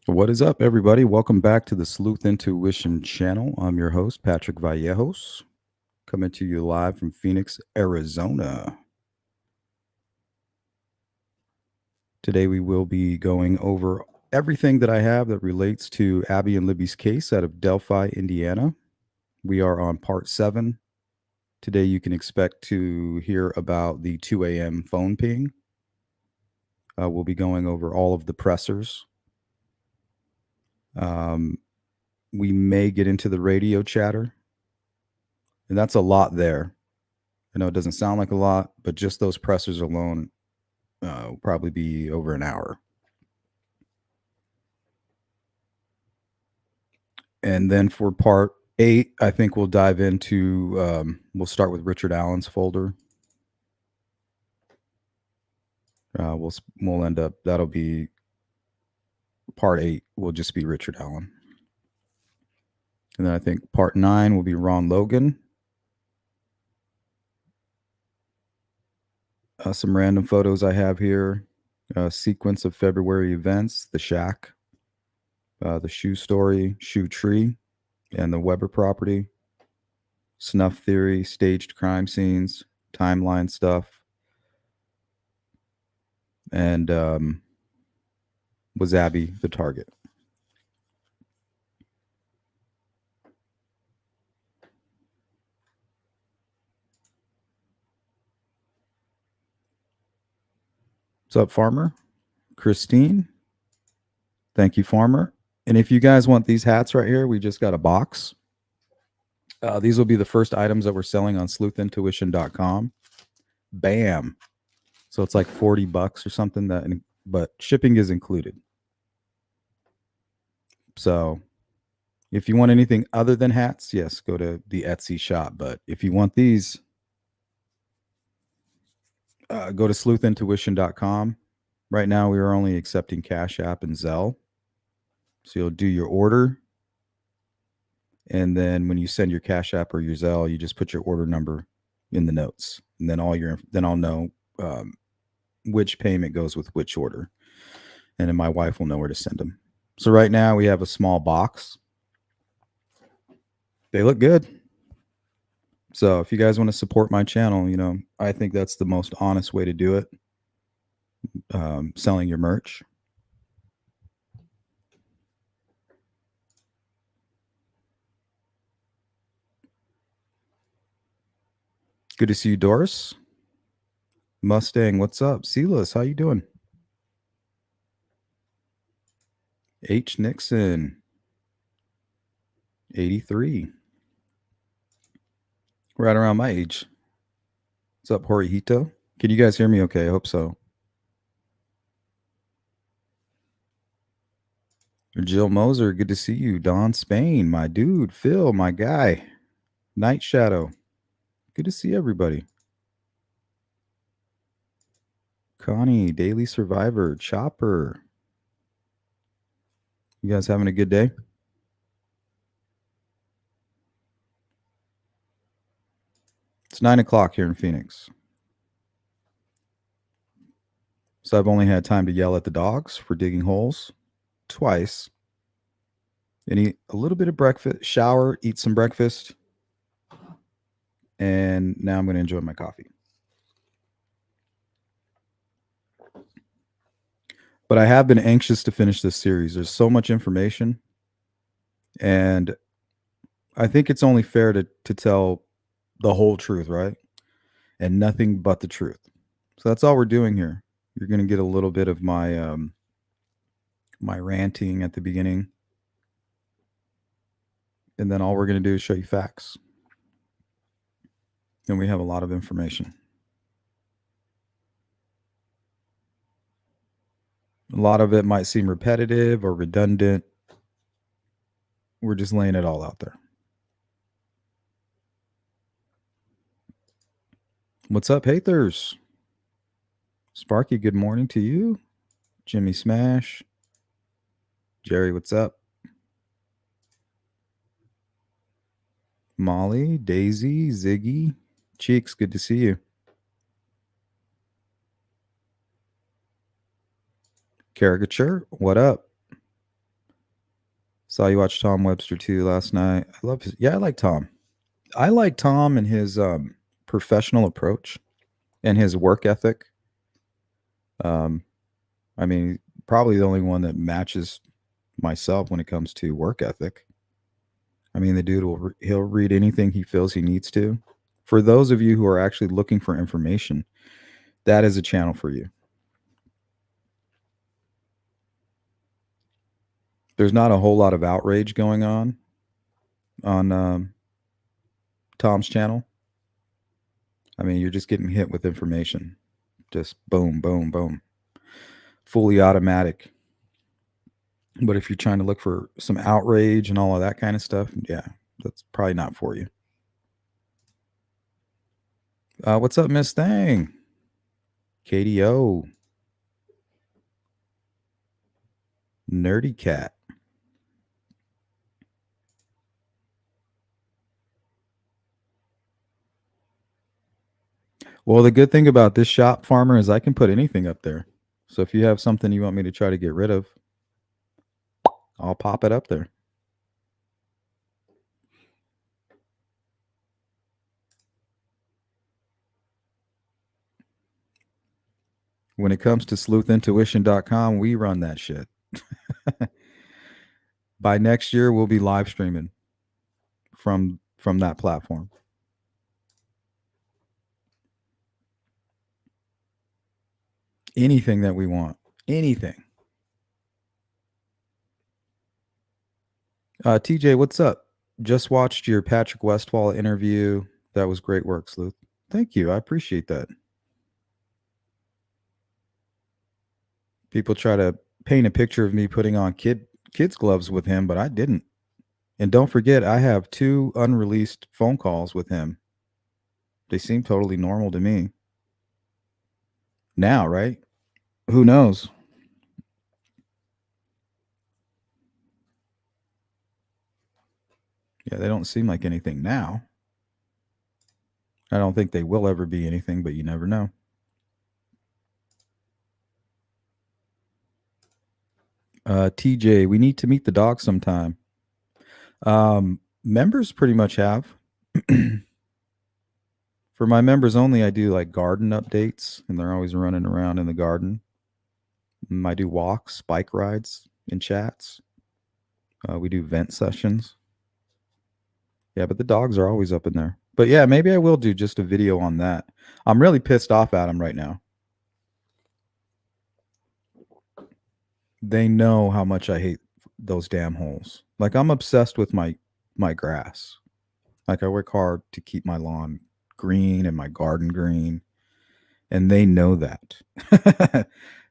What is up, everybody? Welcome back to the Sleuth Intuition channel. I'm your host, Patrick Vallejos, coming to you live from Phoenix, Arizona. Today, we will be going over everything that I have that relates to Abby and Libby's case out of Delphi, Indiana. We are on part 7. Today, you can expect to hear about the 2 a.m. phone ping. We'll be going over all of the pressers. We may get into the radio chatter, and that's a lot there. I know it doesn't sound like a lot, but just those pressers alone will probably be over an hour. And then for part 8, I think we'll dive into, we'll start with Richard Allen's folder. We'll end up, that'll be part 8, will just be Richard Allen. And then I think part 9 will be Ron Logan. Some random photos I have here. Sequence of February events, the shack, the shoe story, shoe tree, and the Weber property, snuff theory, staged crime scenes, timeline stuff, and was Abby the target? What's up, Farmer? Christine? Thank you, Farmer. And if you guys want these hats right here, we just got a box. These will be the first items that we're selling on sleuthintuition.com. Bam. So it's like $40 or something, but shipping is included. So if you want anything other than hats, yes, go to the Etsy shop. But if you want these, go to sleuthintuition.com. Right now, we are only accepting Cash App and Zelle. So you'll do your order. And then when you send your Cash App or your Zelle, you just put your order number in the notes. And then I'll know which payment goes with which order. And then my wife will know where to send them. So right now we have a small box. They look good. So if you guys want to support my channel, I think that's the most honest way to do it. Selling your merch. Good to see you, Doris. Mustang, what's up? Silas, how you doing? H. Nixon, 83. Right around my age. What's up, Horihito? Can you guys hear me okay? I hope so. Jill Moser, good to see you. Don Spain, my dude. Phil, my guy. Night Shadow. Good to see everybody. Connie, Daily Survivor, Chopper. You guys having a good day? It's 9 o'clock here in Phoenix. So I've only had time to yell at the dogs for digging holes twice. And eat a little bit of breakfast, shower, eat some breakfast. And now I'm going to enjoy my coffee. But I have been anxious to finish this series. There's so much information. And I think it's only fair to tell the whole truth, right? And nothing but the truth. So that's all we're doing here. You're going to get a little bit of my my ranting at the beginning. And then all we're going to do is show you facts. And we have a lot of information. A lot of it might seem repetitive or redundant. We're just laying it all out there. What's up, Hathers? Sparky, good morning to you. Jimmy Smash. Jerry, what's up? Molly, Daisy, Ziggy, Cheeks, good to see you. Caricature, what up? Saw you watch Tom Webster too last night. I love his. Yeah, I like Tom. I like Tom and his professional approach and his work ethic. Um, I mean, probably the only one that matches myself when it comes to work ethic. I mean, the dude he'll read anything he feels he needs to. For those of you who are actually looking for information, that is a channel for you. There's not a whole lot of outrage going on Tom's channel. I mean, you're just getting hit with information. Just boom, boom, boom. Fully automatic. But if you're trying to look for some outrage and all of that kind of stuff, yeah, that's probably not for you. What's up, Miss Thang? KDO. Nerdy Cat. Well, the good thing about this shop, Farmer, is I can put anything up there. So if you have something you want me to try to get rid of, I'll pop it up there. When it comes to sleuthintuition.com, we run that shit. By next year, we'll be live streaming from that platform. Anything that we want. Anything. TJ, what's up? Just watched your Patrick Westfall interview. That was great work, Sleuth. Thank you. I appreciate that. People try to paint a picture of me putting on kids gloves with him, but I didn't. And don't forget, I have 2 unreleased phone calls with him. They seem totally normal to me. Now, right? Who knows? Yeah, they don't seem like anything now. I don't think they will ever be anything, but you never know. TJ, we need to meet the dog sometime. Members pretty much have. For my members only, I do like garden updates, and they're always running around in the garden. I do walks, bike rides, and chats. We do vent sessions. Yeah, but the dogs are always up in there. But yeah, maybe I will do just a video on that. I'm really pissed off at them right now. They know how much I hate those damn holes. Like I'm obsessed with my grass. Like I work hard to keep my lawn green and my garden green, and they know that.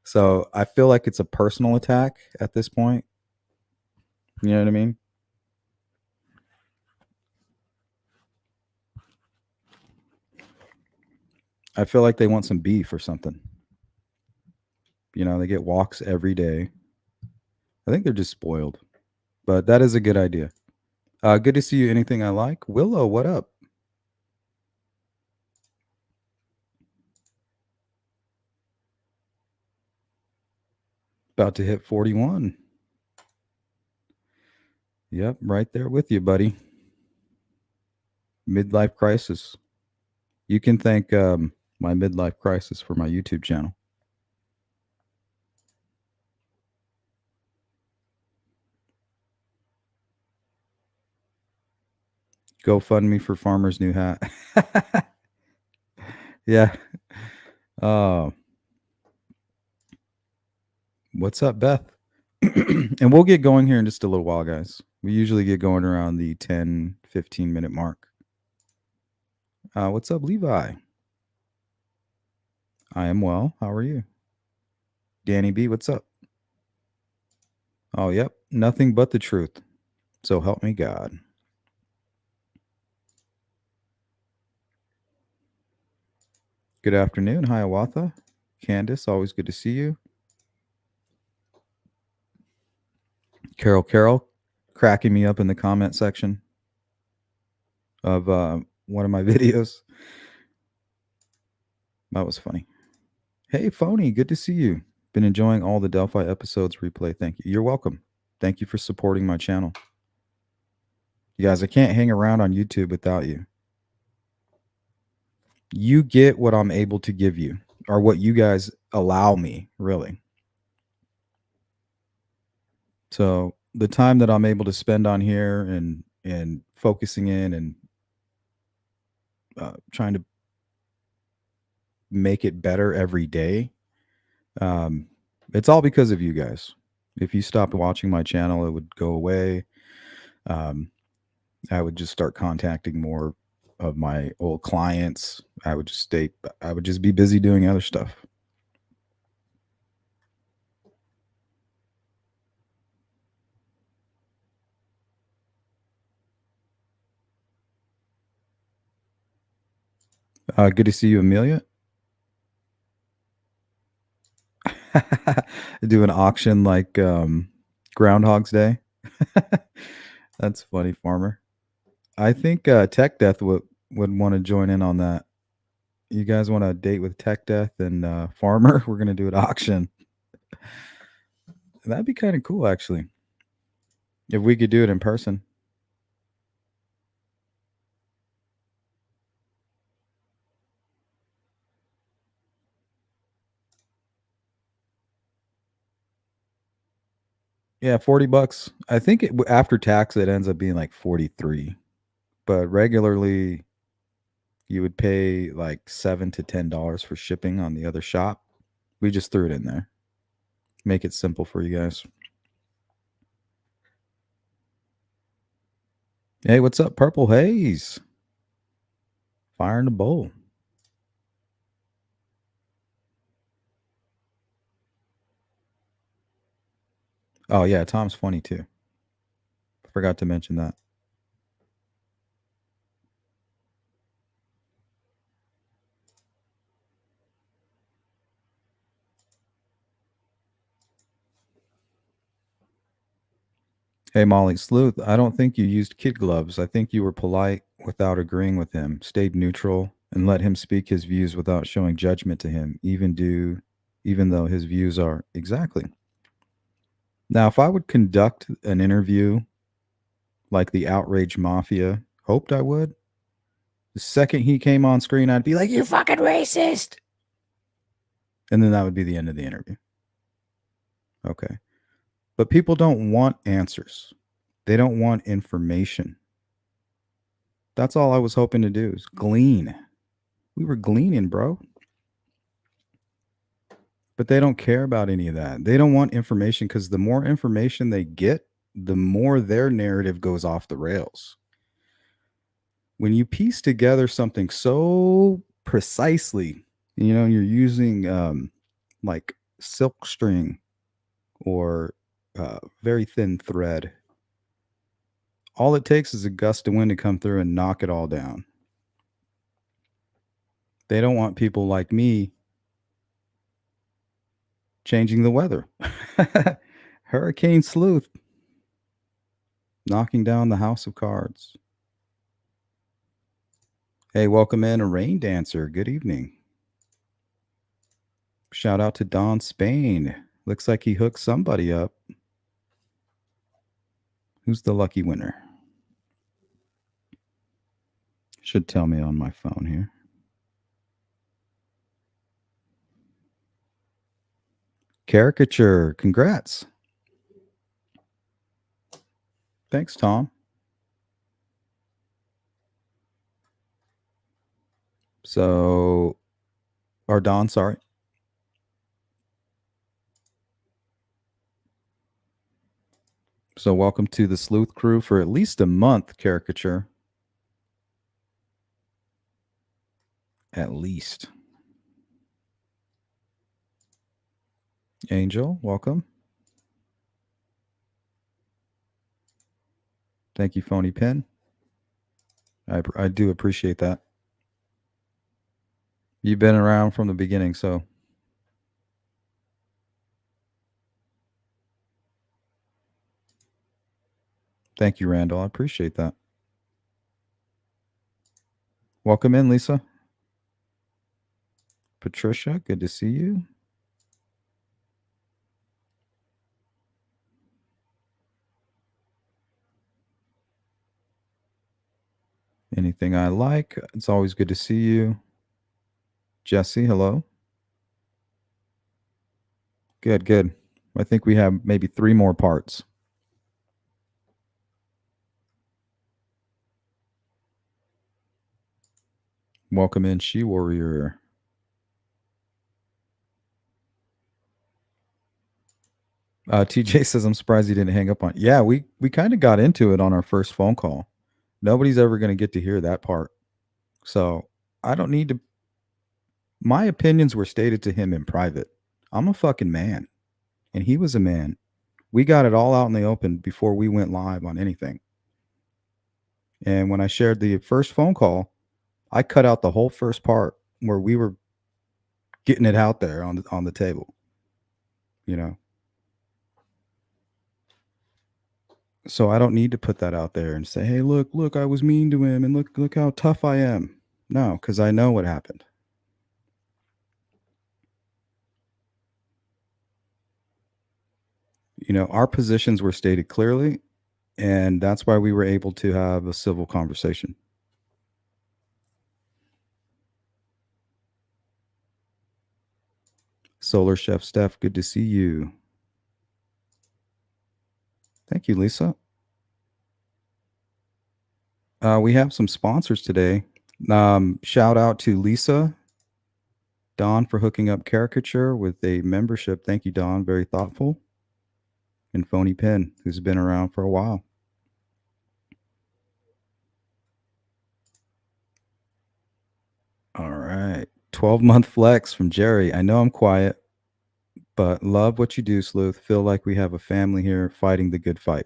So I feel like it's a personal attack at this point. You know what I mean? I feel like they want some beef or something. You know, they get walks every day. I think they're just spoiled. But that is a good idea. Good to see you. Anything I like? Willow, what up? About to hit 41. Yep, right there with you, buddy. Midlife crisis. You can thank my midlife crisis for my YouTube channel. Go fund me for Farmer's new hat. Yeah. What's up, Beth? And we'll get going here in just a little while, guys. We usually get going around the 10, 15-minute mark. What's up, Levi? I am well. How are you? Danny B, what's up? Oh, yep. Nothing but the truth. So help me God. Good afternoon, Hiawatha. Candace, always good to see you. Carol, cracking me up in the comment section of one of my videos. That was funny. Hey, Phony, good to see you. Been enjoying all the Delphi episodes replay. Thank you. You're welcome. Thank you for supporting my channel. You guys, I can't hang around on YouTube without you. You get what I'm able to give you, or what you guys allow me, really. So the time that I'm able to spend on here and focusing in and trying to make it better every day, um, it's all because of you guys. If you stopped watching my channel, it would go away. Um, I would just start contacting more of my old clients. I would just be busy doing other stuff. Good to see you, Amelia. Do an auction like Groundhog's Day. That's funny, Farmer. I think Tech Death would want to join in on that. You guys want to date with Tech Death and Farmer? We're gonna do an auction. That'd be kind of cool, actually, if we could do it in person. Yeah, $40. I think after tax it ends up being like 43, but regularly you would pay like $7 to $10 for shipping on the other shop. We just threw it in there. Make it simple for you guys. Hey, what's up, Purple Haze? Fire in the bowl. Oh yeah, Tom's funny too. Forgot to mention that. Hey, Molly Sleuth, I don't think you used kid gloves. I think you were polite without agreeing with him, stayed neutral, and let him speak his views without showing judgment to him, even though his views are exactly. Now, if I would conduct an interview like the Outrage Mafia hoped I would, the second he came on screen, I'd be like, "You fucking racist!" And then that would be the end of the interview. Okay. But people don't want answers. They don't want information. That's all I was hoping to do is glean. We were gleaning, bro. But they don't care about any of that. They don't want information because the more information they get, the more their narrative goes off the rails. When you piece together something so precisely, you're using like silk string or very thin thread. All it takes is a gust of wind to come through and knock it all down. They don't want people like me changing the weather. Hurricane Sleuth knocking down the house of cards. Hey, welcome in a rain dancer. Good evening. Shout out to Don Spain. Looks like he hooked somebody up. Who's the lucky winner? Should tell me on my phone here. Caricature. Congrats. Thanks, Tom. So, or Don, sorry. So, welcome to the Sleuth crew for at least a month, Caricature. At least. Angel, welcome. Thank you, Phony Pin. I do appreciate that. You've been around from the beginning, so thank you, Randall. I appreciate that. Welcome in, Lisa. Patricia, good to see you. Anything I like. It's always good to see you. Jesse, hello. Good, good. I think we have maybe 3 more parts. Welcome in, She Warrior. TJ says, I'm surprised he didn't hang up on. Yeah, we kind of got into it on our first phone call. Nobody's ever going to get to hear that part. So I don't need to. My opinions were stated to him in private. I'm a fucking man, and he was a man. We got it all out in the open before we went live on anything. And when I shared the first phone call, I cut out the whole first part where we were getting it out there on the table. You know, so I don't need to put that out there and say, "Hey, look, I was mean to him, and look how tough I am." No, because I know what happened. You know, our positions were stated clearly, and that's why we were able to have a civil conversation. Solar Chef Steph, good to see you. Thank you, Lisa. We have some sponsors today. Shout out to Lisa, Don for hooking up Caricature with a membership. Thank you, Don. Very thoughtful. And Phony Pen, who's been around for a while. All right. 12-month flex from Jerry. I know I'm quiet, but love what you do, Sleuth. Feel like we have a family here fighting the good fight.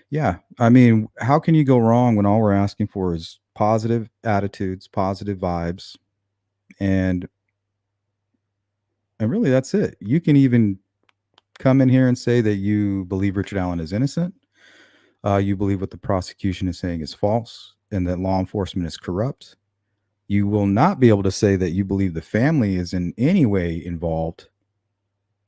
Yeah. I mean, how can you go wrong when all we're asking for is positive attitudes, positive vibes, and really that's it. You can even come in here and say that you believe Richard Allen is innocent. You believe what the prosecution is saying is false and that law enforcement is corrupt. You will not be able to say that you believe the family is in any way involved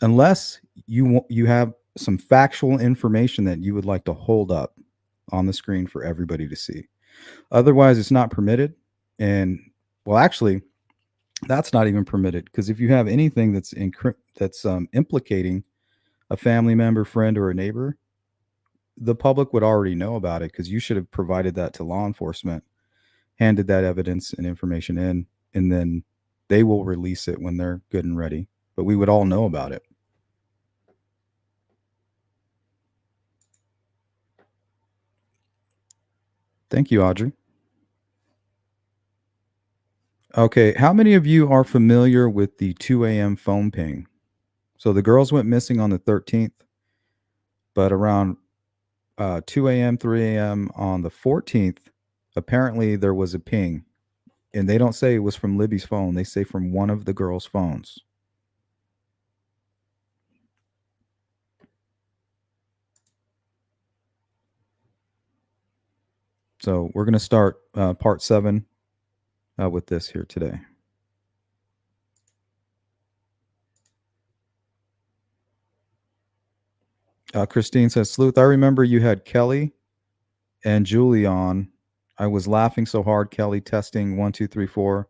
unless you have some factual information that you would like to hold up on the screen for everybody to see. Otherwise, it's not permitted. And well, actually, that's not even permitted because if you have anything that's implicating a family member, friend, or a neighbor, the public would already know about it because you should have provided that to law enforcement, handed that evidence and information in, and then they will release it when they're good and ready. But we would all know about it. Thank you, Audrey. Okay, how many of you are familiar with the 2 a.m. phone ping? So the girls went missing on the 13th, but around 2 a.m., 3 a.m. on the 14th, apparently there was a ping. And they don't say it was from Libby's phone. They say from one of the girls' phones. So we're going to start part 7 with this here today. Christine says, Sleuth, I remember you had Kelly and Julie on. I was laughing so hard, Kelly testing 1, 2, 3, 4.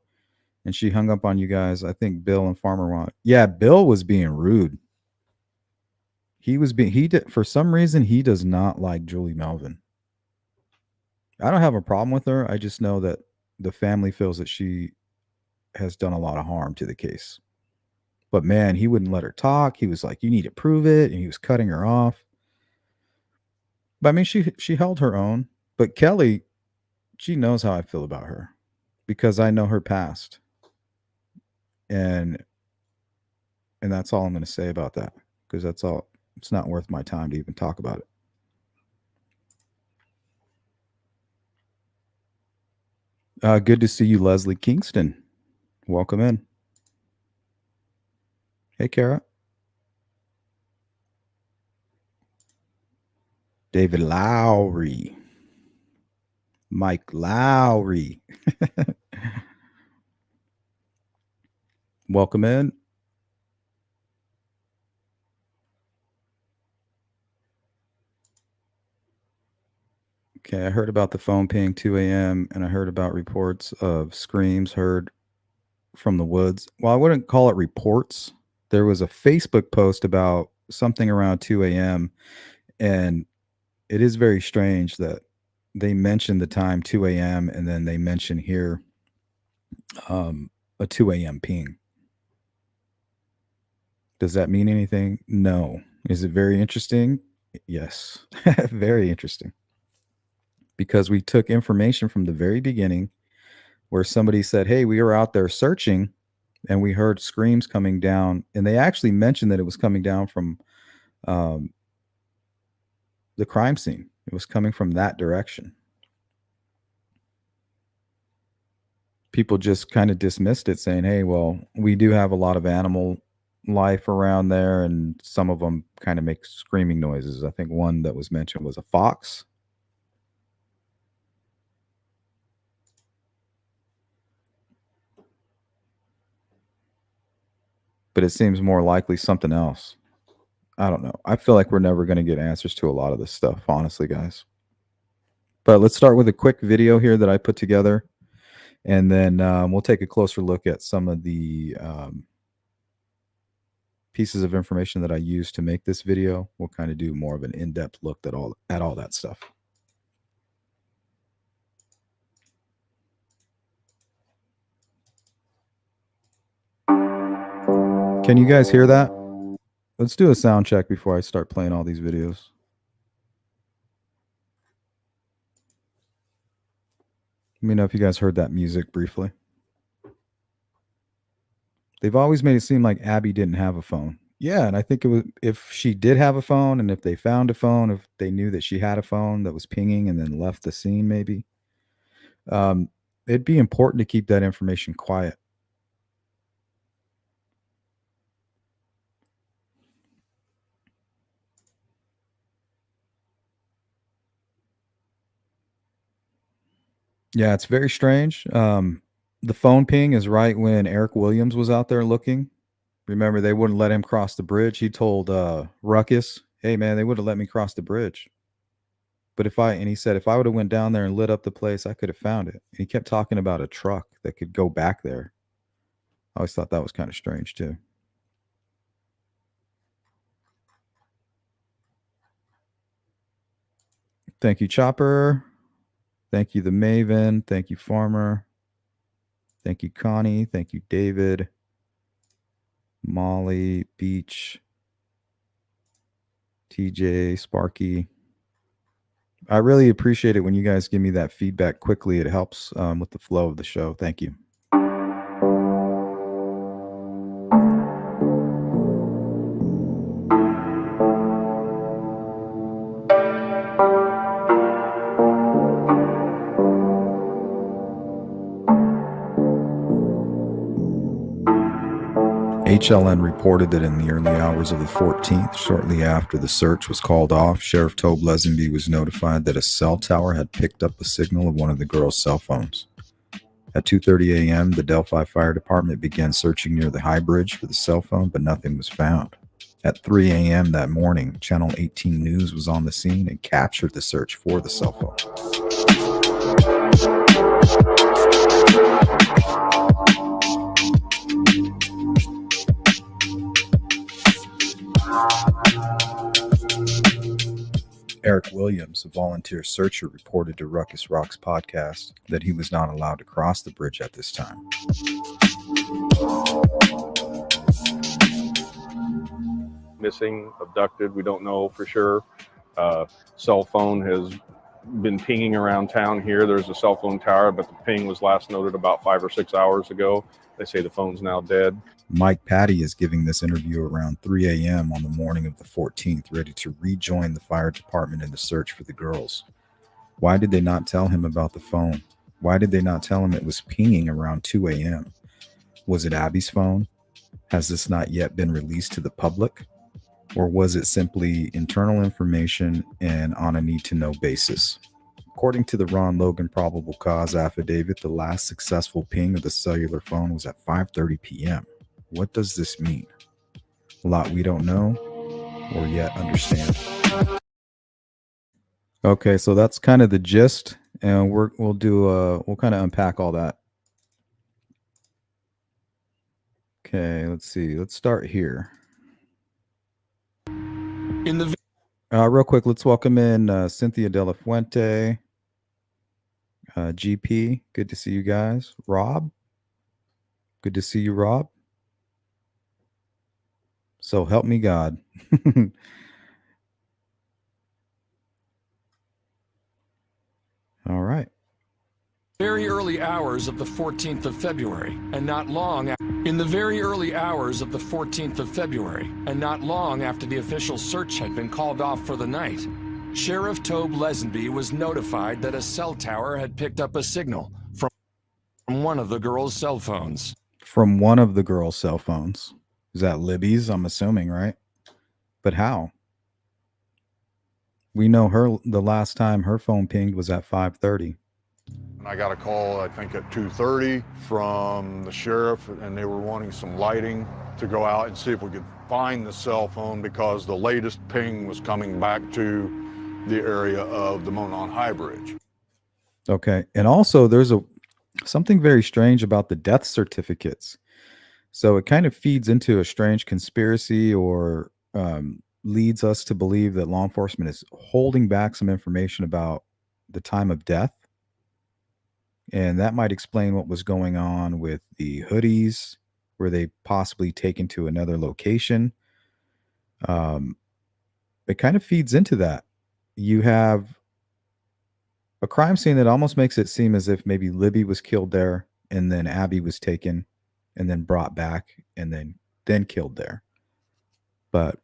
And she hung up on you guys. I think Bill and Farmer want. Yeah, Bill was being rude. He did, for some reason, he does not like Julie Melvin. I don't have a problem with her. I just know that the family feels that she has done a lot of harm to the case. But man, he wouldn't let her talk. He was like, "You need to prove it," and he was cutting her off. But I mean, she held her own. But Kelly, she knows how I feel about her because I know her past, and that's all I'm going to say about that because that's all. It's not worth my time to even talk about it. Good to see you, Leslie Kingston. Welcome in. Hey, Kara. David Lowry. Mike Lowry. Welcome in. Okay, I heard about the phone ping 2 a.m. and I heard about reports of screams heard from the woods. Well, I wouldn't call it reports. There was a Facebook post about something around 2 a.m. and it is very strange that they mentioned the time 2 a.m. and then they mention here a 2 a.m. ping. Does that mean anything? No. Is it very interesting? Yes. Very interesting. Because we took information from the very beginning where somebody said, "Hey, we were out there searching and we heard screams coming down." And they actually mentioned that it was coming down from um, the crime scene. It was coming from that direction. People just kind of dismissed it, saying, "Hey, well, we do have a lot of animal life around there, and some of them kind of make screaming noises." I think one that was mentioned was a fox. But it seems more likely something else. I don't know. I feel like we're never going to get answers to a lot of this stuff, honestly, guys. But let's start with a quick video here that I put together, and then we'll take a closer look at some of the pieces of information that I used to make this video. We'll kind of do more of an in-depth look at all that stuff. Can you guys hear that? Let's do a sound check before I start playing all these videos. Let me know if you guys heard that music briefly. They've always made it seem like Abby didn't have a phone. Yeah, and I think it was, if she did have a phone and if they found a phone, if they knew that she had a phone that was pinging and then left the scene, maybe, um, it'd be important to keep that information quiet. Yeah, it's very strange. The phone ping is right when Eric Williams was out there looking. Remember, they wouldn't let him cross the bridge. He told Ruckus, "Hey, man, they would have let me cross the bridge." But he said, if I would have went down there and lit up the place, I could have found it. And he kept talking about a truck that could go back there. I always thought that was kind of strange too. Thank you, Chopper. Thank you, the Maven. Thank you, Farmer. Thank you, Connie. Thank you, David. Molly, Beach, TJ, Sparky. I really appreciate it when you guys give me that feedback quickly. It helps with the flow of the show. Thank you. HLN reported that in the early hours of the 14th, shortly after the search was called off, Sheriff Tobe Lesenby was notified that a cell tower had picked up the signal of one of the girls' cell phones. At 2:30 a.m., the Delphi Fire Department began searching near the high bridge for the cell phone, but nothing was found. At 3 a.m. that morning, Channel 18 News was on the scene and captured the search for the cell phone. Eric Williams, a volunteer searcher, reported to Ruckus Rock's podcast that he was not allowed to cross the bridge at this time. Missing, abducted, we don't know for sure. Cell phone has been pinging around town here. There's a cell phone tower, but the ping was last noted about 5 or 6 hours ago. They say the phone's now dead. Mike Patty is giving this interview around 3 a.m. on the morning of the 14th, ready to rejoin the fire department in the search for the girls. Why did they not tell him about the phone? Why did they not tell him it was pinging around 2 a.m.? Was it Abby's phone? Has this not yet been released to the public? Or was it simply internal information and on a need-to-know basis? According to the Ron Logan probable cause affidavit, the last successful ping of the cellular phone was at 5:30 p.m. What does this mean? A lot we don't know or yet understand. Okay, so that's kind of the gist, and we'll kind of unpack all that. Okay, let's see. Let's start here. Real quick, let's welcome in Cynthia De La Fuente, GP. Good to see you guys. Rob, good to see you, Rob. So help me God. All right. Very early hours of the 14th of February, and not long in the very early hours of the 14th of February, and not long after the official search had been called off for the night, Sheriff Tobe Lesenby was notified that a cell tower had picked up a signal from one of the girls' cell phones. From one of the girls' cell phones. Is that Libby's? I'm assuming, right? But how? We know the last time her phone pinged was at 5:30. And I got a call, I think at 2:30 from the sheriff, and they were wanting some lighting to go out and see if we could find the cell phone because the latest ping was coming back to the area of the Monon High Bridge. Okay. And also there's something very strange about the death certificates. So it kind of feeds into a strange conspiracy or leads us to believe that law enforcement is holding back some information about the time of death. And that might explain what was going on with the hoodies. Were they possibly taken to another location? It kind of feeds into that. You have a crime scene that almost makes it seem as if maybe Libby was killed there and then Abby was taken and then brought back and then killed there. But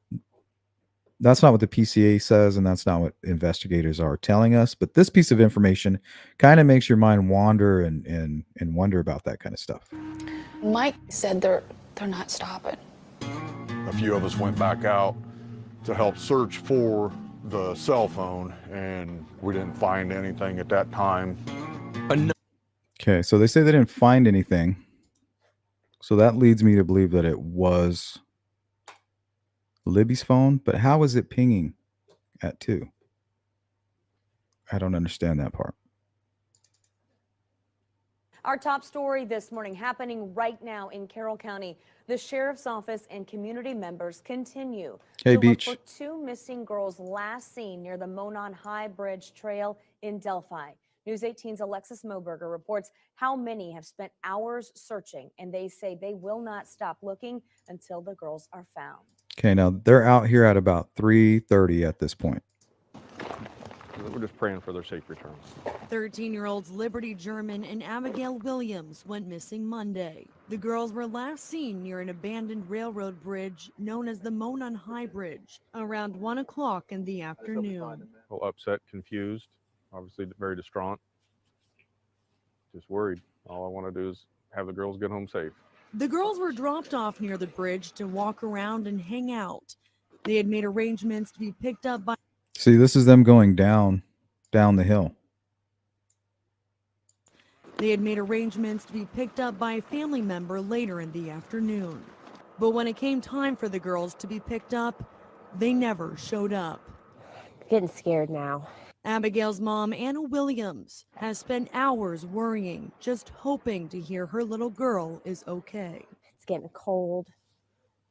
that's not what the PCA says, and that's not what investigators are telling us. But this piece of information kind of makes your mind wander and wonder about that kind of stuff. Mike said they're not stopping. A few of us went back out to help search for the cell phone, and we didn't find anything at that time. Okay, so they say they didn't find anything. So that leads me to believe that it was Libby's phone, but how is it pinging at 2? I don't understand that part. Our top story this morning happening right now in Carroll County. The sheriff's office and community members continue to look for 2 missing girls last seen near the Monon High Bridge Trail in Delphi. News 18's Alexis Moberger reports how many have spent hours searching, and they say they will not stop looking until the girls are found. Okay, now they're out here at about 3:30 at this point. We're just praying for their safe return. 13-year-olds Liberty German and Abigail Williams went missing Monday. The girls were last seen near an abandoned railroad bridge known as the Monon High Bridge around 1 o'clock in the afternoon. A little upset, confused, obviously very distraught, just worried. All I want to do is have the girls get home safe. The girls were dropped off near the bridge to walk around and hang out. They had made arrangements to be picked up by... See, this is them going down the hill. They had made arrangements to be picked up by a family member later in the afternoon. But when it came time for the girls to be picked up, they never showed up. Getting scared now. Abigail's mom, Anna Williams, has spent hours worrying, just hoping to hear her little girl is okay. It's getting cold.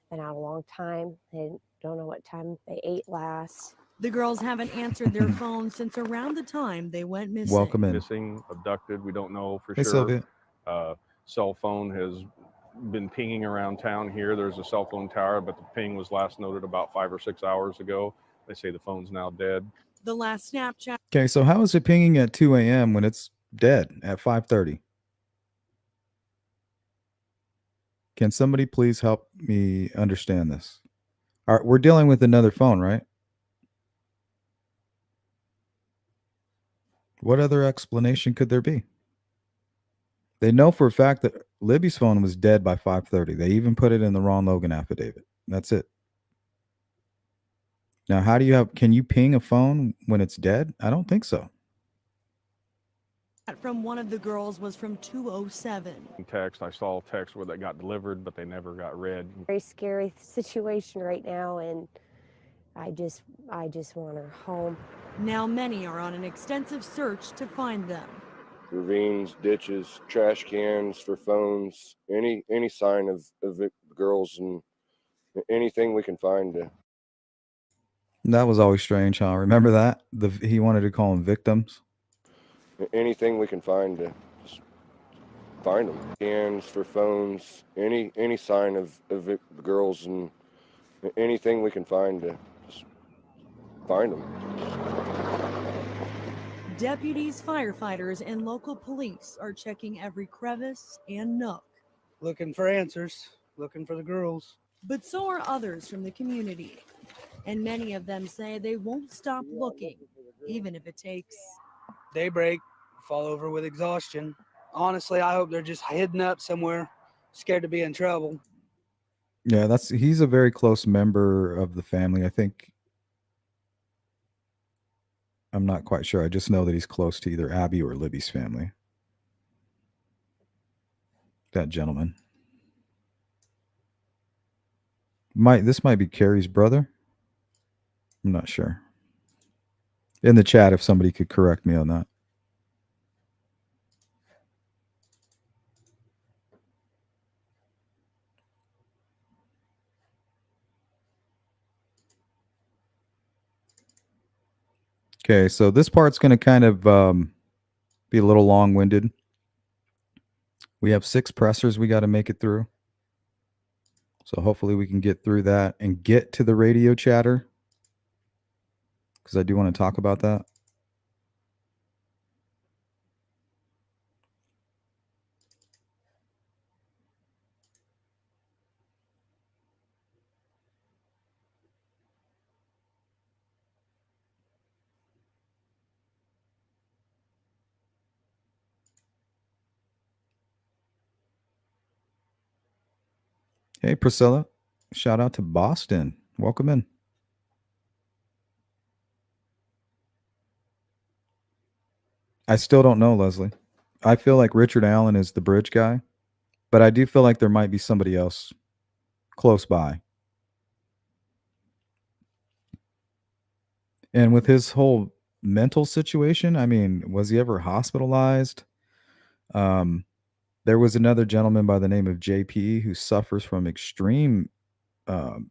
Been out a long time. They don't know what time they ate last. The girls haven't answered their phones since around the time they went missing. Welcome in. Missing, abducted, we don't know for Hey, sure. Sylvia. Cell phone has been pinging around town here. There's a cell phone tower, but the ping was last noted about 5 or 6 hours ago. They say the phone's now dead. The last Snapchat. Okay, so how is it pinging at 2 a.m. when it's dead at 5:30? Can somebody please help me understand this? All right, we're dealing with another phone, right? What other explanation could there be? They know for a fact that Libby's phone was dead by 5:30. They even put it in the Ron Logan affidavit. That's it. Now, can you ping a phone when it's dead? I don't think so. From one of the girls was from 2:07. Text, I saw a text where they got delivered, but they never got read. Very scary situation right now, and I just want her home. Now many are on an extensive search to find them. Ravines, ditches, trash cans for phones, any sign of girls, and anything we can find to. That was always strange, huh? Remember that? He wanted to call them victims. Anything we can find to just find them. Cans for phones, any sign of girls, and anything we can find to just find them. Deputies, firefighters, and local police are checking every crevice and nook. Looking for answers, looking for the girls. But so are others from the community. And many of them say they won't stop looking, even if it takes Daybreak, fall over with exhaustion. Honestly, I hope they're just hidden up somewhere, scared to be in trouble. Yeah, he's a very close member of the family. I think I'm not quite sure. I just know that he's close to either Abby or Libby's family. That gentleman. This might be Carrie's brother. I'm not sure. In the chat, if somebody could correct me on that. Okay, so this part's going to kind of be a little long-winded. We have 6 pressers we got to make it through. So hopefully we can get through that and get to the radio chatter, because I do want to talk about that. Hey, Priscilla. Shout out to Boston. Welcome in. I still don't know, Leslie. I feel like Richard Allen is the bridge guy, but I do feel like there might be somebody else close by. And with his whole mental situation, I mean, was he ever hospitalized? There was another gentleman by the name of JP who suffers from extreme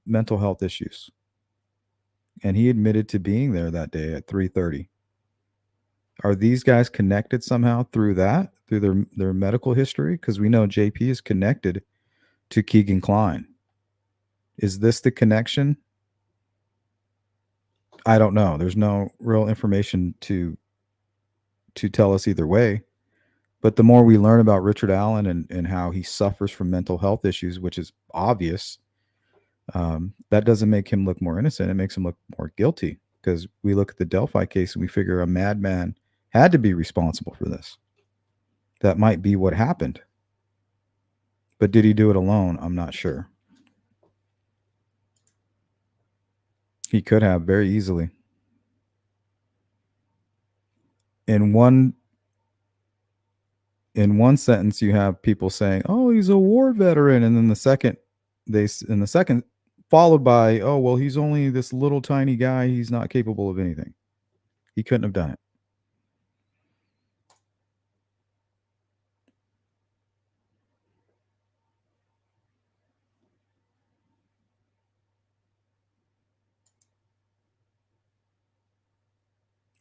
mental health issues. And he admitted to being there that day at 3:30. Are these guys connected somehow through that, through their medical history? Because we know JP is connected to Keegan Kline. Is this the connection? I don't know. There's no real information to tell us either way. But the more we learn about Richard Allen and how he suffers from mental health issues, which is obvious, that doesn't make him look more innocent. It makes him look more guilty, because we look at the Delphi case and we figure a madman had to be responsible for this. That might be what happened. But did he do it alone? I'm not sure. He could have very easily. In one sentence, you have people saying, "Oh, he's a war veteran," and then the second, followed by, "Oh, well, he's only this little tiny guy. He's not capable of anything. He couldn't have done it."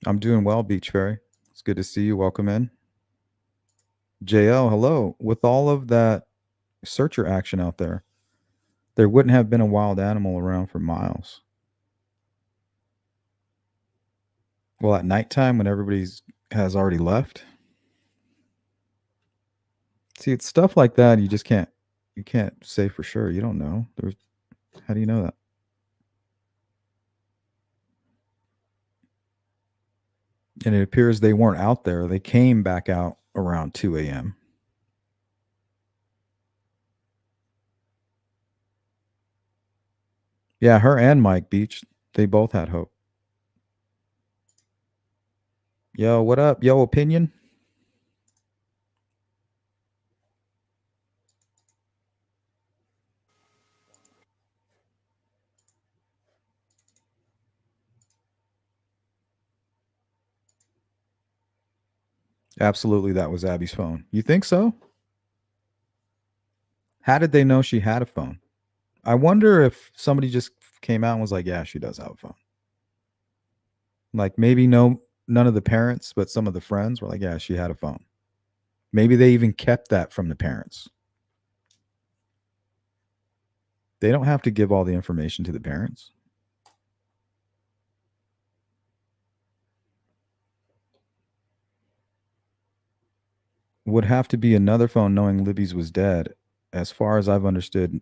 I'm doing well, Beach Fairy. It's good to see you. Welcome in. JL, hello. With all of that searcher action out there, there wouldn't have been a wild animal around for miles. Well, at nighttime when everybody's has already left. See, it's stuff like that you can't say for sure. You don't know. How do you know that? And it appears they weren't out there. They came back out around 2 a.m. Yeah, her and Mike Beach, they both had hope. Yo, what up? Yo, opinion? Absolutely, that was Abby's phone. You think so? How did they know she had a phone? I wonder if somebody just came out and was like, yeah, she does have a phone. Like maybe none of the parents, but some of the friends were like, yeah, she had a phone. Maybe they even kept that from the parents. They don't have to give all the information to the parents. Would have to be another phone knowing Libby's was dead. As far as I've understood,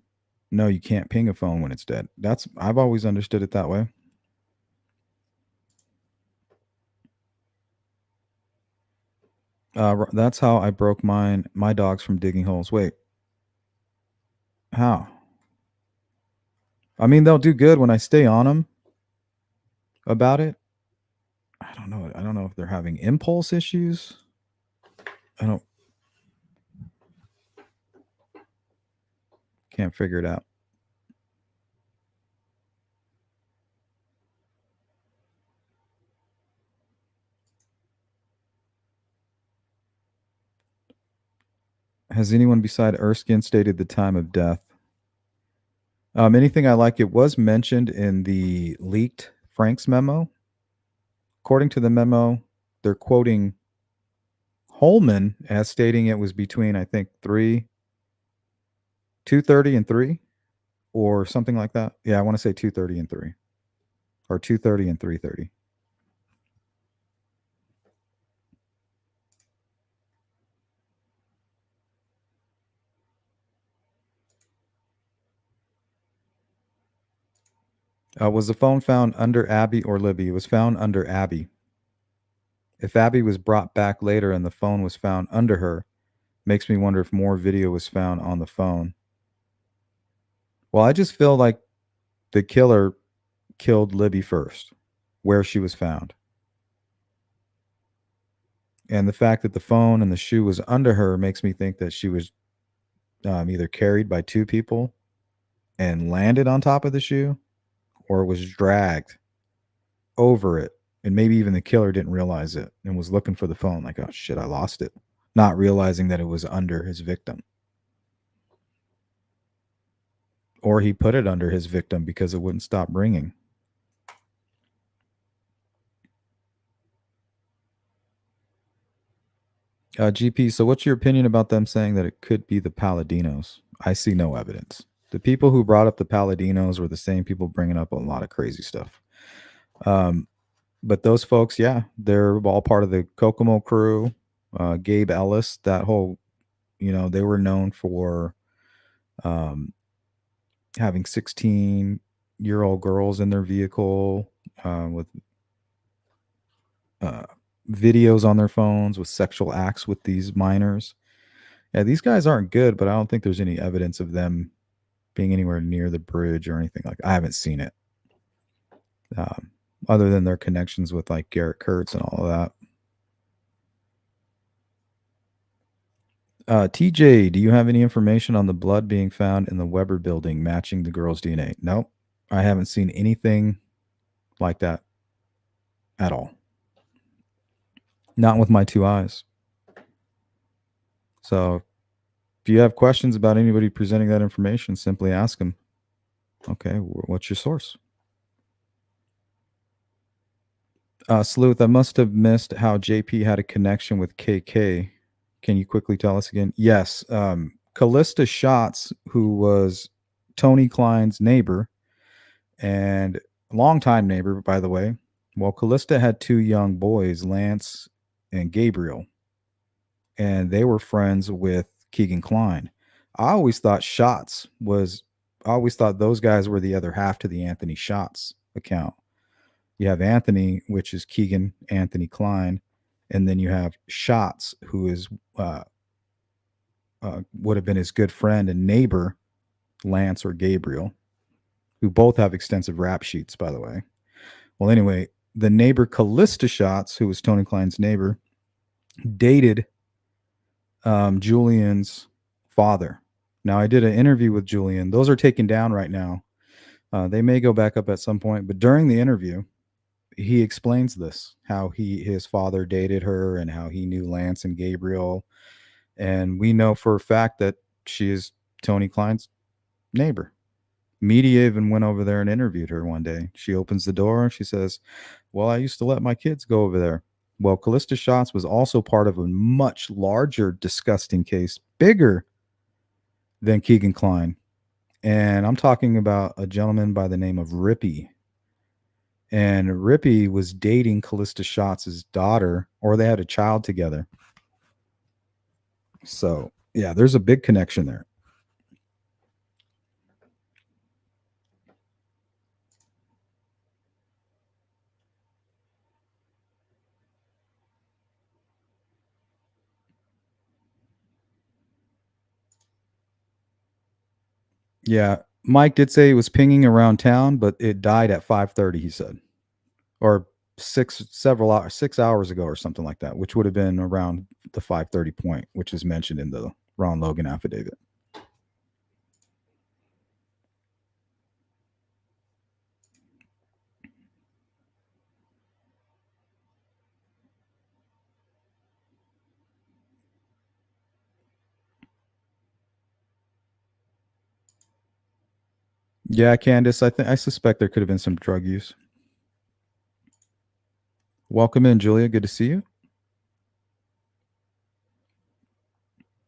no, you can't ping a phone when it's dead. I've always understood it that way. That's how I broke my dogs from digging holes. Wait, how? I mean, they'll do good when I stay on them about it. I don't know. I don't know if they're having impulse issues. Can't figure it out. Has anyone beside Erskine stated the time of death? Anything I like, it was mentioned in the leaked Frank's memo. According to the memo, they're quoting Holman as stating it was between, I think, 2:30 and 3, or something like that. Yeah, I want to say 2:30 and 3, or 2:30 and 3:30. Was the phone found under Abby or Libby? It was found under Abby. If Abby was brought back later and the phone was found under her, makes me wonder if more video was found on the phone. Well, I just feel like the killer killed Libby first, where she was found. And the fact that the phone and the shoe was under her makes me think that she was either carried by two people and landed on top of the shoe, or was dragged over it. And maybe even the killer didn't realize it and was looking for the phone like, oh shit, I lost it. Not realizing that it was under his victim. Or he put it under his victim because it wouldn't stop ringing. GP, so what's your opinion about them saying that it could be the Paladinos? I see no evidence. The people who brought up the Paladinos were the same people bringing up a lot of crazy stuff. But those folks, yeah, they're all part of the Kokomo crew. Gabe Ellis, that whole, they were known for having 16-year-old girls in their vehicle with videos on their phones with sexual acts with these minors. Yeah, these guys aren't good, but I don't think there's any evidence of them being anywhere near the bridge or anything like. I haven't seen it, other than their connections with like Garrett Kurtz and all of that. TJ, do you have any information on the blood being found in the Weber building matching the girl's DNA? Nope, I haven't seen anything like that at all. Not with my two eyes. So if you have questions about anybody presenting that information, simply ask them. Okay, what's your source? Sleuth, I must have missed how JP had a connection with KK. Can you quickly tell us again? Yes. Callista Schatz, who was Tony Klein's neighbor and longtime neighbor, by the way. Well, Callista had two young boys, Lance and Gabriel, and they were friends with Keegan Klein. I always thought those guys were the other half to the Anthony Schatz account. You have Anthony, which is Keegan Anthony Klein, and then you have Schatz, who is would have been his good friend and neighbor, Lance or Gabriel, who both have extensive rap sheets, by the way. Well, anyway, the neighbor Callista Schatz, who was Tony Klein's neighbor, dated Julian's father. Now, I did an interview with Julian. Those are taken down right now. They may go back up at some point, but during the interview, he explains this, how his father dated her and how he knew Lance and Gabriel. And we know for a fact that she is Tony Klein's neighbor. Media even went over there and interviewed her one day. She opens the door and she says, well, I used to let my kids go over there. Well, Callista Schatz was also part of a much larger, disgusting case, bigger than Keegan Klein. And I'm talking about a gentleman by the name of Rippy. And Rippy was dating Callista Schatz's daughter, or they had a child together. So, yeah, there's a big connection there. Yeah, Mike did say it was pinging around town, but it died at 5:30, he said. Or 6 hours ago or something like that, which would have been around the 5:30 point, which is mentioned in the Ron Logan affidavit. Yeah, Candace, I suspect there could have been some drug use. Welcome in, Julia. Good to see you.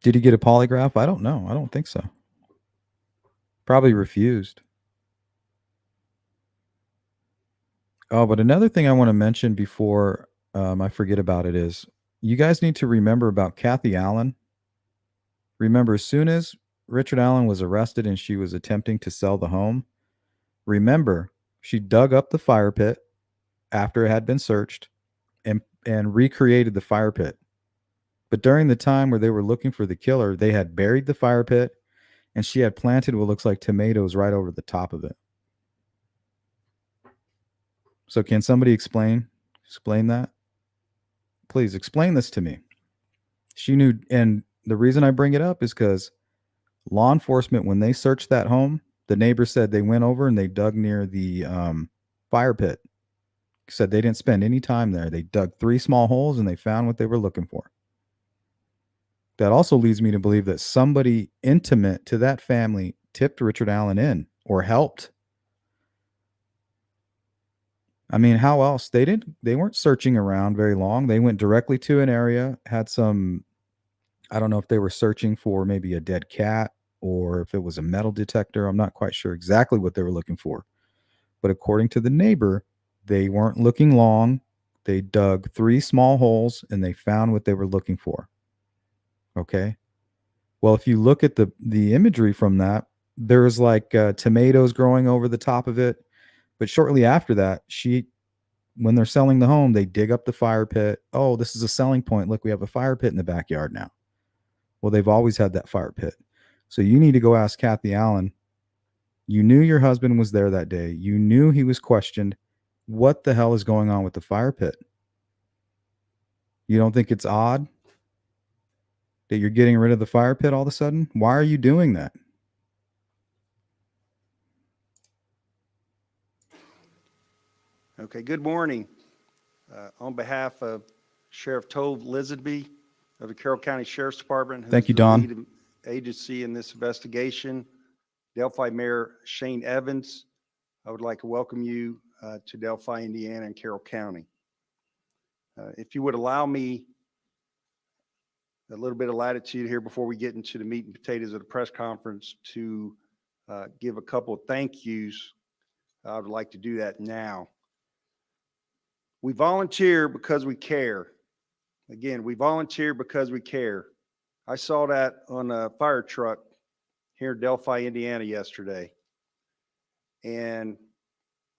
Did he get a polygraph? I don't know. I don't think so. Probably refused. Oh, but another thing I want to mention before I forget about it is you guys need to remember about Kathy Allen. Remember, as soon as Richard Allen was arrested and she was attempting to sell the home, remember, she dug up the fire pit after it had been searched and recreated the fire pit. But during the time where they were looking for the killer, they had buried the fire pit and she had planted what looks like tomatoes right over the top of it. So can somebody explain that? Please explain this to me. She knew, and the reason I bring it up is because law enforcement, when they searched that home, the neighbor said they went over and they dug near the fire pit. Said they didn't spend any time there. They dug 3 small holes and they found what they were looking for. That also leads me to believe that somebody intimate to that family tipped Richard Allen in or helped. I mean, how else? They weren't searching around very long. They went directly to an area, had some, I don't know if they were searching for maybe a dead cat or if it was a metal detector. I'm not quite sure exactly what they were looking for. But according to the neighbor, they weren't looking long. They dug 3 small holes and they found what they were looking for. Okay. Well, if you look at the imagery from that, there's like tomatoes growing over the top of it. But shortly after that, when they're selling the home, they dig up the fire pit. Oh, this is a selling point. Look, we have a fire pit in the backyard now. Well, they've always had that fire pit. So you need to go ask Kathy Allen. You knew your husband was there that day. You knew he was questioned. What the hell is going on with the fire pit? You don't think it's odd that you're getting rid of the fire pit all of a sudden? Why are you doing that? Okay, good morning. On behalf of Sheriff Tove Lisadby of the Carroll County Sheriff's Department, who's Thank you, the Don. lead agency in this investigation, Delphi Mayor Shane Evans, I would like to welcome you to Delphi, Indiana, and Carroll County. If you would allow me a little bit of latitude here before we get into the meat and potatoes of the press conference to give a couple of thank yous, I would like to do that now. We volunteer because we care. Again, we volunteer because we care. I saw that on a fire truck here in Delphi, Indiana yesterday. And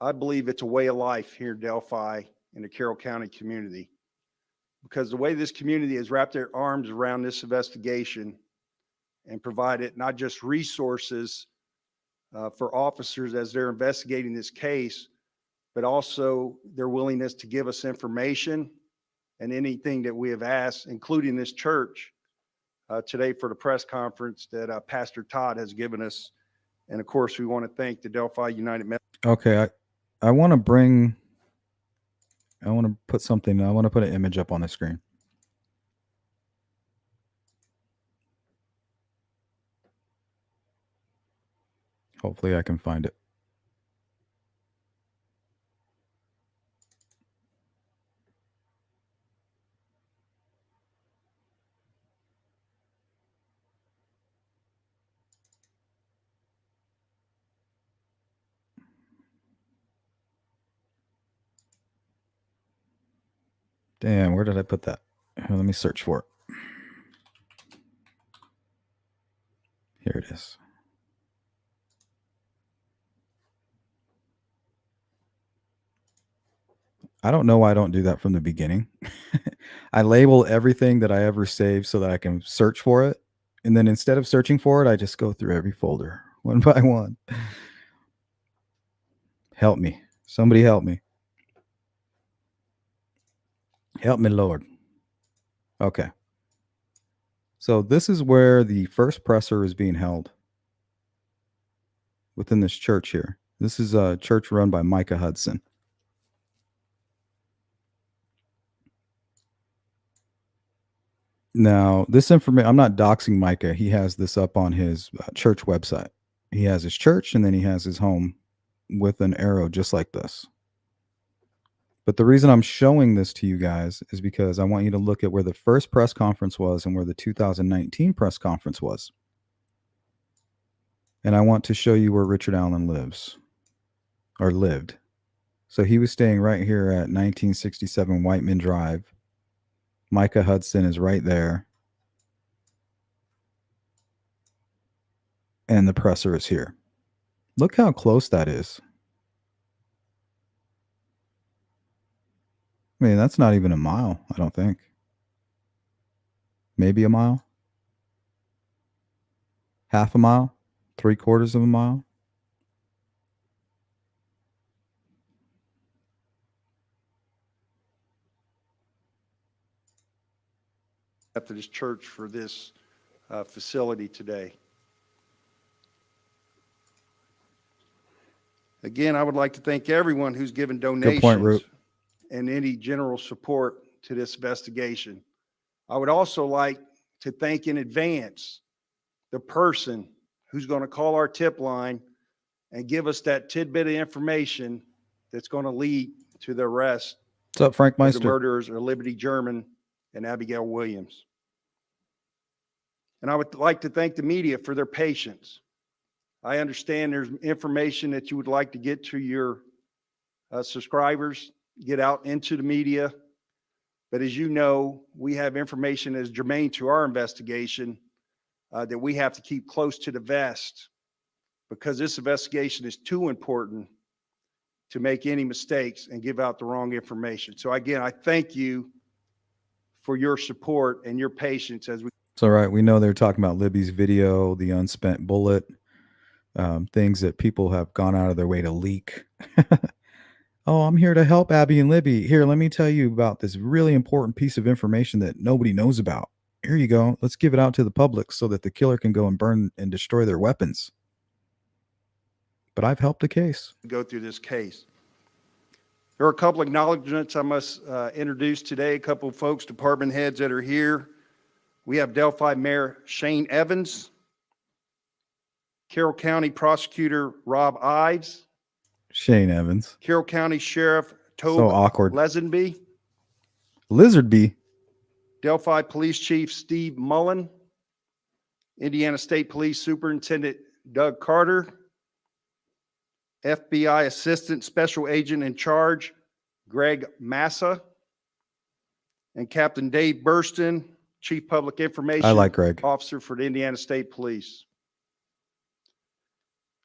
I believe it's a way of life here in Delphi in the Carroll County community. Because the way this community has wrapped their arms around this investigation and provided not just resources for officers as they're investigating this case, but also their willingness to give us information and anything that we have asked, including this church today for the press conference that Pastor Todd has given us. And of course, we want to thank the Delphi United Methodist. Okay, I want to bring I want to put something. I want to put an image up on the screen. Hopefully I can find it. Damn, where did I put that? Let me search for it. Here it is. I don't know why I don't do that from the beginning. I label everything that I ever save so that I can search for it. And then instead of searching for it, I just go through every folder one by one. Help me. Somebody help me. Help me, Lord. Okay. So this is where the first presser is being held within this church here. This is a church run by Micah Hudson. Now, this information, I'm not doxing Micah. He has this up on his church website. He has his church and then he has his home with an arrow just like this. But the reason I'm showing this to you guys is because I want you to look at where the first press conference was and where the 2019 press conference was. And I want to show you where Richard Allen lives or lived. So he was staying right here at 1967 Whiteman Drive. Micah Hudson is right there. And the presser is here. Look how close that is. I mean, that's not even a mile, I don't think. Maybe a mile? Half a mile? 3/4 of a mile? Methodist Church for this facility today. Again, I would like to thank everyone who's given donations point, Root. and any general support to this investigation. I would also like to thank in advance the person who's going to call our tip line and give us that tidbit of information that's going to lead to the arrest What's up, Frank of the Meister? murderers of Liberty German and Abigail Williams. And I would like to thank the media for their patience. I understand there's information that you would like to get to your subscribers, get out into the media. But as you know, we have information that is germane to our investigation that we have to keep close to the vest because this investigation is too important to make any mistakes and give out the wrong information. So again, I thank you for your support and your patience as we. It's all right. We know they're talking about Libby's video, the unspent bullet, things that people have gone out of their way to leak. Oh, I'm here to help Abby and Libby. Here, let me tell you about this really important piece of information that nobody knows about. Here you go. Let's give it out to the public so that the killer can go and burn and destroy their weapons. But I've helped the case. Go through this case. There are a couple of acknowledgments I must introduce today. A couple of folks, department heads that are here. We have Delphi Mayor Shane Evans, Carroll County Prosecutor Rob Ives, Shane Evans. Carroll County Sheriff Tobe So awkward. Lesenby, Lizard Bee. Delphi Police Chief Steve Mullen, Indiana State Police Superintendent Doug Carter, FBI Assistant Special Agent in Charge Greg Massa, and Captain Dave Burston, Chief Public Information I like Greg. Officer for the Indiana State Police.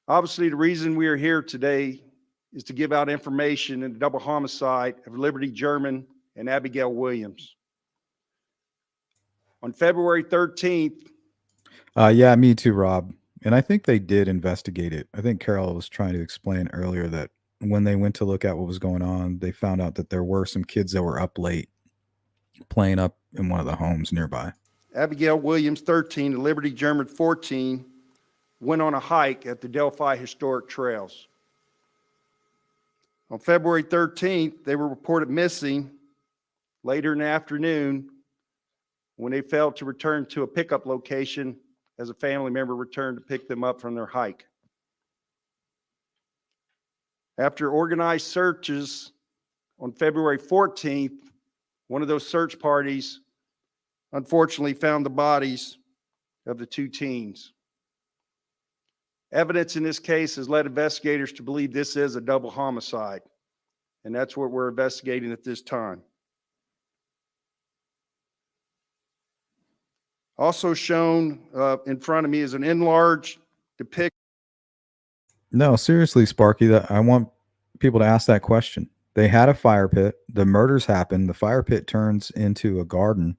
Obviously, the reason we are here today is to give out information in the double homicide of Liberty German and Abigail Williams. On February 13th. Yeah, me too, Rob. And I think they did investigate it. I think Carol was trying to explain earlier that when they went to look at what was going on, they found out that there were some kids that were up late playing up in one of the homes nearby. Abigail Williams, 13, and Liberty German, 14, went on a hike at the Delphi Historic Trails. On February 13th, they were reported missing later in the afternoon when they failed to return to a pickup location as a family member returned to pick them up from their hike. After organized searches on February 14th, one of those search parties unfortunately found the bodies of the two teens. Evidence in this case has led investigators to believe this is a double homicide, and that's what we're investigating at this time. Also shown in front of me is an enlarged depiction. No, seriously, Sparky, that I want people to ask that question. They had a fire pit. The murders happened. The fire pit turns into a garden.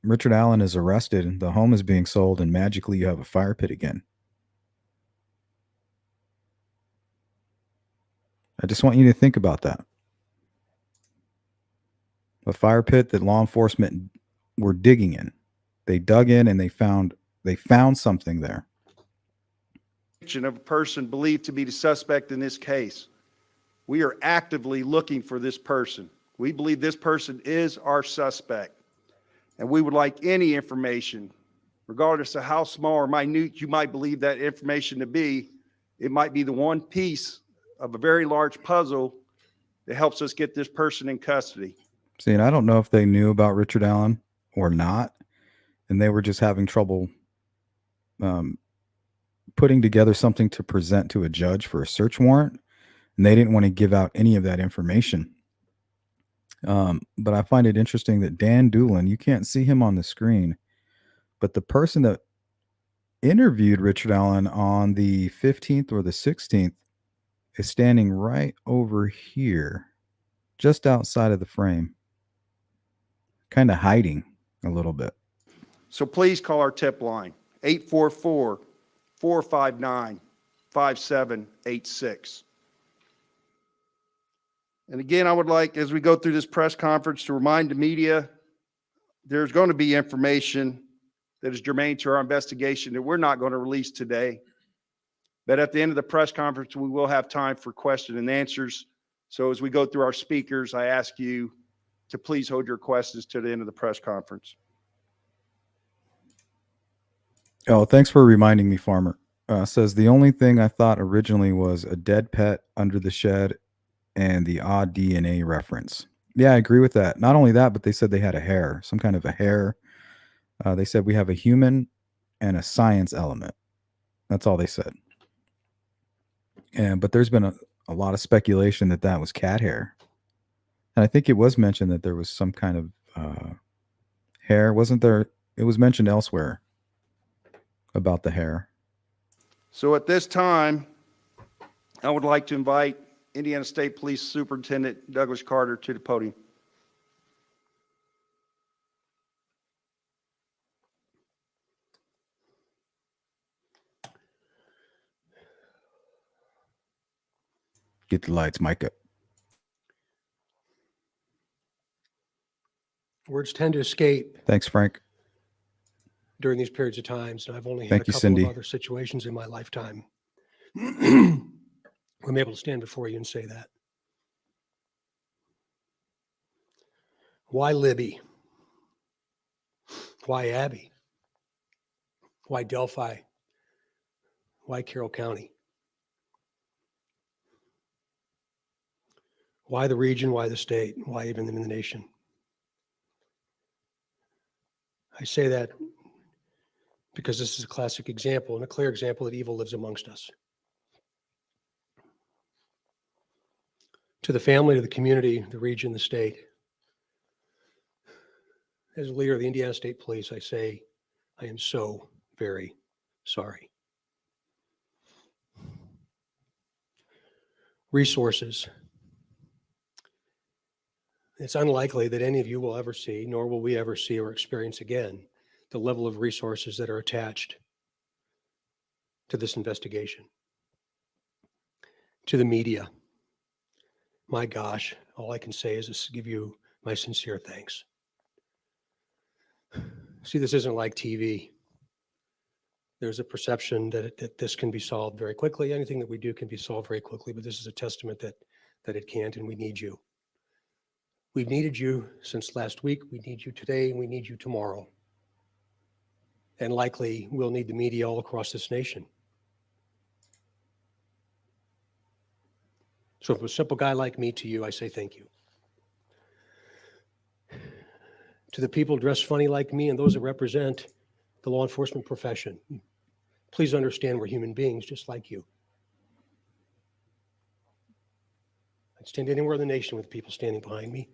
Richard Allen is arrested, and the home is being sold, and magically you have a fire pit again. I just want you to think about that. A fire pit that law enforcement were digging in. They dug in and they found something there. Of a person believed to be the suspect in this case. We are actively looking for this person. We believe this person is our suspect. And we would like any information, regardless of how small or minute you might believe that information to be. It might be the one piece of a very large puzzle that helps us get this person in custody. See, and I don't know if they knew about Richard Allen or not, and they were just having trouble putting together something to present to a judge for a search warrant, and they didn't want to give out any of that information. But I find it interesting that Dan Doolin, you can't see him on the screen, but the person that interviewed Richard Allen on the 15th or the 16th is standing right over here, just outside of the frame, kind of hiding a little bit. So please call our tip line, 844-459-5786. And again, I would like, as we go through this press conference, to remind the media there's going to be information that is germane to our investigation that we're not going to release today. But at the end of the press conference, we will have time for question and answers. So as we go through our speakers, I ask you to please hold your questions to the end of the press conference. Oh, thanks for reminding me, Farmer. Says the only thing I thought originally was a dead pet under the shed and the odd DNA reference. Yeah, I agree with that. Not only that, but they said they had a hair, some kind of a hair. They said we have a human and a science element. That's all they said. But there's been a lot of speculation that that was cat hair. And I think it was mentioned that there was some kind of hair. Wasn't there? It was mentioned elsewhere about the hair. So at this time, I would like to invite Indiana State Police Superintendent Douglas Carter to the podium. Get the lights, Micah. Words tend to escape Thanks, Frank. during these periods of times, and I've only had Thank a you, couple Cindy. of other situations in my lifetime. I'm able to stand before you and say that. Why Libby? Why Abby? Why Delphi? Why Carroll County? Why the region? Why the state? Why even in the nation? I say that because this is a classic example and a clear example that evil lives amongst us. To the family, to the community, the region, the state, as a leader of the Indiana State Police, I say, I am so very sorry. Resources. It's unlikely that any of you will ever see, nor will we ever see or experience again, the level of resources that are attached to this investigation. To the media. My gosh, all I can say is to give you my sincere thanks. See, this isn't like TV. There's a perception that this can be solved very quickly. Anything that we do can be solved very quickly, but this is a testament that it can't, and we need you. We've needed you since last week. We need you today, and we need you tomorrow. And likely we'll need the media all across this nation. So from a simple guy like me to you, I say thank you. To the people dressed funny like me and those that represent the law enforcement profession, please understand we're human beings just like you. I'd stand anywhere in the nation with people standing behind me.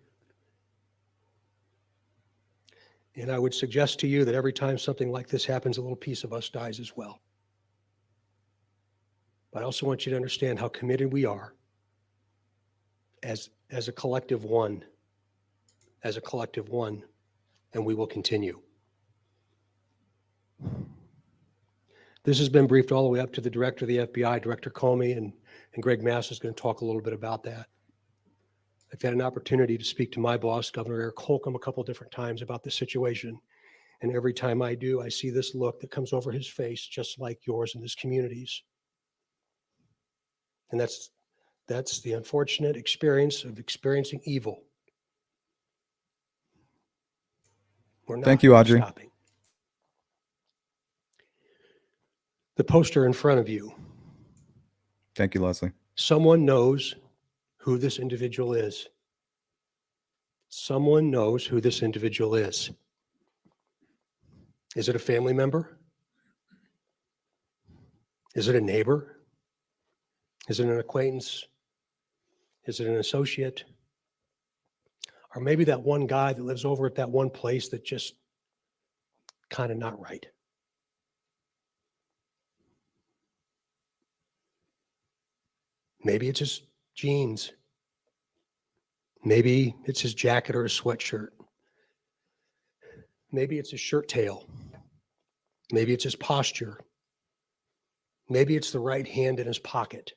And I would suggest to you that every time something like this happens, a little piece of us dies as well. But I also want you to understand how committed we are as a collective one, and we will continue. This has been briefed all the way up to the director of the FBI, Director Comey, and Greg Mass is going to talk a little bit about that. I've had an opportunity to speak to my boss, Governor Eric Holcomb, a couple of different times about this situation. And every time I do, I see this look that comes over his face, just like yours and this community's. And that's the unfortunate experience of experiencing evil. We're not Thank you, Audrey. stopping. The poster in front of you. Thank you, Leslie. Someone knows who this individual is. Someone knows who this individual is. Is it a family member? Is it a neighbor? Is it an acquaintance? Is it an associate? Or maybe that one guy that lives over at that one place that just kind of not right. Maybe it's his jeans. Maybe it's his jacket or his sweatshirt. Maybe it's his shirt tail. Maybe it's his posture. Maybe it's the right hand in his pocket.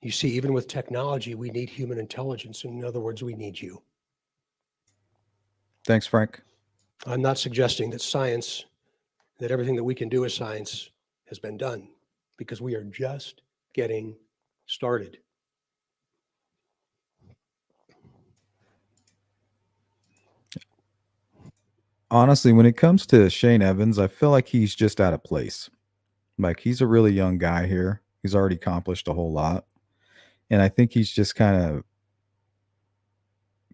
You see, even with technology, we need human intelligence. In other words, we need you. Thanks, Frank. I'm not suggesting that science, that everything that we can do as science has been done, because we are just getting started. Honestly, when it comes to Shane Evans, I feel like he's just out of place. Like, he's a really young guy here. He's already accomplished a whole lot. And I think he's just kind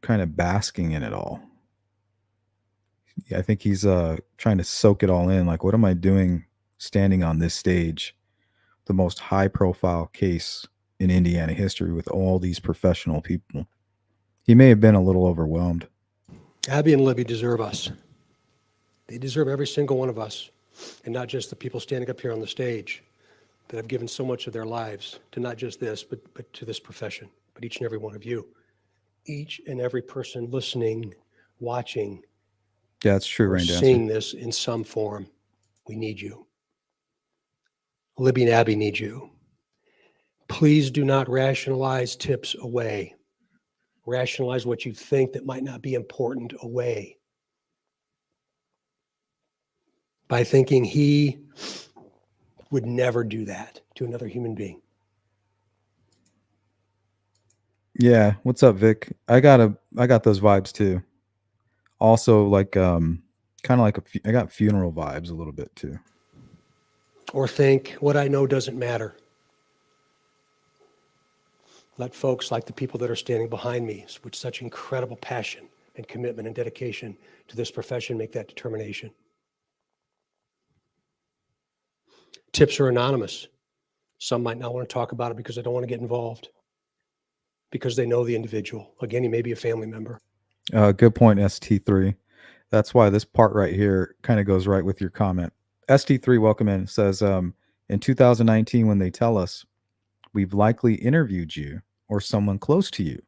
of basking in it all. Yeah, I think he's trying to soak it all in. Like, what am I doing standing on this stage? The most high profile case in Indiana history with all these professional people. He may have been a little overwhelmed. Abby and Libby deserve us. They deserve every single one of us, and not just the people standing up here on the stage that have given so much of their lives to not just this, but to this profession, but each and every one of you. Each and every person listening, watching, Yeah, it's true, or Rain Dancer. seeing this in some form. We need you. Libby and Abby need you. Please do not rationalize tips away. Rationalize what you think that might not be important away. By thinking he would never do that to another human being. Yeah, what's up, Vic? I got those vibes too. Also, like kind of like I got funeral vibes a little bit too. Or think what I know doesn't matter. Let folks like the people that are standing behind me with such incredible passion and commitment and dedication to this profession make that determination. Tips are anonymous. Some might not want to talk about it because they don't want to get involved, because they know the individual. Again, he may be a family member. Good point, ST3. That's why this part right here kind of goes right with your comment. ST3, welcome in, says, in 2019, when they tell us we've likely interviewed you or someone close to you,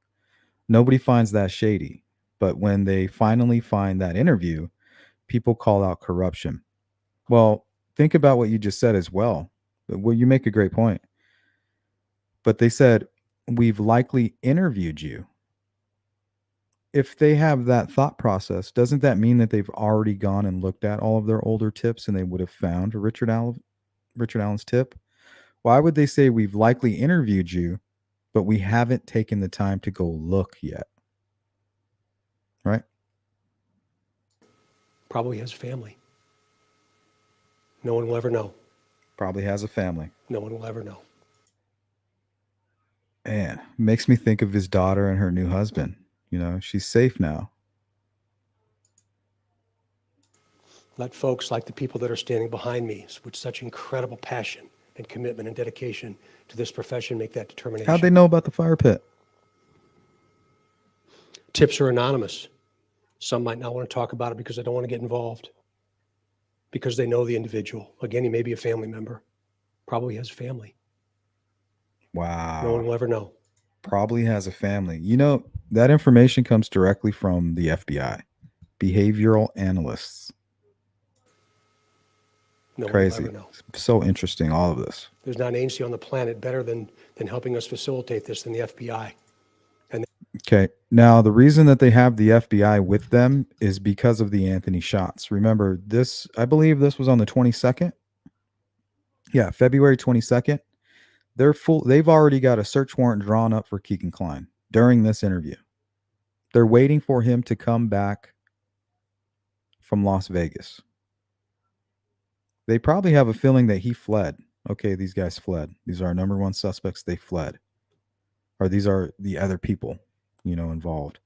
nobody finds that shady. But when they finally find that interview, people call out corruption. Well, think about what you just said as well. Well, you make a great point. But they said, we've likely interviewed you. if they have that thought process, doesn't that mean that they've already gone and looked at all of their older tips and they would have found Richard Allen's tip? Why would they say we've likely interviewed you, but we haven't taken the time to go look yet? Right? Probably has family. No one will ever know. Probably has a family. No one will ever know. Man, makes me think of his daughter and her new husband. You know, she's safe now. Let folks like the people that are standing behind me with such incredible passion and commitment and dedication to this profession make that determination. How'd they know about the fire pit? Tips are anonymous. Some might not want to talk about it because they don't want to get involved, because they know the individual. Again, he may be a family member. Probably has family. Wow. No one will ever know. Probably has a family. You know, that information comes directly from the FBI, behavioral analysts. No one will Crazy. ever know. So interesting, all of this. There's not an agency on the planet better than helping us facilitate this than the FBI. Okay. Now, the reason that they have the FBI with them is because of the Anthony shots. Remember, this, I believe this was on the 22nd. Yeah, February 22nd. They've already got a search warrant drawn up for Keegan Klein during this interview. They're waiting for him to come back from Las Vegas. They probably have a feeling that he fled. Okay, these guys fled. These are our number one suspects. They fled. Or these are the other people, you know, involved.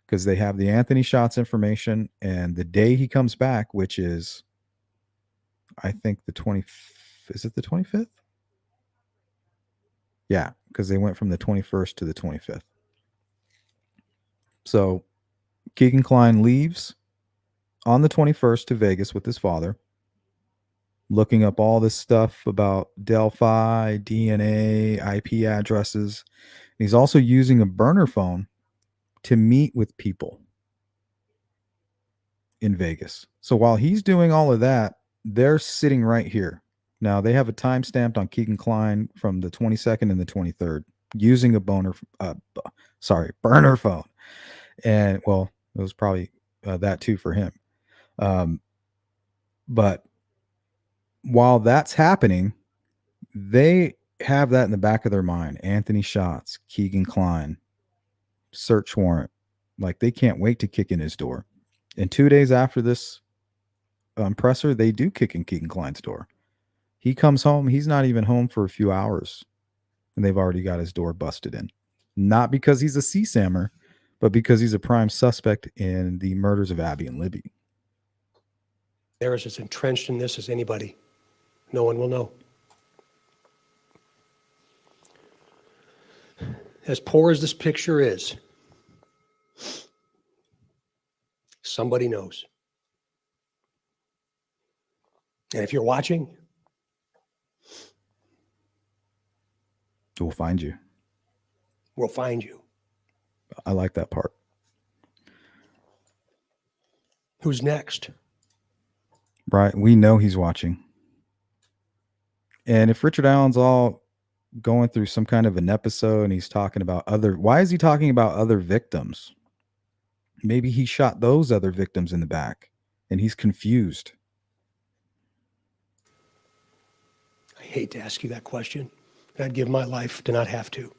Because they have the Anthony shots information, and the day he comes back, which is, I think is it the 25th? Yeah, because they went from the 21st to the 25th. So Keegan Klein leaves on the 21st to Vegas with his father, looking up all this stuff about Delphi, DNA, IP addresses. He's also using a burner phone to meet with people in Vegas. So while he's doing all of that, they're sitting right here. Now, they have a time stamped on Keegan Klein from the 22nd and the 23rd using a burner phone. And, well, it was probably that too for him. But while that's happening, they have that in the back of their mind. Anthony shots, Keegan Klein, search warrant. Like, they can't wait to kick in his door. And 2 days after this presser, they do kick in Keegan Klein's door. He comes home. He's not even home for a few hours, and they've already got his door busted in. Not because he's a CSAMmer, but because he's a prime suspect in the murders of Abby and Libby. They're as entrenched in this as anybody. No one will know. As poor as this picture is, somebody knows. And if you're watching, We'll find you. we'll find you. I like that part. Who's next? Right. We know he's watching. And if Richard Allen's all going through some kind of an episode and he's talking about why is he talking about other victims? Maybe he shot those other victims in the back and he's confused. I hate to ask you that question. I'd give my life to not have to.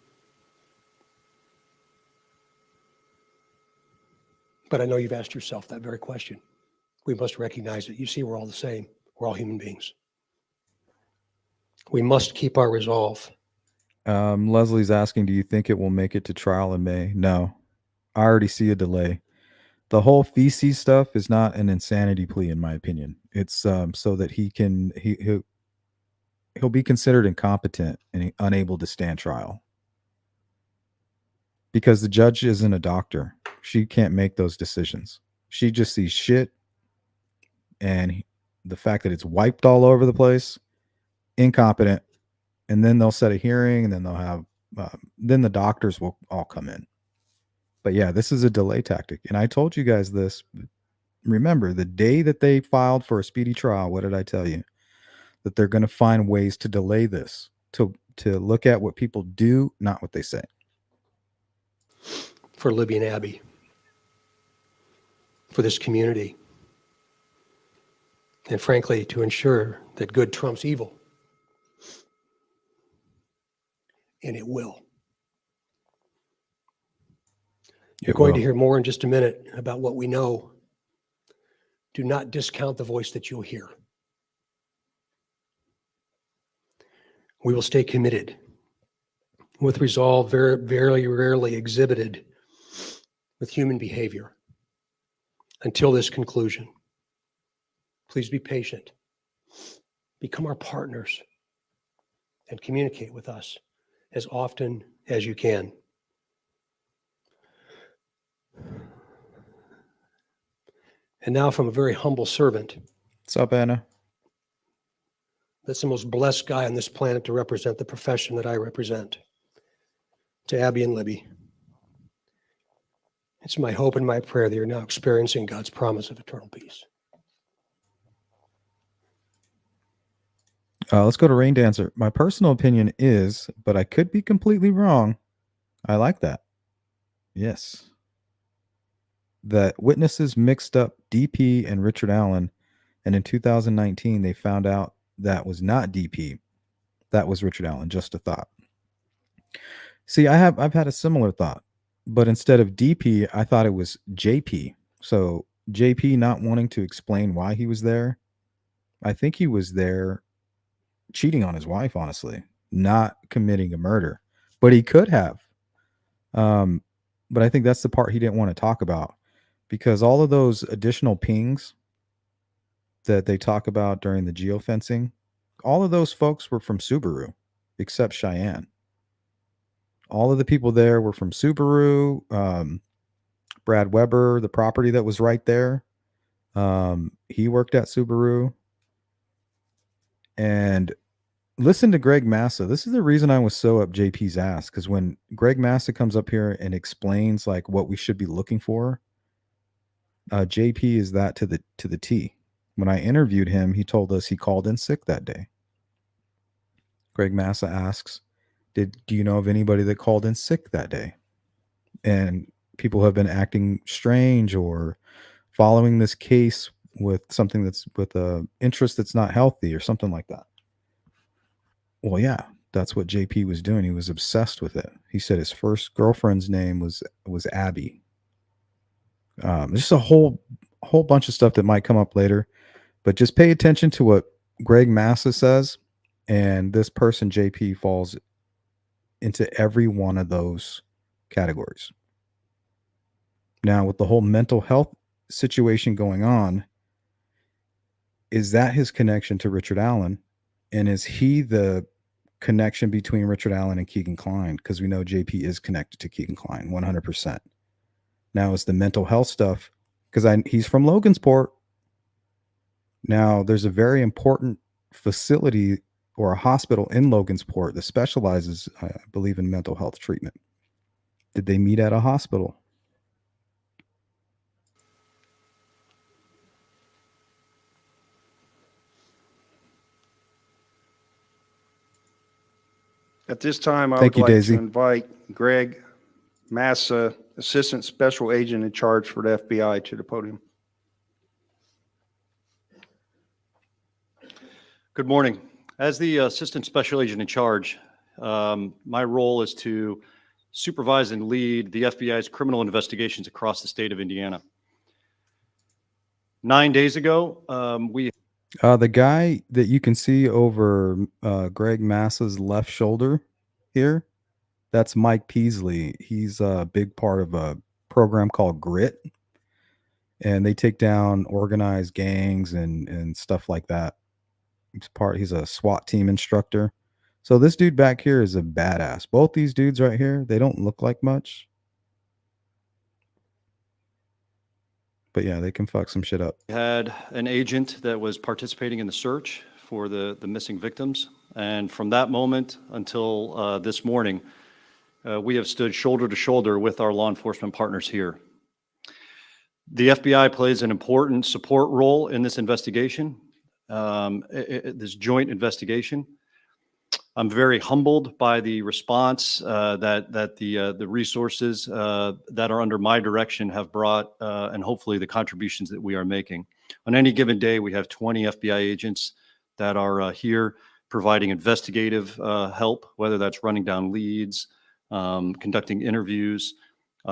But I know you've asked yourself that very question. We must recognize it. You see, we're all the same. We're all human beings. We must keep our resolve. Leslie's asking, do you think it will make it to trial in May? No. I already see a delay. The whole feces stuff is not an insanity plea, in my opinion. It's so that he'll be considered incompetent and unable to stand trial. Because the judge isn't a doctor. She can't make those decisions. She just sees shit, and the fact that it's wiped all over the place, incompetent, and then they'll set a hearing, and then they'll have then the doctors will all come in. But yeah, this is a delay tactic, and I told you guys this. Remember, the day that they filed for a speedy trial, what did I tell you? That they're going to find ways to delay this, to look at what people do, not what they say. For Libby and Abby. for this community. And frankly, to ensure that good trumps evil. And it will. You're going to hear more in just a minute about what we know. Do not discount the voice that you'll hear. We will stay committed with resolve, very rarely exhibited with human behavior until this conclusion. Please be patient. Become our partners and communicate with us as often as you can. And now from a very humble servant. What's up, Anna? That's the most blessed guy on this planet to represent the profession that I represent. To Abby and Libby. It's my hope and my prayer that you're now experiencing God's promise of eternal peace. Let's go to Rain Dancer. My personal opinion is, but I could be completely wrong. I like that. Yes. That witnesses mixed up DP and Richard Allen, and in 2019 they found out that was not DP. That was Richard Allen. Just a thought. See, I've had a similar thought, but instead of DP, I thought it was JP. So JP not wanting to explain why he was there. I think he was there cheating on his wife, honestly, not committing a murder, but he could have. But I think that's the part he didn't want to talk about, because all of those additional pings that they talk about during the geofencing, all of those folks were from Subaru, except Cheyenne. All of the people there were from Subaru. Brad Weber, the property that was right there, he worked at Subaru. And listen to Greg Massa. This is the reason I was so up JP's ass, because when Greg Massa comes up here and explains like what we should be looking for, JP is that to the T. When I interviewed him, he told us he called in sick that day. Greg Massa asks, do you know of anybody that called in sick that day? And people have been acting strange or following this case with something that's with a interest that's not healthy or something like that. Well, yeah, that's what JP was doing. He was obsessed with it. He said his first girlfriend's name was Abby. Just a whole bunch of stuff that might come up later, but just pay attention to what Greg Massa says, and this person JP falls into every one of those categories. Now, with the whole mental health situation going on, is that his connection to Richard Allen? And is he the connection between Richard Allen and Keegan Kline? Because we know JP is connected to Keegan Kline 100%. Now, is the mental health stuff, because he's from Logansport. Now, there's a very important facility or a hospital in Logansport that specializes, I believe, in mental health treatment. Did they meet at a hospital? At this time, I Thank would you, like Daisy. to invite Greg Massa, Assistant Special Agent in charge for the FBI, to the podium. Good morning. As the Assistant Special Agent in charge, my role is to supervise and lead the FBI's criminal investigations across the state of Indiana. 9 days ago, the guy that you can see over Greg Massa's left shoulder here, that's Mike Peasley. He's a big part of a program called GRIT, and they take down organized gangs and stuff like that. He's a SWAT team instructor. So this dude back here is a badass. Both these dudes right here, they don't look like much, but yeah, they can fuck some shit up. we had an agent that was participating in the search for the missing victims. And from that moment until this morning, we have stood shoulder to shoulder with our law enforcement partners here. The FBI plays an important support role in this investigation, this joint investigation. I'm very humbled by the response that the resources that are under my direction have brought, and hopefully the contributions that we are making. On any given day, we have 20 FBI agents that are here providing investigative help, whether that's running down leads, conducting interviews,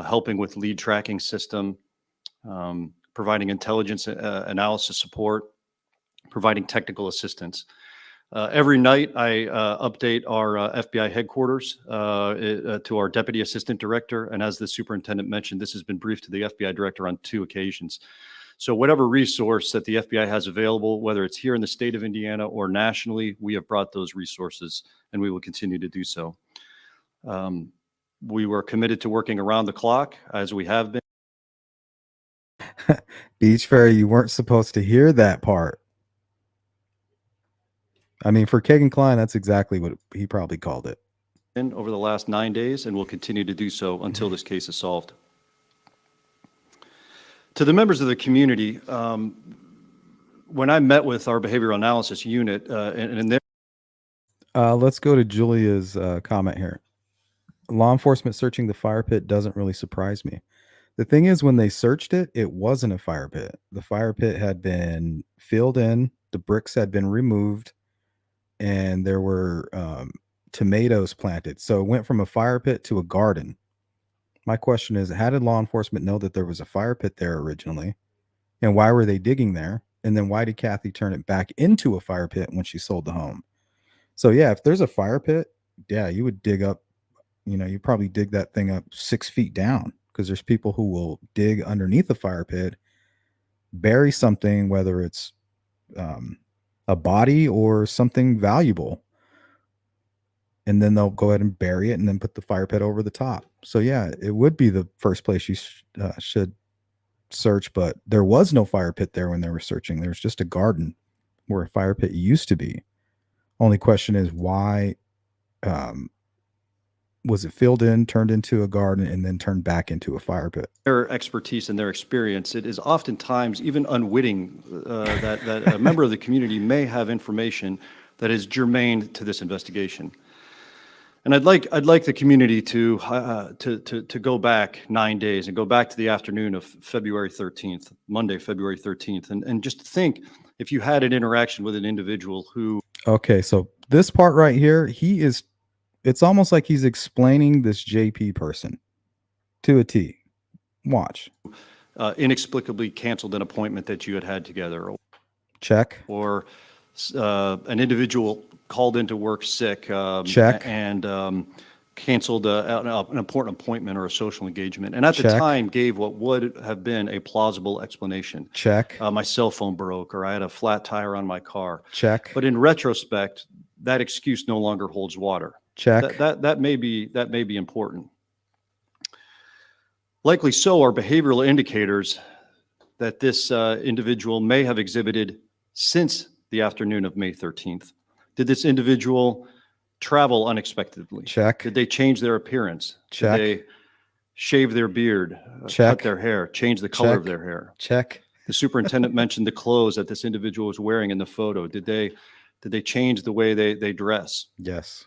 helping with lead tracking system, providing intelligence analysis support, providing technical assistance. Every night, I update our FBI headquarters to our Deputy Assistant Director. And as the superintendent mentioned, this has been briefed to the FBI Director on 2 occasions. So whatever resource that the FBI has available, whether it's here in the state of Indiana or nationally, we have brought those resources, and we will continue to do so. We were committed to working around the clock, as we have been. Beach Fairy, you weren't supposed to hear that part. I mean, for Kagan Klein, that's exactly what he probably called it. Over the last 9 days, and will continue to do so until this case is solved. To the members of the community, when I met with our behavioral analysis unit, and let's go to Julia's comment here. Law enforcement searching the fire pit doesn't really surprise me. The thing is, when they searched it, it wasn't a fire pit. The fire pit had been filled in, the bricks had been removed, and there were tomatoes planted. So it went from a fire pit to a garden. My question is, how did law enforcement know that there was a fire pit there originally? And why were they digging there? And then why did Kathy turn it back into a fire pit when she sold the home? So yeah, if there's a fire pit, yeah, you would dig up, you probably dig that thing up 6 feet down, because there's people who will dig underneath the fire pit, bury something, whether it's a body or something valuable, and then they'll go ahead and bury it and then put the fire pit over the top. So yeah, it would be the first place you should search, but there was no fire pit there when they were searching. There was just a garden where a fire pit used to be. Only question is, why was it filled in, turned into a garden, and then turned back into a fire pit? Their expertise and their experience, it is oftentimes even unwitting that a member of the community may have information that is germane to this investigation. And I'd like the community to go back 9 days and go back to the afternoon of February 13th, Monday, February 13th, and just think if you had an interaction with an individual who. Okay, so this part right here, it's almost like he's explaining this JP person to a T. Watch. Inexplicably canceled an appointment that you had together. Check. Or an individual called into work sick. Check. And canceled an important appointment or a social engagement. And at the time gave what would have been a plausible explanation. Check. My cell phone broke, or I had a flat tire on my car. Check. But in retrospect, that excuse no longer holds water. Check. That may be important. Likely so are behavioral indicators that this individual may have exhibited since the afternoon of May 13th. Did this individual travel unexpectedly? Check. Did they change their appearance? Check. Did they shave their beard? Check. Cut their hair? Change the color of their hair? Check. The superintendent mentioned the clothes that this individual was wearing in the photo. Did they change the way they dress? Yes.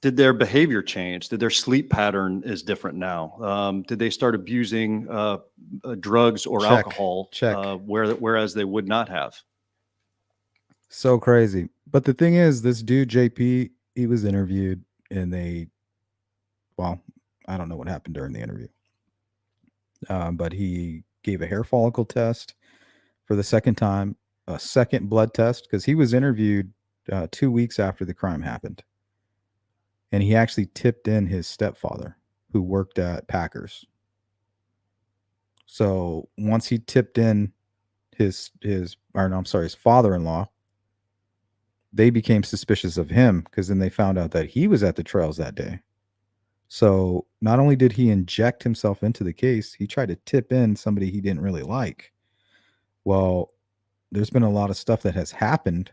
Did their behavior change? Did their sleep pattern is different now? Did they start abusing drugs or Check. alcohol? Check. Whereas they would not have. So crazy. But the thing is, this dude, JP, he was interviewed, and I don't know what happened during the interview. But he gave a hair follicle test for the second time, a second blood test, because he was interviewed 2 weeks after the crime happened. And he actually tipped in his stepfather, who worked at Packers. So once he tipped in his father-in-law, they became suspicious of him, because then they found out that he was at the trails that day. So not only did he inject himself into the case, he tried to tip in somebody he didn't really like. Well, there's been a lot of stuff that has happened,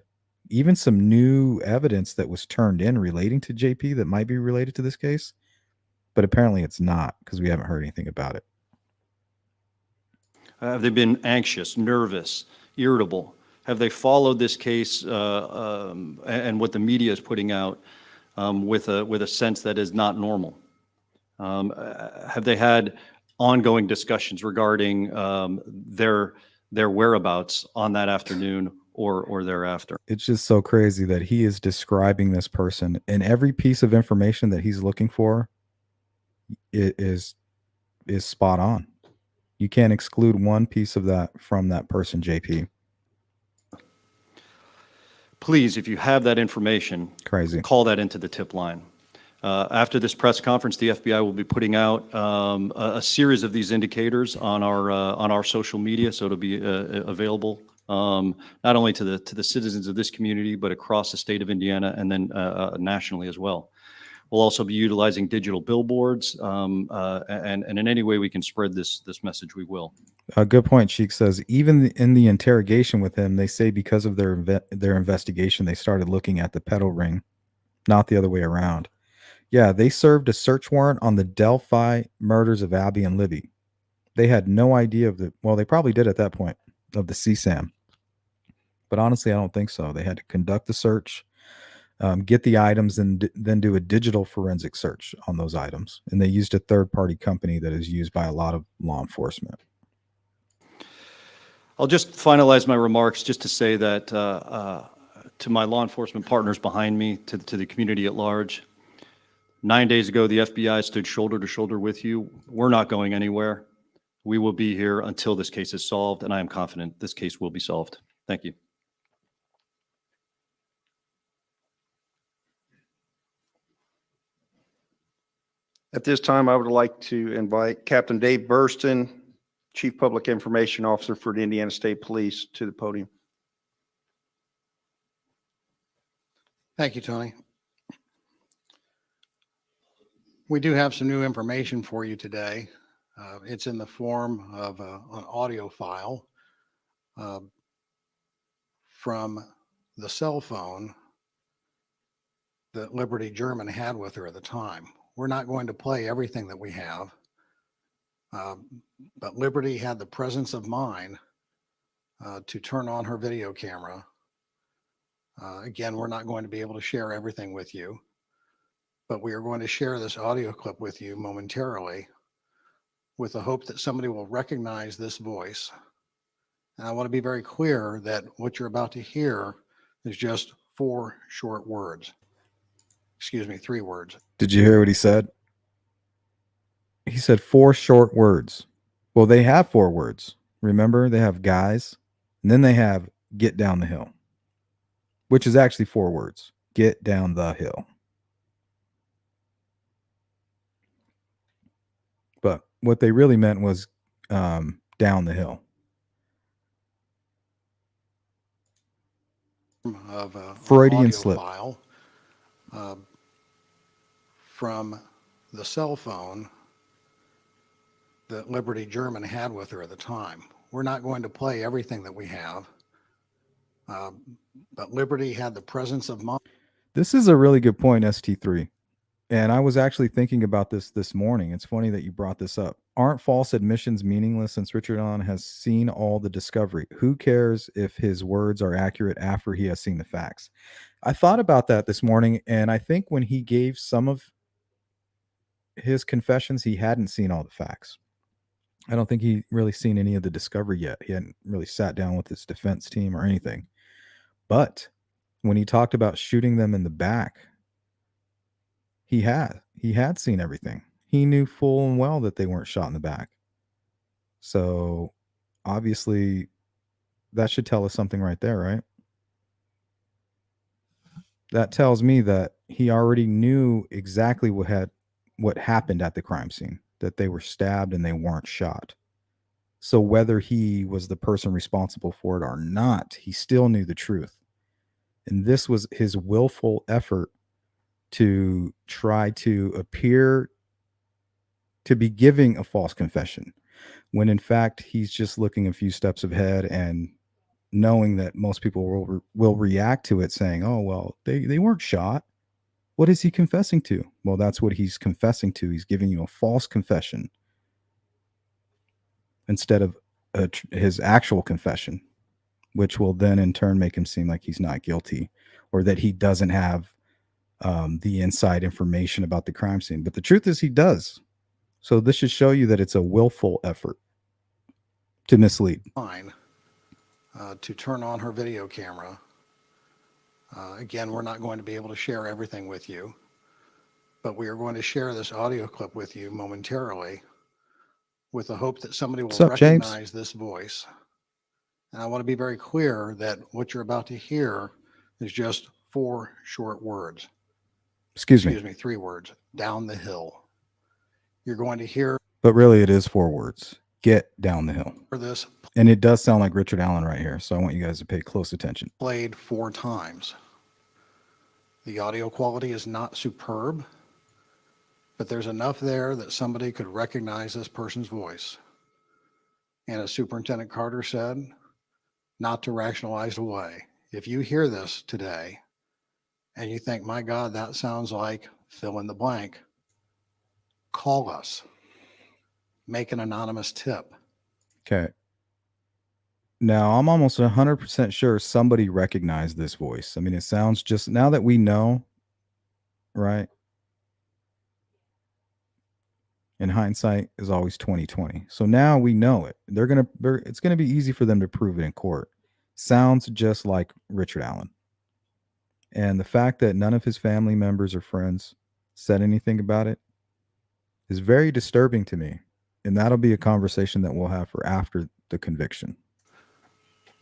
even some new evidence that was turned in relating to JP that might be related to this case, but apparently it's not, because we haven't heard anything about it. Have they been anxious, nervous, irritable? have they followed this case and what the media is putting out with a sense that is not normal? Have they had ongoing discussions regarding their whereabouts on that afternoon or thereafter? It's just so crazy that he is describing this person, and every piece of information that he's looking for is spot on. You can't exclude one piece of that from that person, JP. Please, if you have that information, Crazy. call that into the tip line. After this press conference, the FBI will be putting out a series of these indicators on our social media, so it'll be available not only to the citizens of this community, but across the state of Indiana and then nationally as well. We'll also be utilizing digital billboards, and in any way we can spread this message, we will. A good point. Sheik says even in the interrogation with him, they say because of their investigation, they started looking at the pedal ring, not the other way around. Yeah, they served a search warrant on the Delphi murders of Abby and Libby. They had no idea of they probably did at that point, of the CSAM. But honestly, I don't think so. They had to conduct the search, get the items, and then do a digital forensic search on those items. And they used a third-party company that is used by a lot of law enforcement. I'll just finalize my remarks just to say that to my law enforcement partners behind me, to the community at large, 9 days ago, the FBI stood shoulder to shoulder with you. We're not going anywhere. We will be here until this case is solved, and I am confident this case will be solved. Thank you. At this time, I would like to invite Captain Dave Burston, Chief Public Information Officer for the Indiana State Police, to the podium. Thank you, Tony. We do have some new information for you today. It's in the form of an audio file from the cell phone that Liberty German had with her at the time. We're not going to play everything that we have, but Liberty had the presence of mind to turn on her video camera. Again, we're not going to be able to share everything with you, but we are going to share this audio clip with you momentarily with the hope that somebody will recognize this voice. And I want to be very clear that what you're about to hear is just 4 short words. Excuse me, 3 words. Did you hear what he said? He said 4 short words. Well, they have 4 words. Remember, they have guys, and then they have get down the hill, which is actually 4 words. Get down the hill. But what they really meant was down the hill. Of a Freudian audio slip. file from the cell phone that Liberty German had with her at the time. We're not going to play everything that we have, but Liberty had the presence of mind. This is a really good point, ST3. And I was actually thinking about this morning. It's funny that you brought this up. Aren't false admissions meaningless since Richard Allen has seen all the discovery? Who cares if his words are accurate after he has seen the facts? I thought about that this morning, and I think when he gave some of his confessions, he hadn't seen all the facts. I don't think he really seen any of the discovery yet. He hadn't really sat down with his defense team or anything. But when he talked about shooting them in the back, he had seen everything. He knew full and well that they weren't shot in the back. So obviously that should tell us something right there, right? That tells me that he already knew exactly what happened at the crime scene, that they were stabbed and they weren't shot. So whether he was the person responsible for it or not, he still knew the truth. And this was his willful effort to try to appear to be giving a false confession, when in fact he's just looking a few steps ahead and knowing that most people will react to it saying, oh, well, they weren't shot. What is he confessing to? Well, that's what he's confessing to. He's giving you a false confession instead of his actual confession, which will then in turn make him seem like he's not guilty or that he doesn't have the inside information about the crime scene. But the truth is he does. So this should show you that it's a willful effort to mislead. Fine. To turn on her video camera. Again, we're not going to be able to share everything with you, but we are going to share this audio clip with you momentarily with the hope that somebody will What's up, James? recognize this voice. And I want to be very clear that what you're about to hear is just 4 short words. Excuse me. 3 words. Down the hill. You're going to hear But really it is 4 words. Get down the hill. this And it does sound like Richard Allen right here. So I want you guys to pay close attention. played 4 times. The audio quality is not superb, but there's enough there that somebody could recognize this person's voice. And as Superintendent Carter said, not to rationalize away. If you hear this today and you think, my God, that sounds like fill in the blank, call us. Make an anonymous tip. Okay. Now, I'm almost 100% sure somebody recognized this voice. I mean, it sounds just, now that we know, right? And hindsight is always 20/20. So now we know it. It's going to be easy for them to prove it in court. Sounds just like Richard Allen. And the fact that none of his family members or friends said anything about it is very disturbing to me. And that'll be a conversation that we'll have for after the conviction.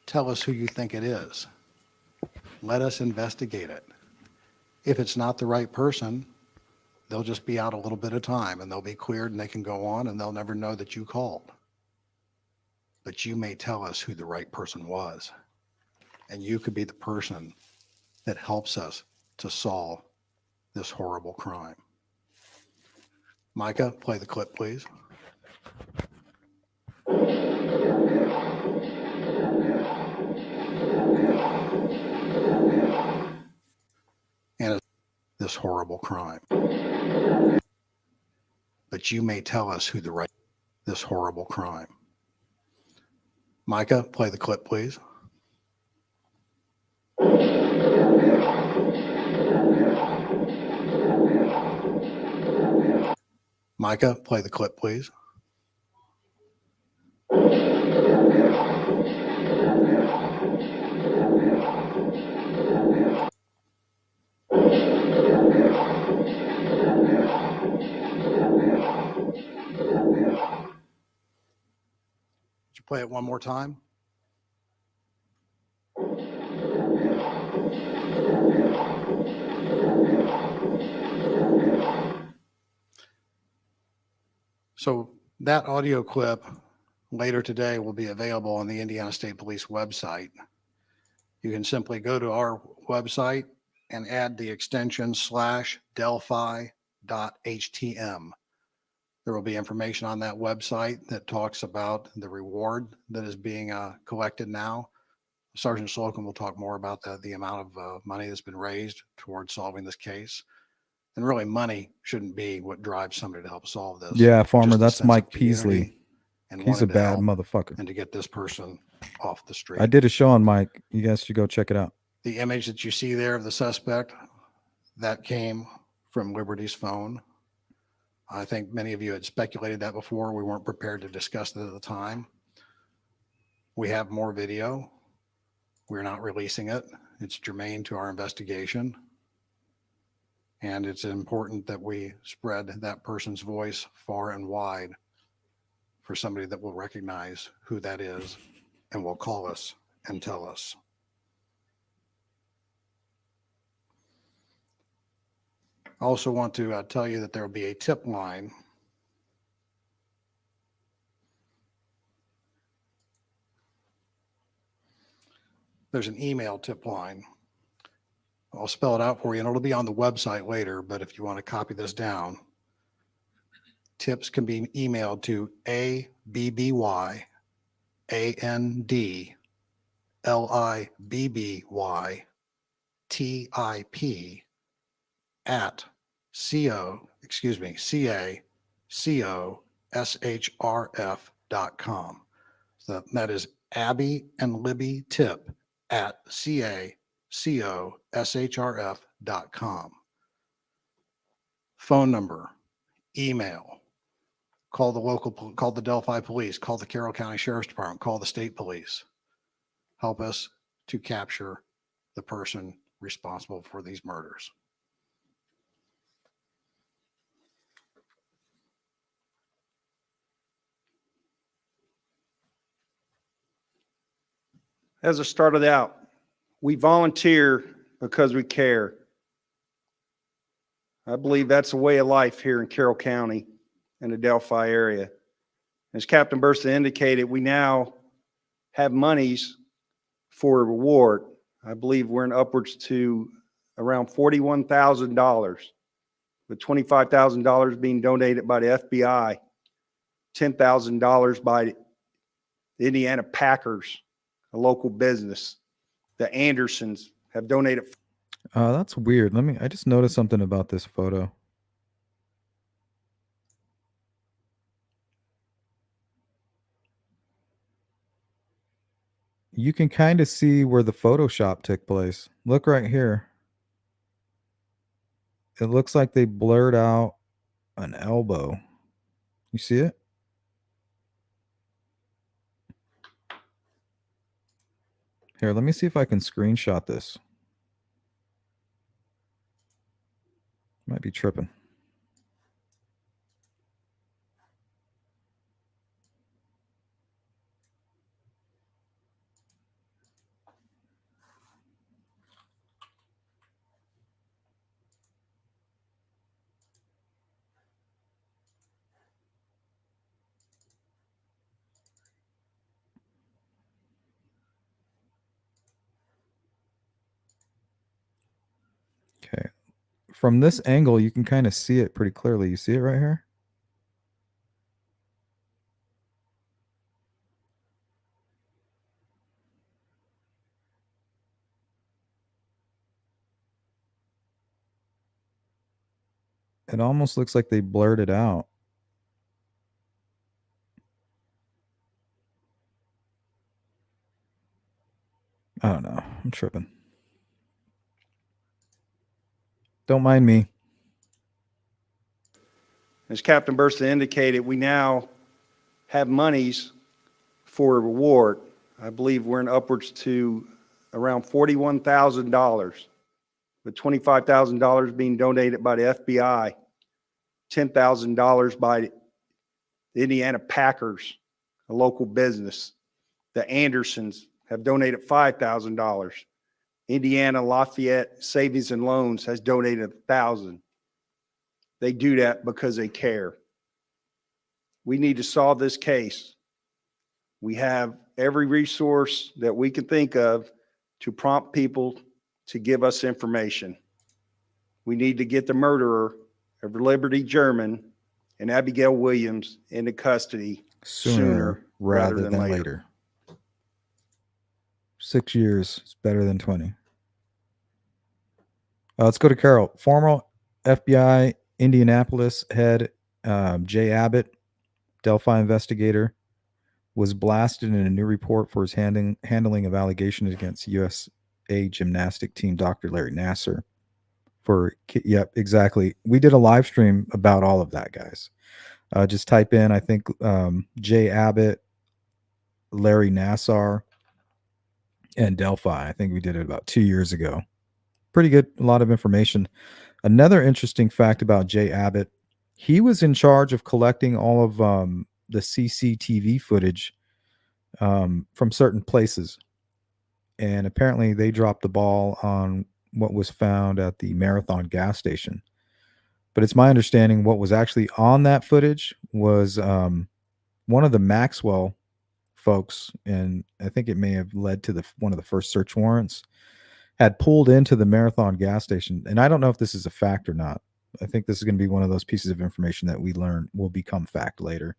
Tell us who you think it is. Let us investigate it. If it's not the right person, they'll just be out a little bit of time and they'll be cleared and they can go on and they'll never know that you called. But you may tell us who the right person was. And you could be the person that helps us to solve this horrible crime. Micah, play the clip, please. And this horrible crime. But you may tell us who the right, this horrible crime. Micah, play the clip, please. Micah, play the clip, please. Would you play it one more time? So that audio clip later today will be available on the Indiana State Police website. You can simply go to our website and add the extension /delphi.htm. There will be information on that website that talks about the reward that is being collected now. Sergeant Slocum will talk more about that, the amount of money that's been raised towards solving this case. And really, money shouldn't be what drives somebody to help solve this. Yeah, Farmer, Just a that's sense of Mike community Peasley. and He's a wanting to bad help motherfucker. and to get this person off the street. I did a show on Mike. You guys should go check it out. The image that you see there of the suspect, that came from Liberty's phone. I think many of you had speculated that before. We weren't prepared to discuss it at the time. We have more video. We're not releasing it. It's germane to our investigation. And it's important that we spread that person's voice far and wide for somebody that will recognize who that is and will call us and tell us. I also want to tell you that there will be a tip line. There's an email tip line. I'll spell it out for you, and it'll be on the website later, but if you want to copy this down, tips can be emailed to ABBYANDLIBBYTIP@CACOSHRF.com. So that is Abby and Libby Tip at cacoshrf.com. Phone number, email, call the Delphi Police, call the Carroll County Sheriff's Department, call the state police. Help us to capture the person responsible for these murders. As I started out, we volunteer because we care. I believe that's a way of life here in Carroll County and the Delphi area. As Captain Bursa indicated, we now have monies for a reward. I believe we're in upwards to around $41,000, with $25,000 being donated by the FBI, $10,000 by the Indiana Packers, a local business. The Andersons have donated. That's weird. I just noticed something about this photo. You can kind of see where the Photoshop took place. Look right here. It looks like they blurred out an elbow. You see it? Here, let me see if I can screenshot this. Might be tripping. Okay. From this angle, you can kind of see it pretty clearly. You see it right here? It almost looks like they blurred it out. I don't know. I'm tripping. Don't mind me. As Captain Bursa indicated, we now have monies for a reward. I believe we're in upwards to around $41,000, with $25,000 being donated by the FBI, $10,000 by the Indiana Packers, a local business. The Andersons have donated $5,000. Indiana Lafayette Savings and Loans has donated $1,000. They do that because they care. We need to solve this case. We have every resource that we can think of to prompt people to give us information. We need to get the murderer of Liberty German and Abigail Williams into custody sooner rather than later. 6 years is better than 20. Let's go to Carroll. Former FBI Indianapolis head Jay Abbott, Delphi investigator, was blasted in a new report for his handling of allegations against USA gymnastic team Dr. Larry Nassar. Yep, exactly. We did a live stream about all of that, guys. Just type in, I think, Jay Abbott, Larry Nassar, and Delphi. I think we did it about 2 years ago. Pretty good, a lot of information. Another interesting fact about Jay Abbott, he was in charge of collecting all of the CCTV footage from certain places. And apparently they dropped the ball on what was found at the Marathon gas station. But it's my understanding what was actually on that footage was one of the Maxwell folks, and I think it may have led to one of the first search warrants, had pulled into the Marathon gas station. And I don't know if this is a fact or not. I think this is going to be one of those pieces of information that we learn will become fact later.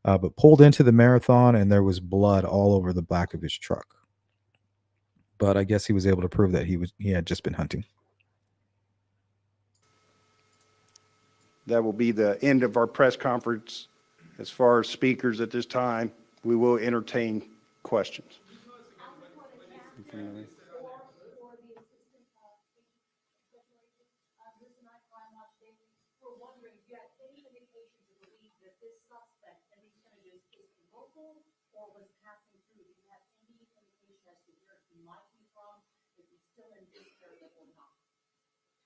But pulled into the Marathon, and there was blood all over the back of his truck. But I guess he was able to prove that he had just been hunting. That will be the end of our press conference. As far as speakers at this time, we will entertain questions.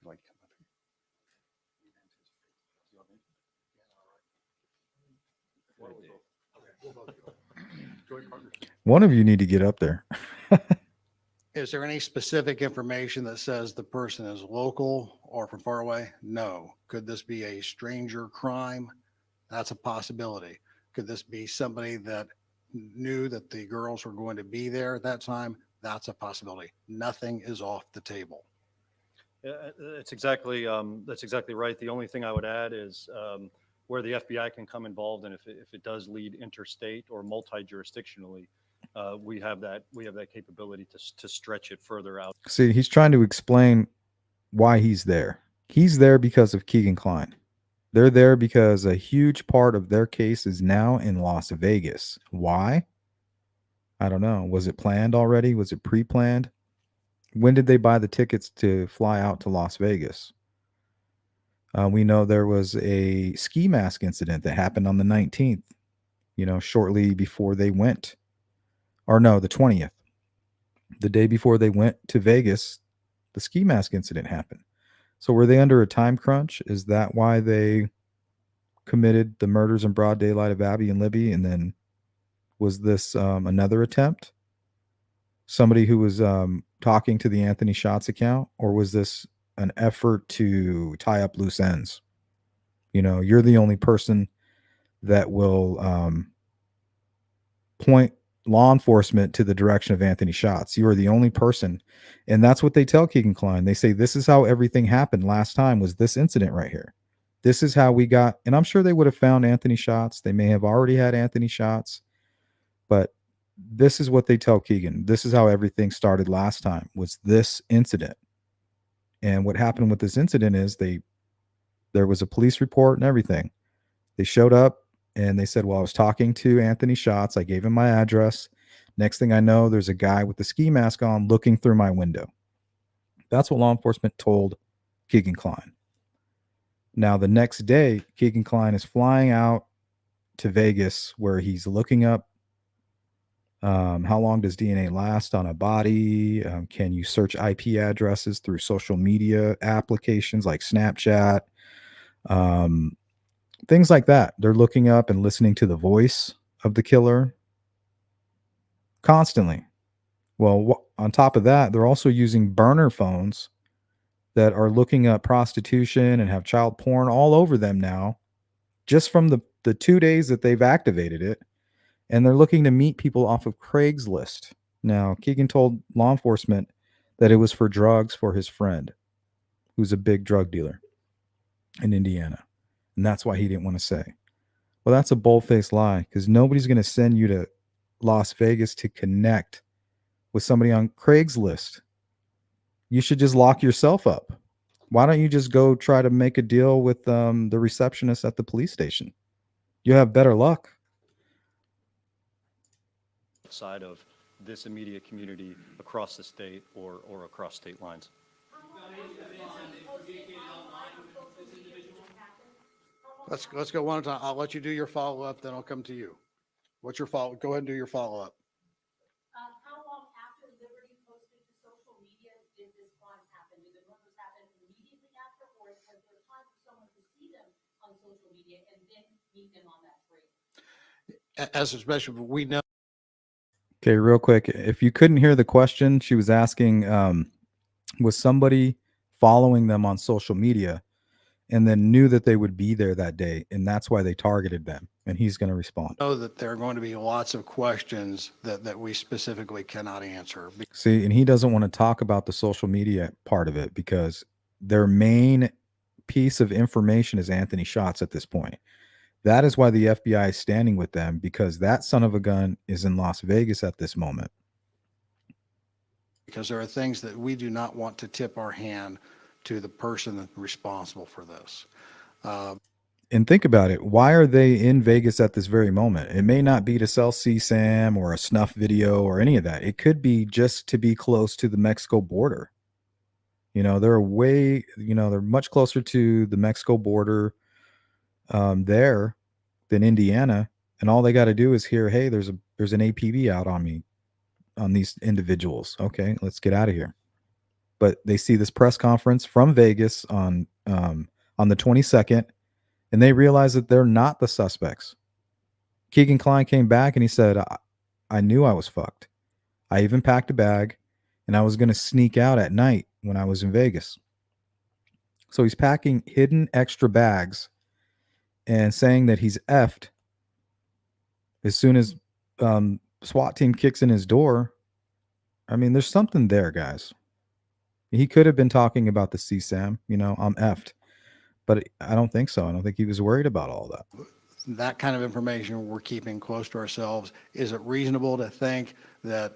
Like, One of you need to get up there. is there any specific information that says the person is local or from far away? No. Could this be a stranger crime? That's a possibility. Could this be somebody that knew that the girls were going to be there at that time? That's a possibility. Nothing is off the table. That's exactly right. The only thing I would add is where the FBI can come involved, and if it does lead interstate or multi-jurisdictionally, we have that capability to stretch it further out. See, he's trying to explain why he's there. He's there because of Keegan Kline. They're there because a huge part of their case is now in Las Vegas. Why? I don't know. Was it planned already? Was it pre-planned? When did they buy the tickets to fly out to Las Vegas? We know there was a ski mask incident that happened on the 19th, shortly before they went. Or no, the 20th. The day before they went to Vegas, the ski mask incident happened. So were they under a time crunch? Is that why they committed the murders in broad daylight of Abby and Libby? And then was this another attempt? Somebody who was talking to the Anthony Shots account? Or was this an effort to tie up loose ends? You're the only person that will point law enforcement to the direction of Anthony Shots. You are the only person. And that's what they tell Keegan Kline. They say, this is how everything happened last time, was this incident right here. This is how we got, and I'm sure they would have found Anthony Shots. They may have already had Anthony Shots, but this is what they tell Keegan. This is how everything started last time, was this incident. And what happened with this incident is there was a police report and everything. They showed up and they said, well, I was talking to Anthony Shots. I gave him my address. Next thing I know, there's a guy with the ski mask on looking through my window. That's what law enforcement told Keegan Kline. Now, the next day, Keegan Kline is flying out to Vegas where he's looking up how long does DNA last on a body? Can you search IP addresses through social media applications like Snapchat? Things like that. They're looking up and listening to the voice of the killer constantly. Well, on top of that, they're also using burner phones that are looking up prostitution and have child porn all over them now, just from the 2 days that they've activated it. And they're looking to meet people off of Craigslist. Now, Keegan told law enforcement that it was for drugs for his friend, who's a big drug dealer in Indiana. And that's why he didn't want to say. Well, that's a bold-faced lie, because nobody's going to send you to Las Vegas to connect with somebody on Craigslist. You should just lock yourself up. Why don't you just go try to make a deal with the receptionist at the police station? You have better luck. Side of this immediate community across the state or across state lines. Let's go one at a time. I'll let you do your follow-up, then I'll come to you. What's your follow? Go ahead and do your follow-up. How long after Liberty posted to social media did this crime happen? Did the murders happen immediately after, or was there time for someone to see them on social media and then meet them on that trail? As a special, we know. Okay, real quick. If you couldn't hear the question, she was asking, was somebody following them on social media and then knew that they would be there that day, and that's why they targeted them? And he's going to respond. Know that there are going to be lots of questions that we specifically cannot answer. See, and he doesn't want to talk about the social media part of it because their main piece of information is Anthony Shots at this point. That is why the FBI is standing with them, because that son of a gun is in Las Vegas at this moment. Because there are things that we do not want to tip our hand to the person that's responsible for this. And think about it. Why are they in Vegas at this very moment? It may not be to sell CSAM or a snuff video or any of that. It could be just to be close to the Mexico border. They're they're much closer to the Mexico border there than Indiana. And all they got to do is hear, hey, there's an APB out on me, on these individuals. Okay, let's get out of here. But they see this press conference from Vegas on the 22nd, and they realize that they're not the suspects. Keegan Kline came back and he said, I knew I was fucked. I even packed a bag, and I was going to sneak out at night when I was in Vegas. So he's packing hidden extra bags and saying that he's effed as soon as SWAT team kicks in his door. I mean, there's something there, guys. He could have been talking about the CSAM, I'm effed. But I don't think so. I don't think he was worried about all that. That kind of information we're keeping close to ourselves. Is it reasonable to think that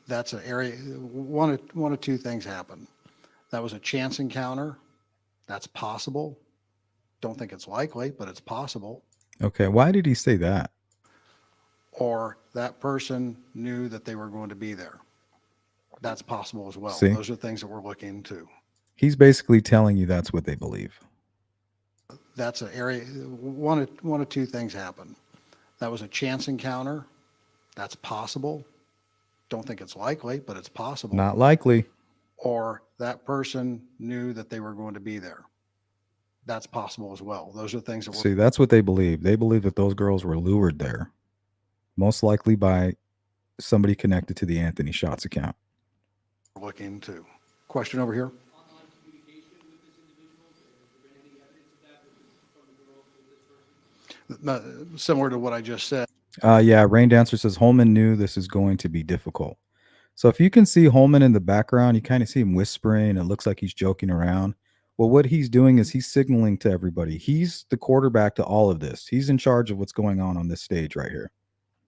that's an area, one of two things happen. That was a chance encounter. That's possible. Don't think it's likely, but it's possible. Okay, why did he say that? Or that person knew that they were going to be there. That's possible as well. See? Those are things that we're looking into. He's basically telling you that's what they believe. That's an area, one of two things happen. That was a chance encounter. That's possible. Don't think it's likely, but it's possible. Not likely. Or that person knew that they were going to be there. That's possible as well. Those are things that See, that's what they believe. They believe that those girls were lured there, most likely by somebody connected to the Anthony Shots account. we're looking into. Question over here. Similar to what I just said. Yeah, Rain Dancer says Holman knew this is going to be difficult. So if you can see Holman in the background, you kind of see him whispering. It looks like he's joking around. Well, what he's doing is he's signaling to everybody. He's the quarterback to all of this. He's in charge of what's going on this stage right here.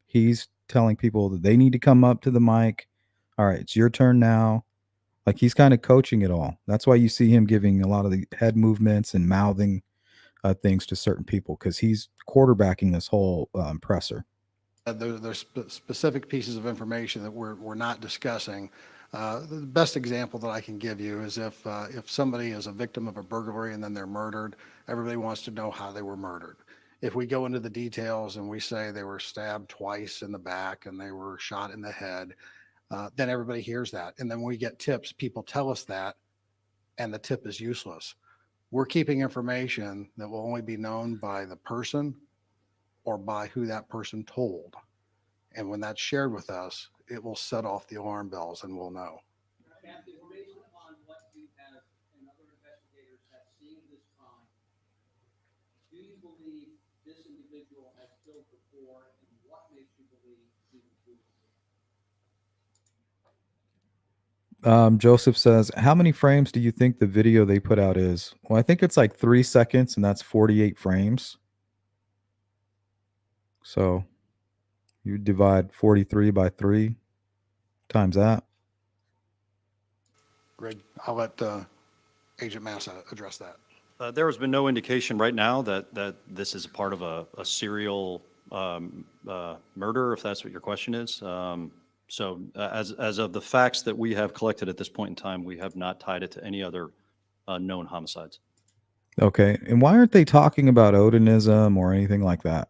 He's telling people that they need to come up to the mic. All right, it's your turn now. Like he's kind of coaching it all. That's why you see him giving a lot of the head movements and mouthing things to certain people, because he's quarterbacking this whole presser. There's specific pieces of information that we're not discussing. The best example that I can give you is if somebody is a victim of a burglary and then they're murdered, everybody wants to know how they were murdered. If we go into the details and we say they were stabbed twice in the back and they were shot in the head, then everybody hears that. And then we get tips, people tell us that, and the tip is useless. We're keeping information that will only be known by the person or by who that person told. And when that's shared with us, it will set off the alarm bells and we'll know. Based upon what you have and other investigators have seen this crime, do you believe this individual has killed before, and what makes you believe he would do it? Joseph says, how many frames do you think the video they put out is? Well, I think it's like 3 seconds, and that's 48 frames. So you divide 43 by 3 times that. Greg, I'll let Agent Massa address that. There has been no indication right now that this is a part of a serial murder, if that's what your question is. So as of the facts that we have collected at this point in time, we have not tied it to any other known homicides. Okay. And why aren't they talking about Odinism or anything like that?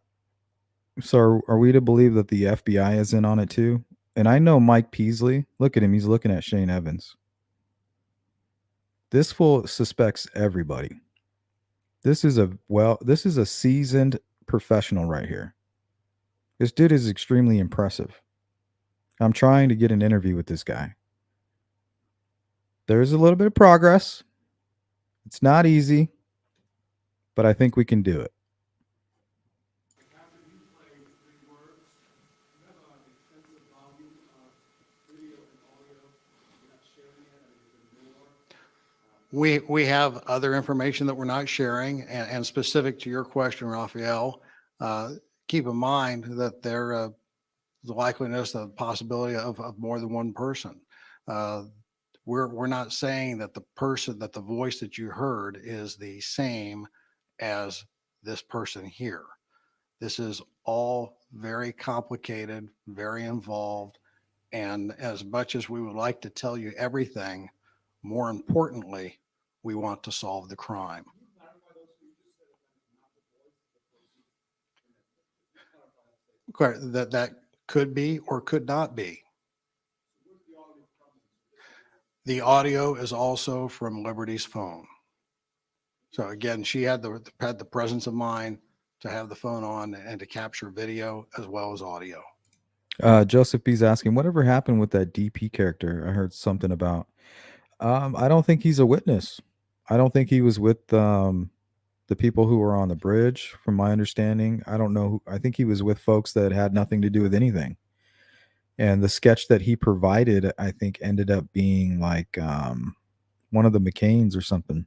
So are we to believe that the FBI is in on it too? And I know Mike Peasley. Look at him. He's looking at Shane Evans. This fool suspects everybody. This is a seasoned professional right here. This dude is extremely impressive. I'm trying to get an interview with this guy. There's a little bit of progress. It's not easy, but I think we can do it. We have other information that we're not sharing, and specific to your question, Raphael, keep in mind that there the likeliness, the possibility of more than one person. We're not saying that the voice that you heard is the same as this person here. This is all very complicated, very involved. And as much as we would like to tell you everything, more importantly, we want to solve the crime. That could be or could not be. The audio is also from Liberty's phone. So again, she had the presence of mind to have the phone on and to capture video as well as audio. Joseph B's asking, whatever happened with that DP character? I heard something about. I don't think he's a witness. I don't think he was with the people who were on the bridge, from my understanding. I don't know. I think he was with folks that had nothing to do with anything. And the sketch that he provided, I think, ended up being like one of the McCains or something.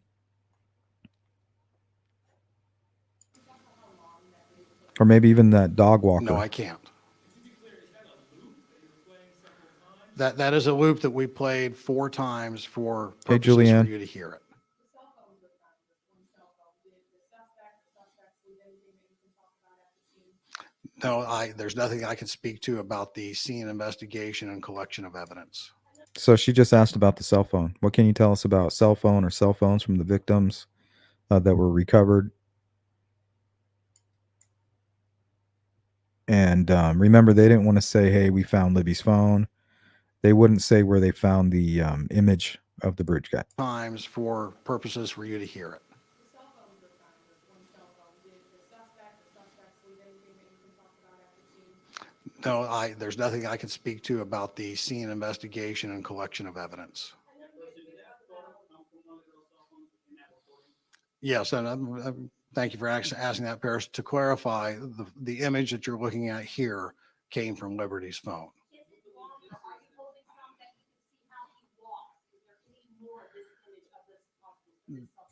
Or maybe even that dog walker. No, I can't. That is a loop that we played 4 times for Hey, purposes for Julianne. you to hear it. No, there's nothing I can speak to about the scene investigation and collection of evidence. So she just asked about the cell phone. What can you tell us about cell phone or cell phones from the victims that were recovered? And remember, they didn't want to say, hey, we found Libby's phone. They wouldn't say where they found the image of the bridge guy. Times for purposes for you to hear it. No, there's nothing I can speak to about the scene investigation and collection of evidence. Yes, and thank you for asking that, Paris. To clarify, the image that you're looking at here came from Liberty's phone.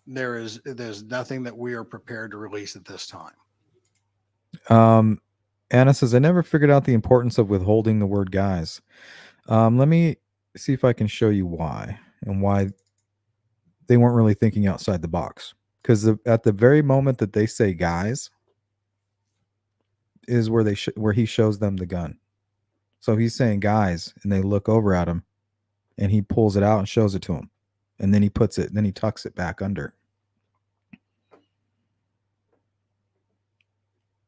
There's nothing that we are prepared to release at this time. Anna says, I never figured out the importance of withholding the word guys. Let me see if I can show you why and why they weren't really thinking outside the box. Because at the very moment that they say guys is where where he shows them the gun. So he's saying guys, and they look over at him, and he pulls it out and shows it to him, and then he puts it, and then he tucks it back under.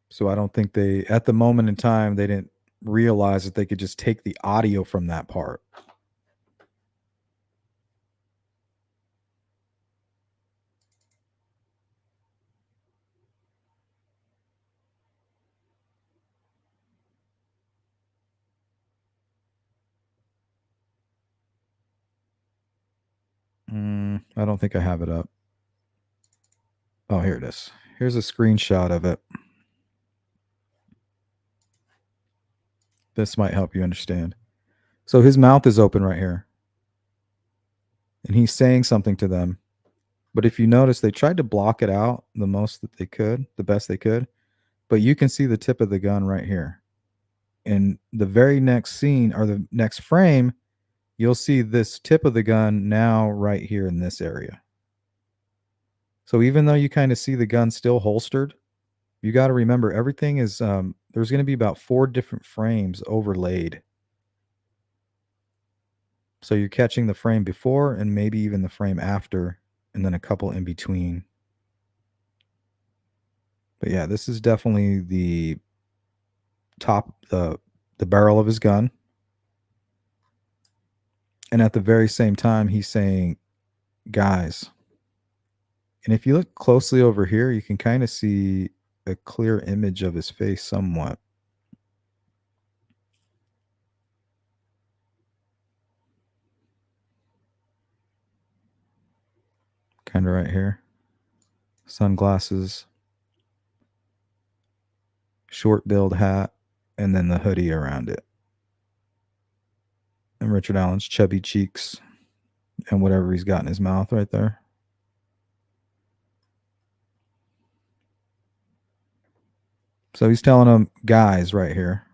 So I don't think at the moment in time, they didn't realize that they could just take the audio from that part. I don't think I have it up. Oh, here it is. Here's a screenshot of it. This might help you understand. So his mouth is open right here. And he's saying something to them. But if you notice, they tried to block it out the most that they could, the best they could. But you can see the tip of the gun right here. In the very next scene or the next frame, you'll see this tip of the gun now right here in this area. So even though you kind of see the gun still holstered, you got to remember everything is, there's going to be about 4 different frames overlaid. So you're catching the frame before and maybe even the frame after, and then a couple in between. But yeah, this is definitely the top, the barrel of his gun. And at the very same time, he's saying, guys. And if you look closely over here, you can kind of see a clear image of his face somewhat. Kind of right here. Sunglasses. Short-billed hat. And then the hoodie around it. And Richard Allen's chubby cheeks. And whatever he's got in his mouth right there. So he's telling them, guys, right here.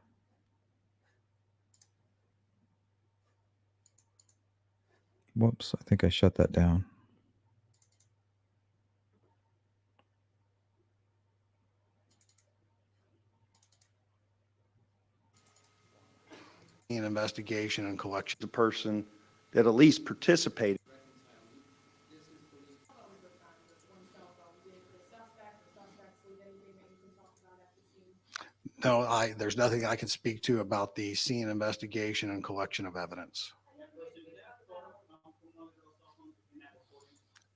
Whoops, I think I shut that down. An investigation and collection. The person that at least participated. No, there's nothing I can speak to about the scene investigation and collection of evidence.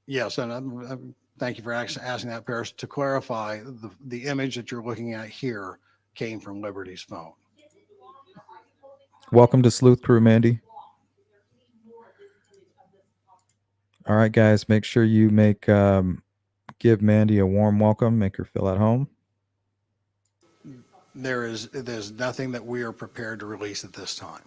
Yes, and thank you for asking that, Paris. To clarify, the image that you're looking at here came from Liberty's phone. Welcome to Sleuth Crew, Mandy. All right, guys, make sure you give Mandy a warm welcome. Make her feel at home. There's nothing that we are prepared to release at this time.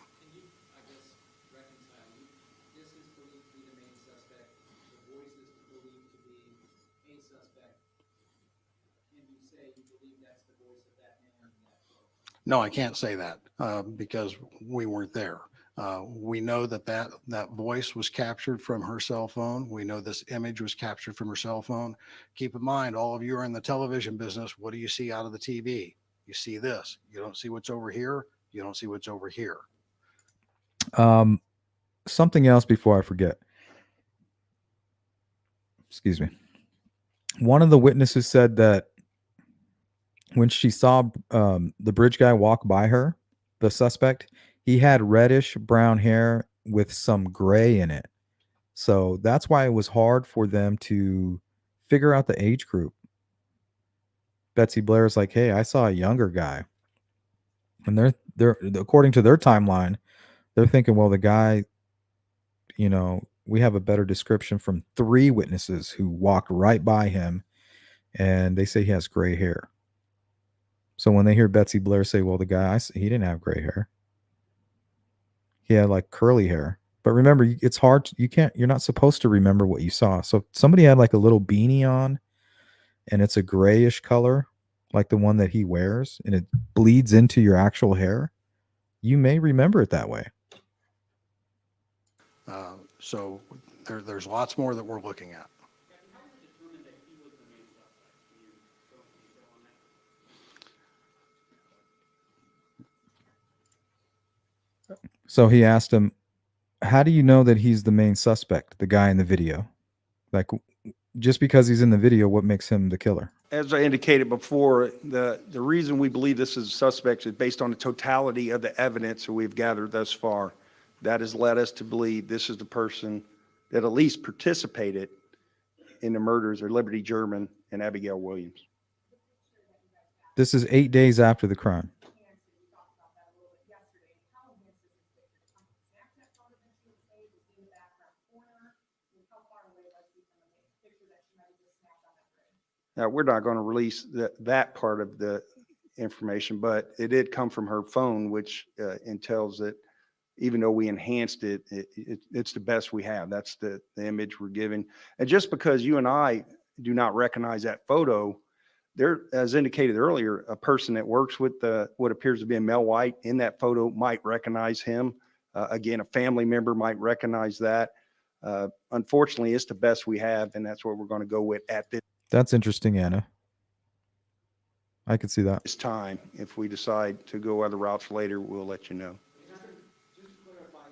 No, I can't say that because we weren't there. We know that voice was captured from her cell phone. We know this image was captured from her cell phone. Keep in mind, all of you are in the television business. What do you see out of the TV? You see this. You don't see what's over here. You don't see what's over here. Something else before I forget. Excuse me. One of the witnesses said that when she saw the bridge guy walk by her, the suspect, he had reddish brown hair with some gray in it. So that's why it was hard for them to figure out the age group. Betsy Blair's like, hey, I saw a younger guy. And they're according to their timeline, they're thinking, well, the guy, we have a better description from 3 witnesses who walked right by him, and they say he has gray hair. So when they hear Betsy Blair say, well, the guy, he didn't have gray hair. He had like curly hair. But remember, it's hard. You're not supposed to remember what you saw. So if somebody had like a little beanie on and it's a grayish color, like the one that he wears, and it bleeds into your actual hair, you may remember it that way. So there's lots more that we're looking at. So he asked him, how do you know that he's the main suspect, the guy in the video? Like, just because he's in the video, what makes him the killer? As I indicated before, the reason we believe this is a suspect is based on the totality of the evidence that we've gathered thus far. That has led us to believe this is the person that at least participated in the murders of Liberty German and Abigail Williams. This is 8 days after the crime. Now, we're not going to release that part of the information, but it did come from her phone, which entails that even though we enhanced it, it's the best we have. That's the image we're giving. And just because you and I do not recognize that photo, there, as indicated earlier, a person that works with what appears to be a male white in that photo might recognize him. Again, a family member might recognize that. Unfortunately, it's the best we have, and that's what we're going to go with at this. That's interesting, Anna. I could see that. This time, if we decide to go other routes later, we'll let you know. Just to clarify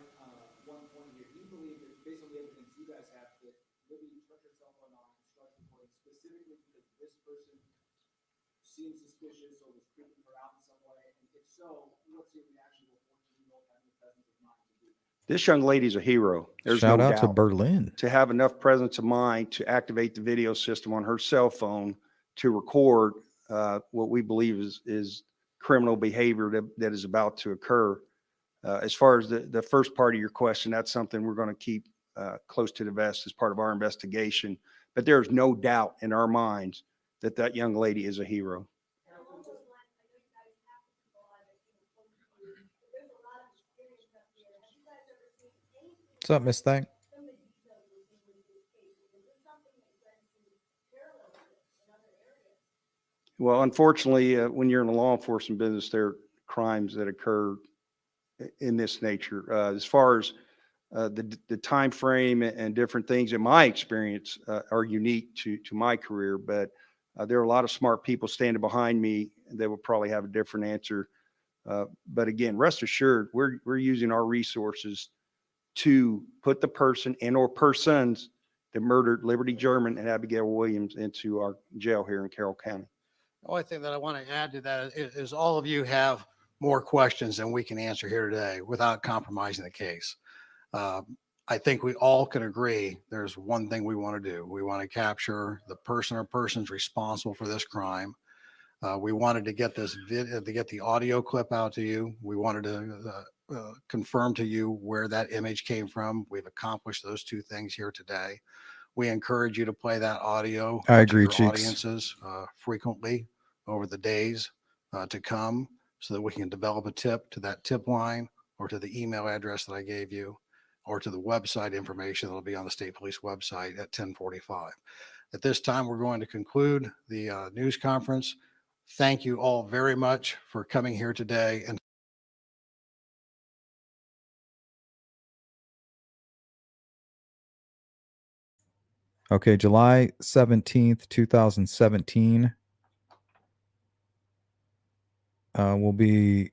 one point here, do you believe that based on the evidence you guys have, that Libby took herself on instruction recording specifically because this person seemed suspicious or was creeping her out in some way? And if so, what's your reaction to a 14-year-old having the presence of mind to do that? This young lady's a hero. There's Shout no out to doubt. Berlin. To have enough presence of mind to activate the video system on her cell phone to record what we believe is criminal behavior that is about to occur. As far as the first part of your question, that's something we're going to keep close to the vest as part of our investigation. But there's no doubt in our minds that that young lady is a hero. What's up, Miss Thang? Well, unfortunately, when you're in the law enforcement business, there are crimes that occur in this nature. As far as the time frame and different things, in my experience, are unique to my career. But there are a lot of smart people standing behind me that will probably have a different answer But again, rest assured, we're using our resources to put the person and or persons that murdered Liberty German and Abigail Williams into our jail here in Carroll County. The only thing that I want to add to that is all of you have more questions than we can answer here today without compromising the case. I think we all can agree there's one thing we want to do. We want to capture the person or persons responsible for this crime. We wanted to get this video, to get the audio clip out to you. We wanted to confirm to you where that image came from. We've accomplished those two things here today. We encourage you to play that audio I to agree, your Cheeks. audiences frequently over the days to come so that we can develop a tip to that tip line or to the email address that I gave you or to the website information that will be on the State Police website at 10:45. At this time, we're going to conclude the news conference. Thank you all very much for coming here today. And Okay, July 17th, 2017 will be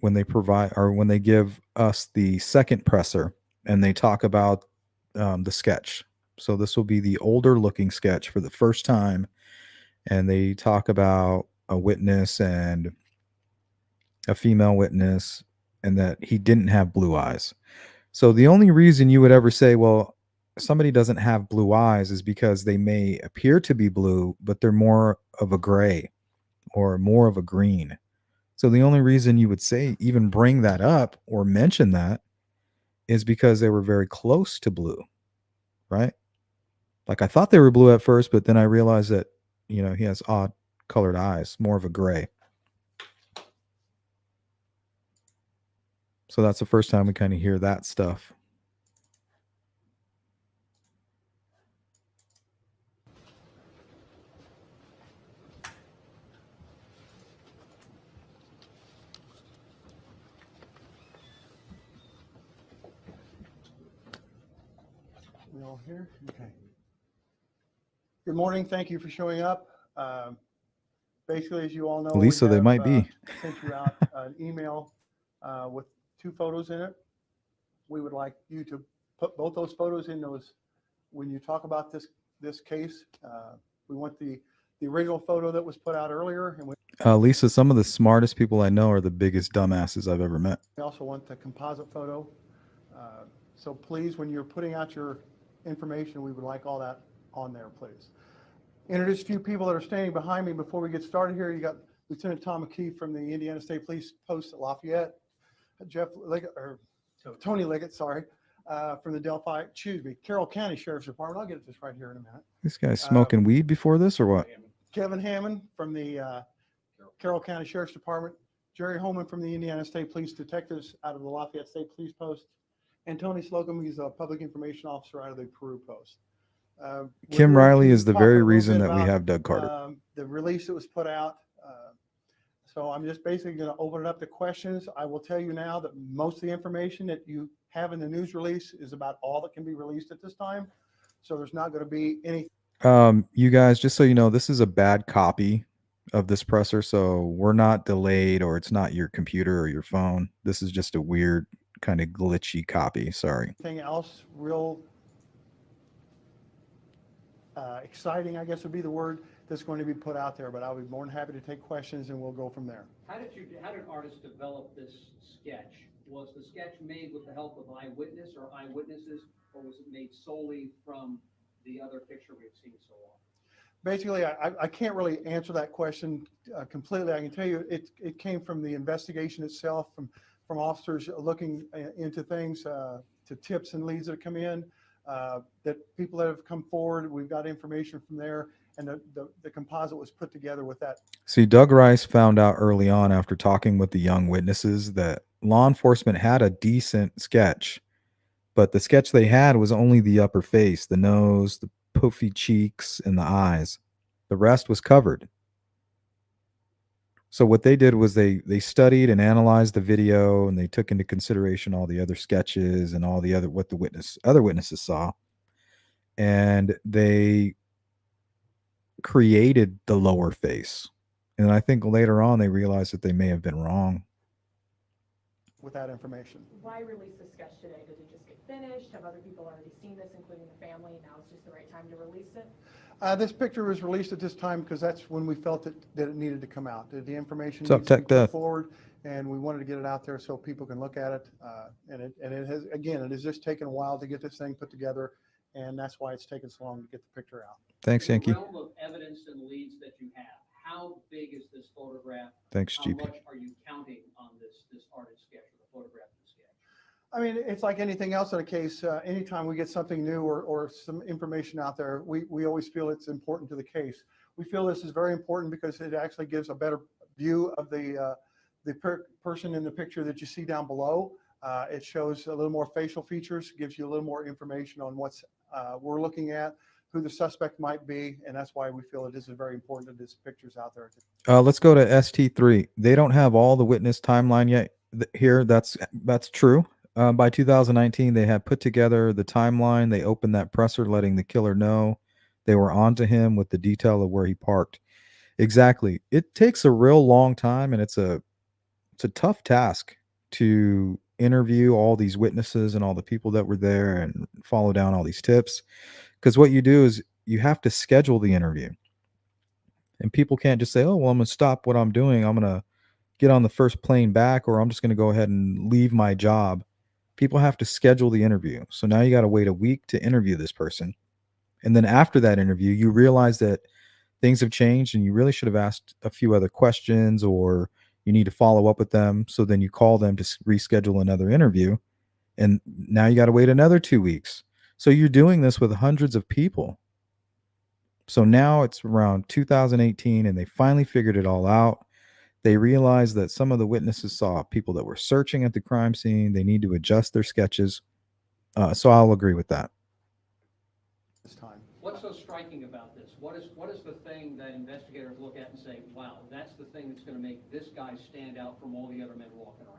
when they provide or when they give us the second presser and they talk about the sketch. So this will be the older looking sketch for the first time. And they talk about a witness and a female witness and that he didn't have blue eyes. So the only reason you would ever say, well, somebody doesn't have blue eyes is because they may appear to be blue, but they're more of a gray or more of a green. So the only reason you would say, even bring that up or mention that is because they were very close to blue, right? Like I thought they were blue at first, but then I realized that, you know, he has odd colored eyes, more of a gray. So that's the first time we kind of hear that stuff. We all here? Okay. Good morning. Thank you for showing up. Basically, as you all know, Lisa, they might be. sent you out an email with 2 photos in it. We would like you to put both those photos in those when you talk about this case. We want the original photo that was put out earlier, and Lisa, some of the smartest people I know are the biggest dumbasses I've ever met. we also want the composite photo. So please, when you're putting out your information, we would like all that on there, please. Introduce a few people that are standing behind me before we get started here. You got Lieutenant Tom McKee from the Indiana State Police Post at Lafayette, Jeff Liggett, or Tony Liggett, sorry, from the Delphi, Carroll County Sheriff's Department. I'll get this right here in a minute. This guy's smoking weed before this or what? Kevin Hammond from the Carroll County Sheriff's Department, Jerry Holman from the Indiana State Police Detectives out of the Lafayette State Police Post, and Tony Slocum, he's a public information officer out of the Peru Post. Kim Riley is the very reason that we have Doug Carter. The release that was put out. So I'm just basically going to open it up to questions. I will tell you now that most of the information that you have in the news release is about all that can be released at this time. So there's not going to be any. You guys, just so you know, this is a bad copy of this presser. So we're not delayed or it's not your computer or your phone. This is just a weird kind of glitchy copy. Sorry. Anything else real exciting, I guess would be the word, that's going to be put out there, but I'll be more than happy to take questions and we'll go from there. How did artists develop this sketch? Was the sketch made with the help of eyewitness or eyewitnesses, or was it made solely from the other picture we've seen so often? Basically, I can't really answer that question completely. I can tell you it came from the investigation itself, from officers looking into things, to tips and leads that come in, that people that have come forward, we've got information from there, and the composite was put together with that. See, Doug Rice found out early on after talking with the young witnesses that law enforcement had a decent sketch, but the sketch they had was only the upper face, the nose, the puffy cheeks, and the eyes. The rest was covered. So what they did was they studied and analyzed the video, and they took into consideration all the other sketches and all the what the other witnesses saw, and they created the lower face. And I think later on they realized that they may have been wrong. with that information. Why release the sketch today? Did it just get finished? Have other people already seen this, including the family? Now it's just the right time to release it? This picture was released at this time because that's when we felt that it needed to come out. The information What's up, needs to be Tech put Death? forward, and we wanted to get it out there so people can look at it. And it has, again, it has just taken a while to get this thing put together, and that's why it's taken so long to get the picture out. Thanks, Yankee. In the realm of evidence and leads that you have, how big is this photograph? Thanks, How GP. much are you counting on this artist sketch or the photograph of the sketch? I mean, it's like anything else in a case. Anytime we get something new or some information out there, we always feel it's important to the case. We feel this is very important because it actually gives a better view of the person in the picture that you see down below. It shows a little more facial features, gives you a little more information on what's we're looking at, who the suspect might be, and that's why we feel it is very important that this picture's out there. Let's go to ST3. They don't have all the witness timeline yet here. That's true. By 2019, they had put together the timeline. They opened that presser, letting the killer know they were onto him with the detail of where he parked. Exactly. It takes a real long time, and it's a tough task to interview all these witnesses and all the people that were there and follow down all these tips. Because what you do is you have to schedule the interview. And people can't just say, oh, well, I'm going to stop what I'm doing. I'm going to get on the first plane back, or I'm just going to go ahead and leave my job. People have to schedule the interview. So now you got to wait a week to interview this person. And then after that interview, you realize that things have changed and you really should have asked a few other questions, or you need to follow up with them. So then you call them to reschedule another interview. And now you got to wait another 2 weeks. So you're doing this with hundreds of people. So now it's around 2018 and they finally figured it all out. They realized that some of the witnesses saw people that were searching at the crime scene. They need to adjust their sketches. So I'll agree with that. This time. What's so striking about this? What is the thing that investigators look at and say, wow, that's the thing that's going to make this guy stand out from all the other men walking around?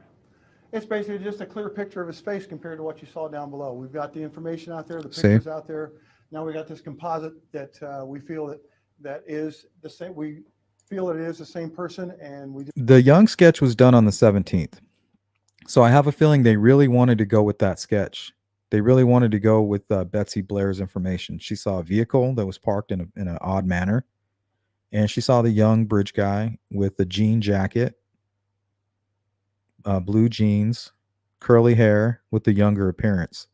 It's basically just a clear picture of his face compared to what you saw down below. We've got the information out there, the pictures out there. Now we got this composite that we feel that is the same. We feel it is the same person, and the Young sketch was done on the 17th. So I have a feeling they really wanted to go with that sketch. They really wanted to go with Betsy Blair's information. She saw a vehicle that was parked in an odd manner, and she saw the young bridge guy with a jean jacket, blue jeans, curly hair with the younger appearance.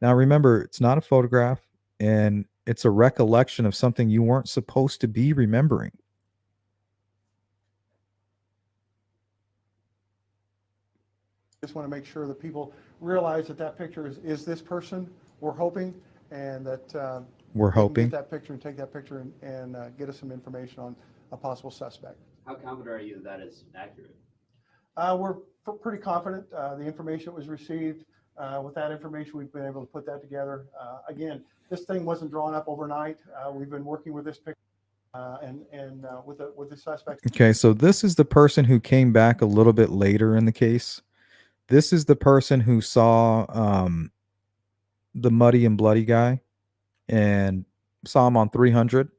Now remember, it's not a photograph, and it's a recollection of something you weren't supposed to be remembering. just want to make sure that people realize that that picture is this person. We're hoping, and that we're hoping get that picture and take that picture and get us some information on a possible suspect. How confident are you that is accurate? We're pretty confident. The information that was received, with that information, we've been able to put that together. Again, this thing wasn't drawn up overnight. We've been working with this picture and with the suspect. Okay, so this is the person who came back a little bit later in the case. This is the person who saw the muddy and bloody guy and saw him on 300.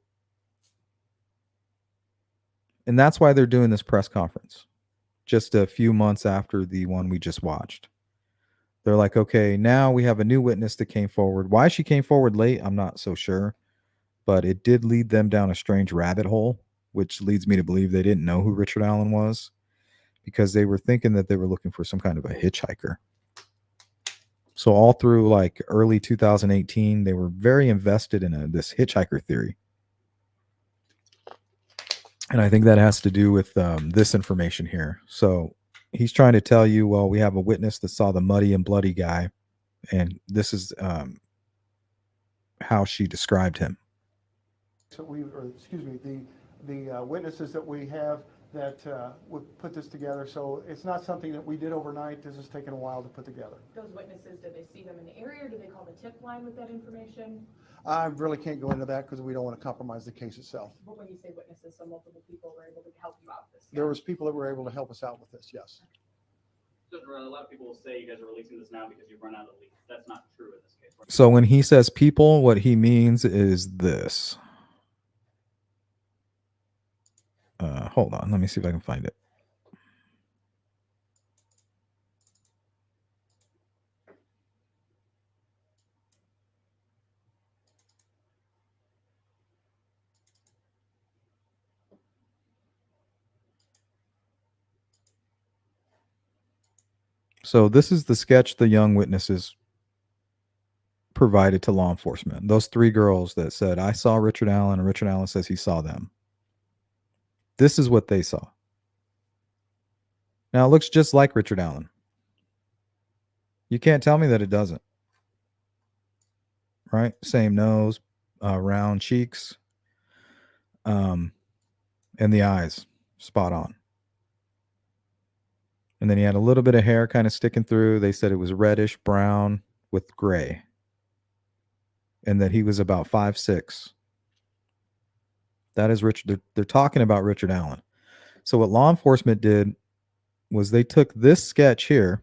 And that's why they're doing this press conference just a few months after the one we just watched. They're like, okay, now we have a new witness that came forward. Why she came forward late, I'm not so sure. But it did lead them down a strange rabbit hole, which leads me to believe they didn't know who Richard Allen was, because they were thinking that they were looking for some kind of a hitchhiker. So all through like early 2018, they were very invested in this hitchhiker theory. And I think that has to do with this information here. So he's trying to tell you, well, we have a witness that saw the muddy and bloody guy, and this is how she described him. So the witnesses that we have that would put this together. So it's not something that we did overnight. This has taken a while to put together. Those witnesses, did they see them in the area, or did they call the tip line with that information? I really can't go into that because we don't want to compromise the case itself. But when you say witnesses, so multiple people were able to help you out with this? There was people that were able to help us out with this, yes. So a lot of people will say you guys are releasing this now because you've run out of leads. That's not true in this case. Right? So when he says people, what he means is this. Hold on. Let me see if I can find it. So this is the sketch the young witnesses provided to law enforcement. Those 3 girls that said, I saw Richard Allen, and Richard Allen says he saw them. This is what they saw. Now it looks just like Richard Allen. You can't tell me that it doesn't. Right? Same nose, round cheeks, and the eyes, spot on. And then he had a little bit of hair kind of sticking through. They said it was reddish brown with gray. And that he was about 5'6". That is Richard. They're talking about Richard Allen. So what law enforcement did was they took this sketch here.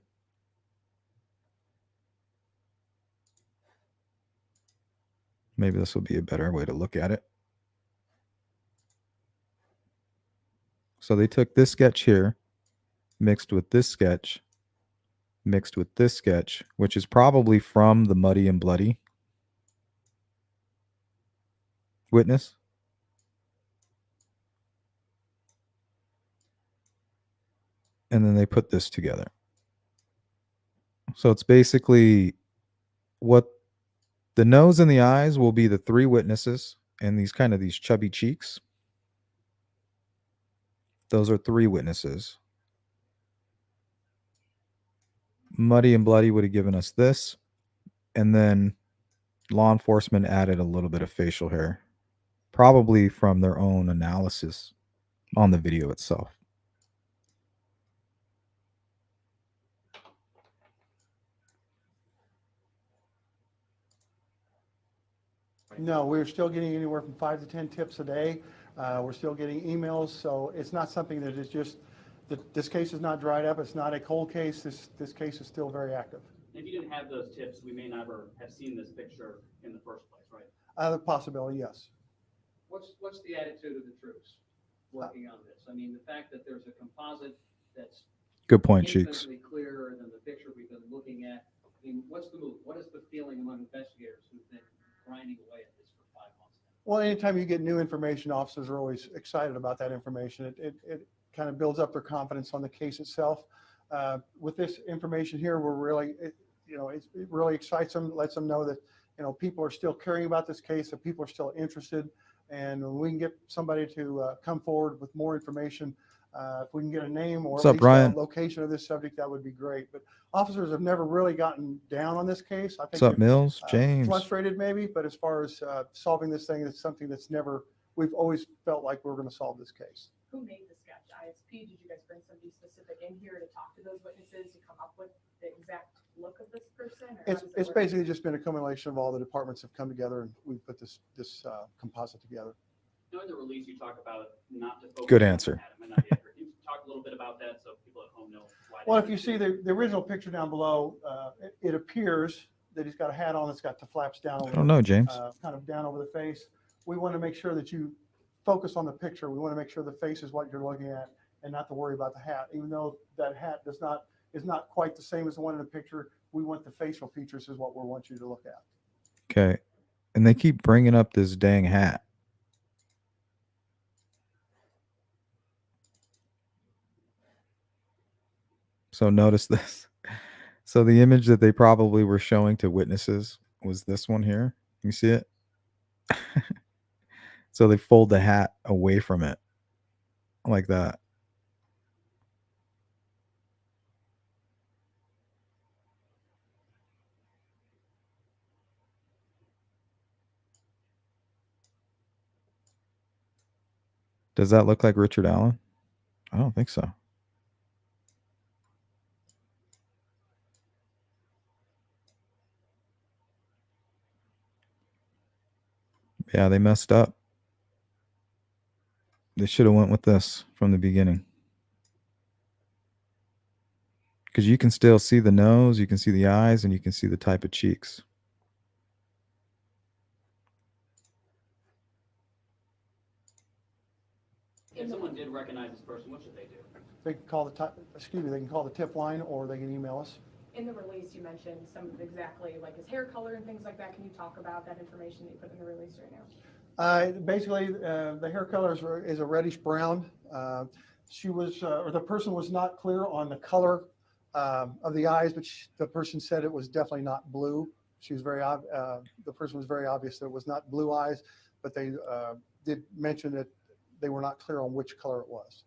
Maybe this will be a better way to look at it. So they took this sketch here, mixed with this sketch, mixed with this sketch, which is probably from the Muddy and Bloody witness. And then they put this together. So it's basically what the nose and the eyes will be the 3 witnesses, and these chubby cheeks. Those are 3 witnesses. Muddy and Bloody would have given us this. And then law enforcement added a little bit of facial hair, probably from their own analysis on the video itself. No, we're still getting anywhere from 5 to 10 tips a day. We're still getting emails, so it's not something that is just, this case is not dried up. It's not a cold case. This case is still very active. If you didn't have those tips, we may never have seen this picture in the first place, right? The possibility, yes. What's the attitude of the troops working on this? I mean, the fact that there's a composite that's Good point, Cheeks. infinitely clearer than the picture we've been looking at. I mean, what's the move? What is the feeling among investigators who've been grinding away at this for 5 months? Well, anytime you get new information, officers are always excited about that information. It kind of builds up their confidence on the case itself. With this information here, we're really, it really excites them, lets them know that, people are still caring about this case, that people are still interested. And when we can get somebody to come forward with more information, if we can get a name or What's at up, least Brian? a location of this subject, that would be great. But officers have never really gotten down on this case. I think What's up, they're, Mills? James? frustrated maybe, but as far as solving this thing, it's something that's we've always felt like we're going to solve this case. Who made the sketch? ISP? Did you guys bring somebody specific in here to talk to those witnesses to come up with the exact look of this person? Or how does it It's work? basically just been a accumulation of all the departments have come together and we put this composite together. Now in the release, you talk about not to focus Good on answer. Adam and not the effort. Can you talk a little bit about that so people at home know why? Well, they if you see the original picture down below, it appears that he's got a hat on that's got the flaps down over, I don't know, James. kind of down over the face. We want to make sure that you focus on the picture. We want to make sure the face is what you're looking at and not to worry about the hat. Even though that hat is not quite the same as the one in the picture, we want the facial features is what we want you to look at. Okay. And they keep bringing up this dang hat. So notice this. So the image that they probably were showing to witnesses was this one here. You see it? So they fold the hat away from it like that. Does that look like Richard Allen? I don't think so. Yeah, they messed up. They should have went with this from the beginning. Because you can still see the nose, you can see the eyes, and you can see the type of cheeks. If someone did recognize this person, what should they do? They can call they can call the tip line or they can email us. In the release, you mentioned some of exactly like his hair color and things like that. Can you talk about that information that you put in the release right now? Basically, the hair color is a reddish brown. She was, or the person was not clear on the color of the eyes, but the person said it was definitely not blue. She was the person was very obvious that it was not blue eyes, but they did mention that they were not clear on which color it was.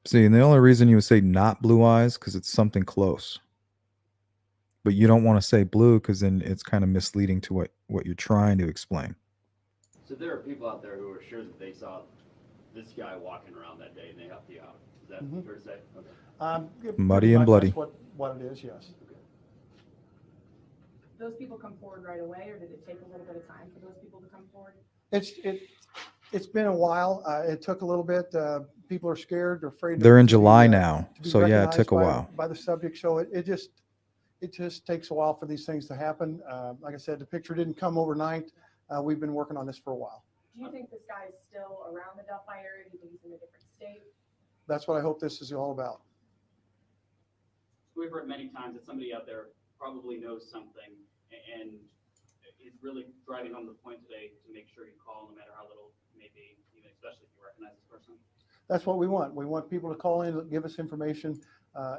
See, and the only reason you would say not blue eyes because it's something close. But you don't want to say blue because then it's kind of misleading to what you're trying to explain. So there are people out there who are sure that they saw this guy walking around that day and they helped you out. Is that fair to say? Okay. Muddy and bloody. That's what it is, yes. Those people come forward right away, or did it take a little bit of time for those people to come forward? It's been a while. It took a little bit. People are scared. They're afraid. They're in to be, July now, to be so yeah, it recognized took a while. by the subject. So it just takes a while for these things to happen. Like I said, the picture didn't come overnight. We've been working on this for a while. Do you think this guy is still around the Delphi area? Do you think he's in a different state? That's what I hope this is all about. We've heard many times that somebody out there probably knows something and is really driving home the point today to make sure you call, no matter how little it may be, even especially if you recognize this person. That's what we want. We want people to call in, give us information.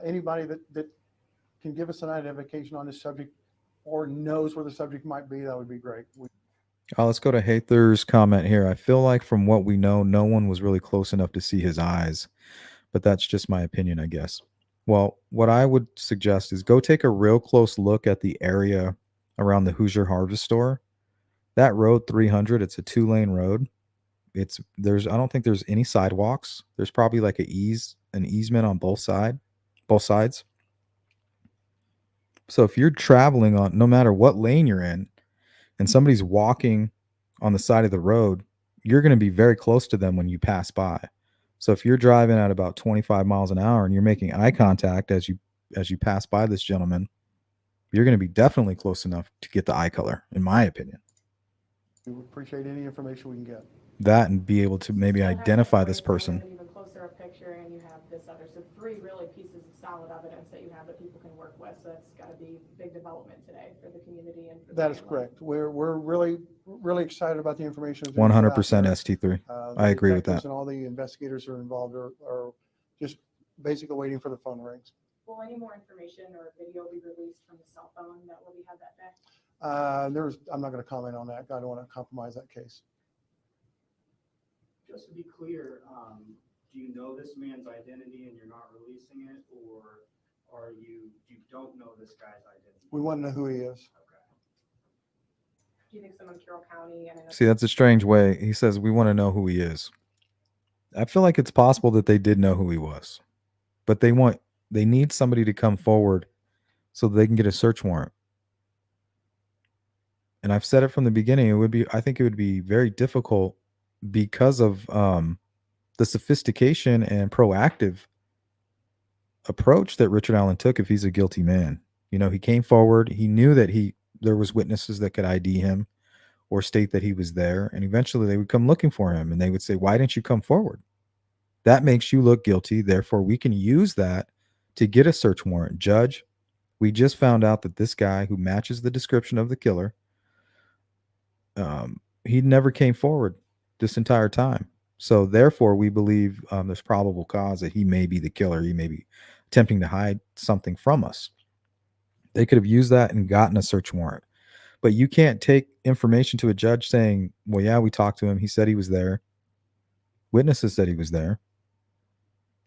Anybody that can give us an identification on this subject or knows where the subject might be, that would be great. Let's go to Hather's comment here. I feel like from what we know, no one was really close enough to see his eyes, but that's just my opinion, I guess. Well, what I would suggest is go take a real close look at the area around the Hoosier Harvest Store. That road 300, it's a 2-lane road. I don't think there's any sidewalks. There's probably like an easement on both sides. So if you're traveling on, no matter what lane you're in, and somebody's walking on the side of the road, you're going to be very close to them when you pass by. So if you're driving at about 25 miles an hour and you're making eye contact as you pass by this gentleman, you're going to be definitely close enough to get the eye color, in my opinion. We would appreciate any information we can get. That and be able to maybe identify this person. Even closer up picture, and you have this other. So 3 really pieces of solid evidence that you have that people can work with. So that's got to be big development today for the community and for the That is family. correct. We're really excited about the information. 100% ST3. I agree with that. And all the investigators who are involved are just basically waiting for the phone rings. Will any more information or video be released from the cell phone that will be had that day? I'm not going to comment on that. I don't want to compromise that case. Just to be clear, do you know this man's identity and you're not releasing it, or you don't know this guy's identity? We want to know who he is. Do you think someone in Carroll County? And See, that's a strange way. He says, we want to know who he is. I feel like it's possible that they did know who he was, but they need somebody to come forward so they can get a search warrant. And I've said it from the beginning. I think it would be very difficult because of the sophistication and proactive approach that Richard Allen took if he's a guilty man. You know, he came forward. He knew that there was witnesses that could ID him or state that he was there. And eventually they would come looking for him and they would say, why didn't you come forward? That makes you look guilty. Therefore, we can use that to get a search warrant. Judge, we just found out that this guy who matches the description of the killer, he never came forward this entire time. So therefore, we believe there's probable cause that he may be the killer. He may be attempting to hide something from us. They could have used that and gotten a search warrant. But you can't take information to a judge saying, well, yeah, we talked to him. He said he was there. Witnesses said he was there.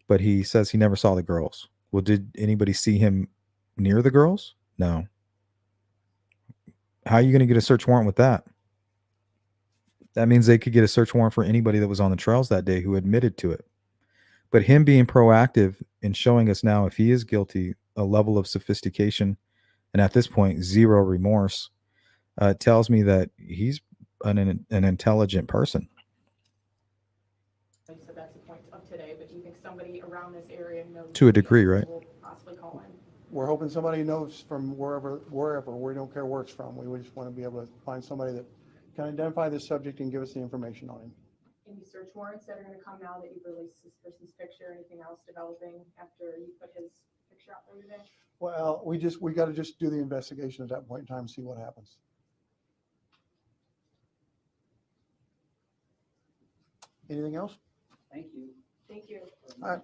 But he says he never saw the girls. Well, did anybody see him near the girls? No. How are you going to get a search warrant with that? That means they could get a search warrant for anybody that was on the trails that day who admitted to it. But him being proactive and showing us now if he is guilty, a level of sophistication, and at this point, zero remorse, tells me that he's an intelligent person. You said that's the point of today, but do you think somebody around this area knows? To a degree, right? Will possibly call in? We're hoping somebody knows from wherever. We don't care where it's from. We just want to be able to find somebody that can identify this subject and give us the information on him. Any search warrants that are going to come now that you've released this person's picture? Anything else developing after you put his picture out there today? Well, we got to just do the investigation at that point in time and see what happens. Anything else? Thank you. Thank you. All right.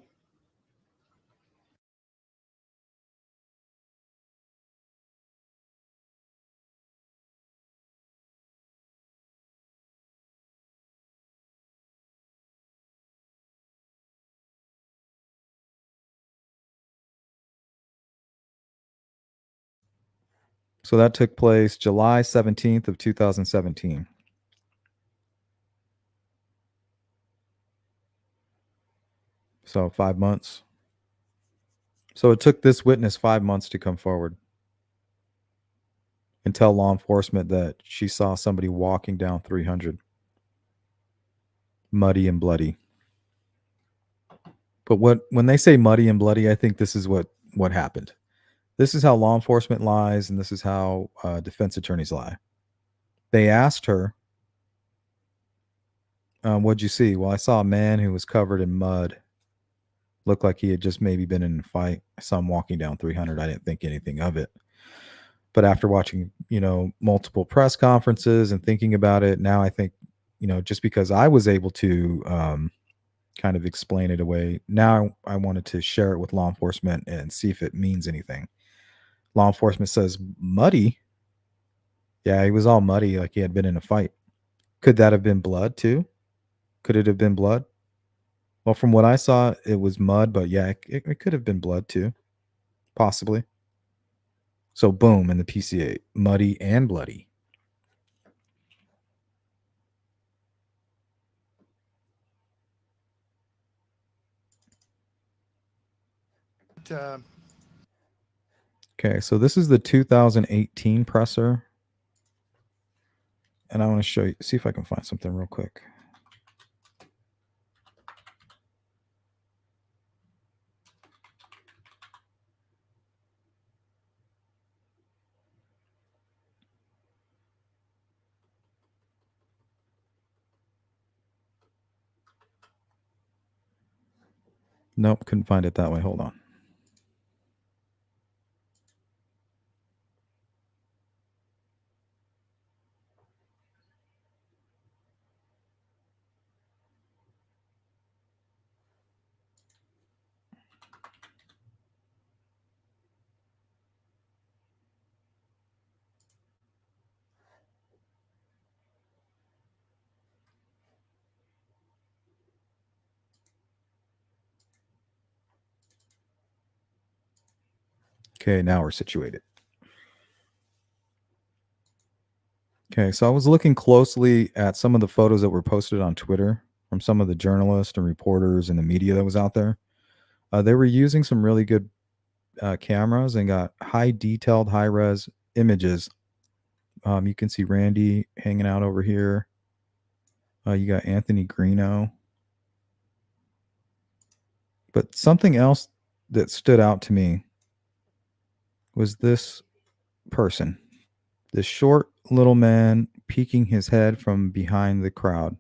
So that took place July 17th of 2017. So 5 months. So it took this witness 5 months to come forward and tell law enforcement that she saw somebody walking down 300, muddy and bloody. But when they say muddy and bloody, I think this is what happened. This is how law enforcement lies, and this is how defense attorneys lie. They asked her, what'd you see? Well, I saw a man who was covered in mud. Looked like he had just maybe been in a fight. I saw him walking down 300. I didn't think anything of it. But after watching, multiple press conferences and thinking about it, now I think, just because I was able to kind of explain it away, now I wanted to share it with law enforcement and see if it means anything. Law enforcement says, muddy? Yeah, he was all muddy, like he had been in a fight. Could that have been blood too? Could it have been blood? Well, from what I saw, it was mud, but yeah, it could have been blood too, possibly. So boom, in the PCA, muddy and bloody. Okay, so this is the 2018 presser. And I want to show you, see if I can find something real quick. Nope, couldn't find it that way. Hold on. Okay, now we're situated. Okay, so I was looking closely at some of the photos that were posted on Twitter from some of the journalists and reporters and the media that was out there. They were using some really good cameras and got high detailed, high res images. You can see Randy hanging out over here. You got Anthony Greeno. But something else that stood out to me was this person, this short little man peeking his head from behind the crowd.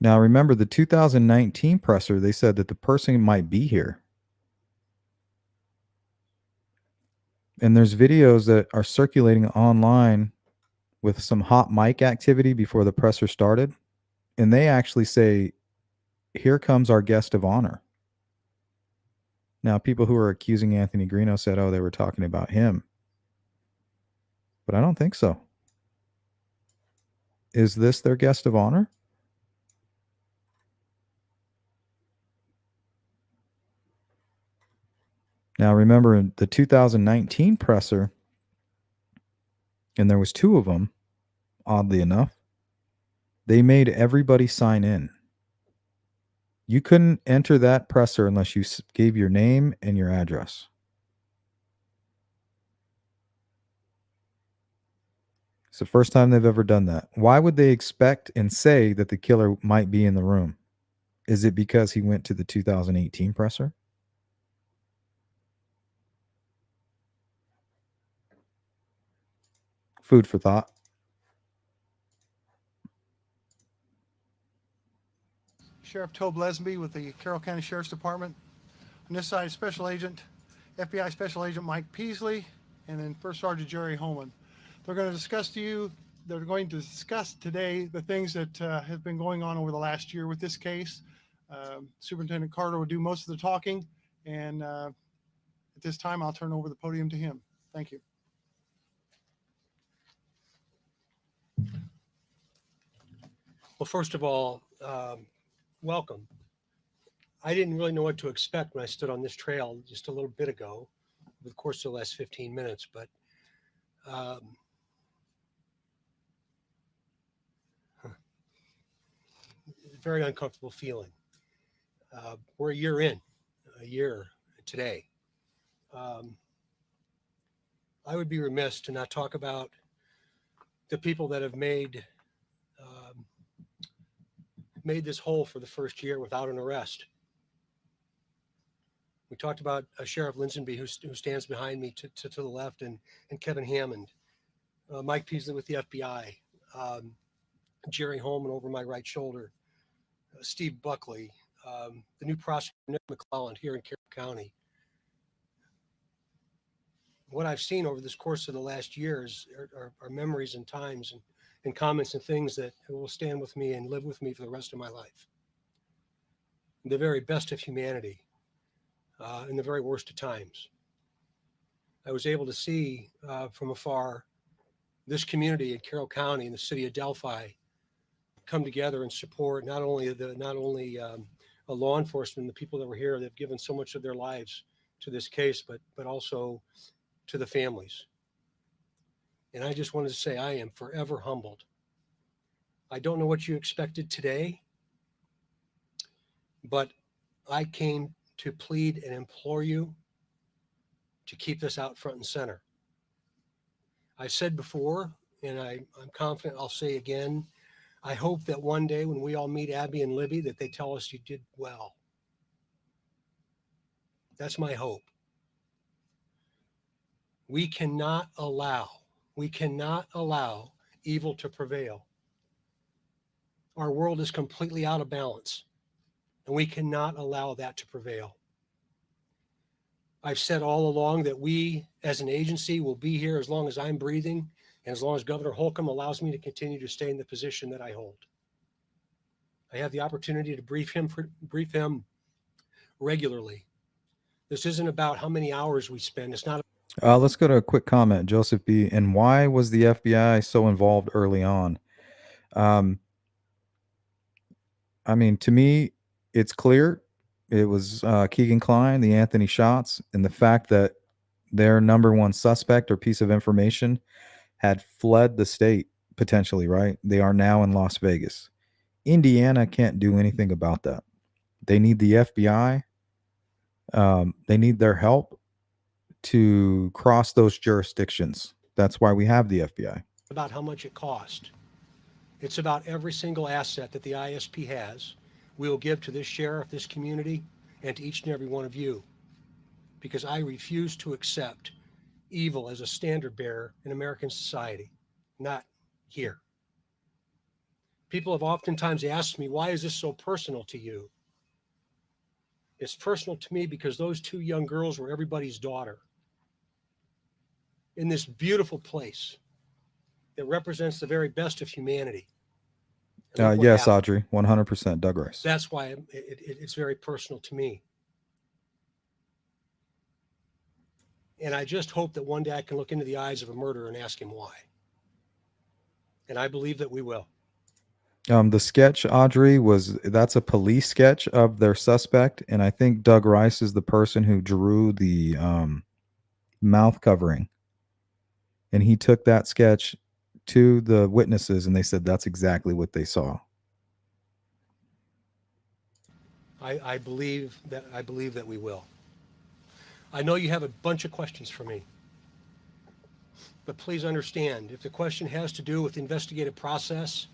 Now, remember the 2019 presser, they said that the person might be here. And there's videos that are circulating online with some hot mic activity before the presser started. And they actually say, here comes our guest of honor. Now, people who are accusing Anthony Greeno said, oh, they were talking about him. But I don't think so. Is this their guest of honor? Now, remember in the 2019 presser, and there was 2 of them, oddly enough, they made everybody sign in. You couldn't enter that presser unless you gave your name and your address. It's the first time they've ever done that. Why would they expect and say that the killer might be in the room? Is it because he went to the 2018 presser? Food for thought. Sheriff Tobe Lesby with the Carroll County Sheriff's Department. On this side, Special Agent, FBI Special Agent Mike Peasley, and then First Sergeant Jerry Holman. They're going to discuss today the things that have been going on over the last year with this case. Superintendent Carter will do most of the talking, and at this time, I'll turn over the podium to him. Thank you. Well, first of all, welcome I didn't really know what to expect when I stood on this trail just a little bit ago, over the course of the last 15 minutes, but very uncomfortable feeling. We're a year today. I would be remiss to not talk about the people that have made this whole for the first year without an arrest. We talked about Sheriff Linsonby, who stands behind me to the left, and Kevin Hammond, Mike Peasley with the FBI, Jerry Holman over my right shoulder, Steve Buckley, the new prosecutor, Nick McClelland, here in Carroll County. What I've seen over this course of the last years are memories and times and comments and things that will stand with me and live with me for the rest of my life. The very best of humanity in the very worst of times. I was able to see from afar this community in Carroll County and the city of Delphi come together and support not only law enforcement, the people that were here that have given so much of their lives to this case, but also to the families. And I just wanted to say I am forever humbled. I don't know what you expected today, but I came to plead and implore you to keep this out front and center. I've said before, and I'm confident I'll say again, I hope that one day when we all meet Abby and Libby, that they tell us you did well. That's my hope. We cannot allow evil to prevail. Our world is completely out of balance, and we cannot allow that to prevail. I've said all along that we as an agency will be here as long as I'm breathing and as long as Governor Holcomb allows me to continue to stay in the position that I hold. I have the opportunity to brief him regularly. This isn't about how many hours we spend. It's not. Let's go to a quick comment, Joseph B. And why was the FBI so involved early on? I mean, to me, it's clear. It was Keegan Kline, the Anthony shots, and the fact that their number one suspect or piece of information had fled the state, potentially, right? They are now in Las Vegas. Indiana can't do anything about that. They need the FBI. They need their help to cross those jurisdictions. That's why we have the FBI. About how much it cost. It's about every single asset that the ISP has. We will give to this sheriff, this community, and to each and every one of you, because I refuse to accept evil as a standard bearer in American society, not here. People have oftentimes asked me, why is this so personal to you? It's personal to me because those two young girls were everybody's daughter in this beautiful place that represents the very best of humanity. Yes, Audrey, 100%, Doug Rice. That's why it's very personal to me. And I just hope that one day I can look into the eyes of a murderer and ask him why. And I believe that we will. The sketch, Audrey, that's a police sketch of their suspect. And I think Doug Rice is the person who drew the mouth covering. And he took that sketch to the witnesses and they said that's exactly what they saw. I believe that we will. I know you have a bunch of questions for me, but please understand, if the question has to do with the investigative process,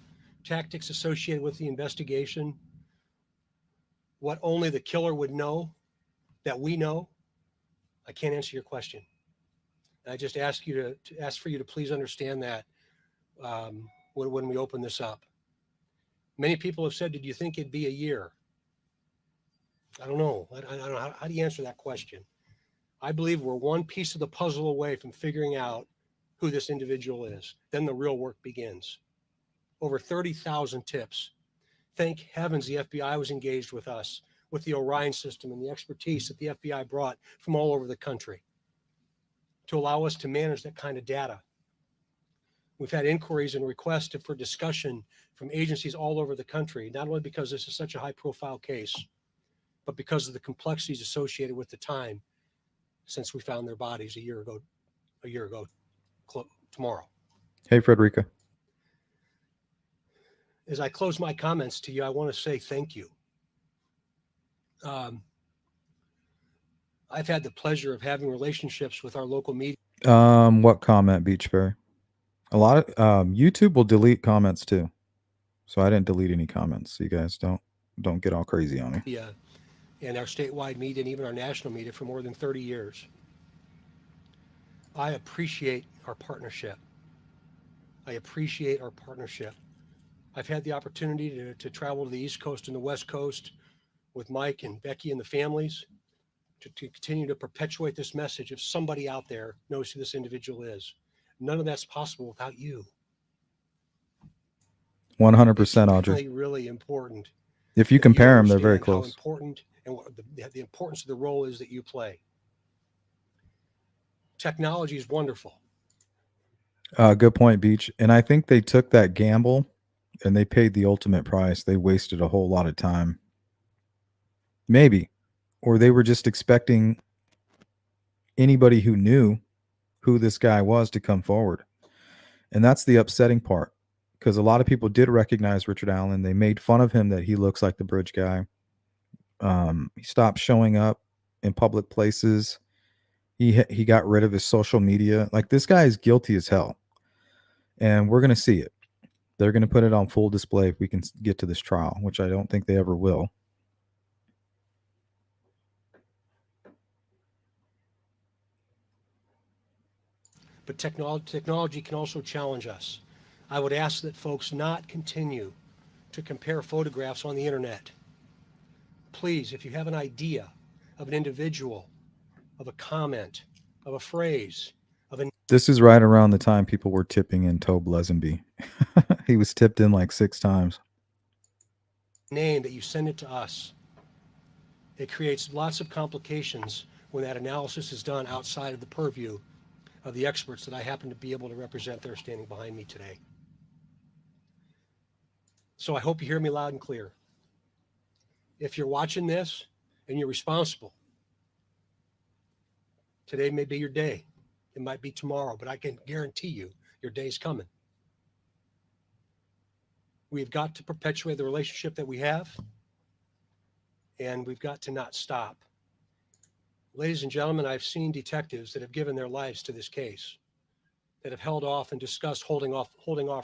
tactics associated with the investigation, what only the killer would know that we know, I can't answer your question. I just ask for you to please understand that when we open this up. Many people have said, did you think it'd be a year? I don't know. I don't know. How do you answer that question? I believe we're one piece of the puzzle away from figuring out who this individual is. Then the real work begins. Over 30,000 tips. Thank heavens the FBI was engaged with us, with the Orion system and the expertise that the FBI brought from all over the country to allow us to manage that kind of data. We've had inquiries and requests for discussion from agencies all over the country, not only because this is such a high-profile case, but because of the complexities associated with the time since we found their bodies a year ago tomorrow. Hey, Frederica. As I close my comments to you, I want to say thank you. I've had the pleasure of having relationships with our local media. What comment, Beach Fairy? A lot of YouTube will delete comments too. So I didn't delete any comments. So you guys don't get all crazy on me. And our statewide media and even our national media for more than 30 years. I appreciate our partnership. I've had the opportunity to travel to the East Coast and the West Coast with Mike and Becky and the families to continue to perpetuate this message if somebody out there knows who this individual is. None of that's possible without you. 100%, Audrey. Really, really important. If you compare them, they're very How close. important and what the importance of the role is that you play. Technology is wonderful. Good point, Beach. And I think they took that gamble and they paid the ultimate price. They wasted a whole lot of time. Maybe. Or they were just expecting anybody who knew who this guy was to come forward. And that's the upsetting part. Because a lot of people did recognize Richard Allen. They made fun of him that he looks like the bridge guy. He stopped showing up in public places. He got rid of his social media. Like, this guy is guilty as hell. And we're going to see it. They're going to put it on full display if we can get to this trial, which I don't think they ever will. But technology can also challenge us. I would ask that folks not continue to compare photographs on the internet. Please, if you have an idea of an individual, of a comment, of a phrase, of a This is right around the time people were tipping in Tobe Lesenby. He was tipped in like 6 times. name, that you send it to us. It creates lots of complications when that analysis is done outside of the purview of the experts that I happen to be able to represent. They're standing behind me today. So I hope you hear me loud and clear. If you're watching this and you're responsible, today may be your day. It might be tomorrow, but I can guarantee you your day's coming. We've got to perpetuate the relationship that we have, and we've got to not stop. Ladies and gentlemen, I've seen detectives that have given their lives to this case, that have held off and discussed holding off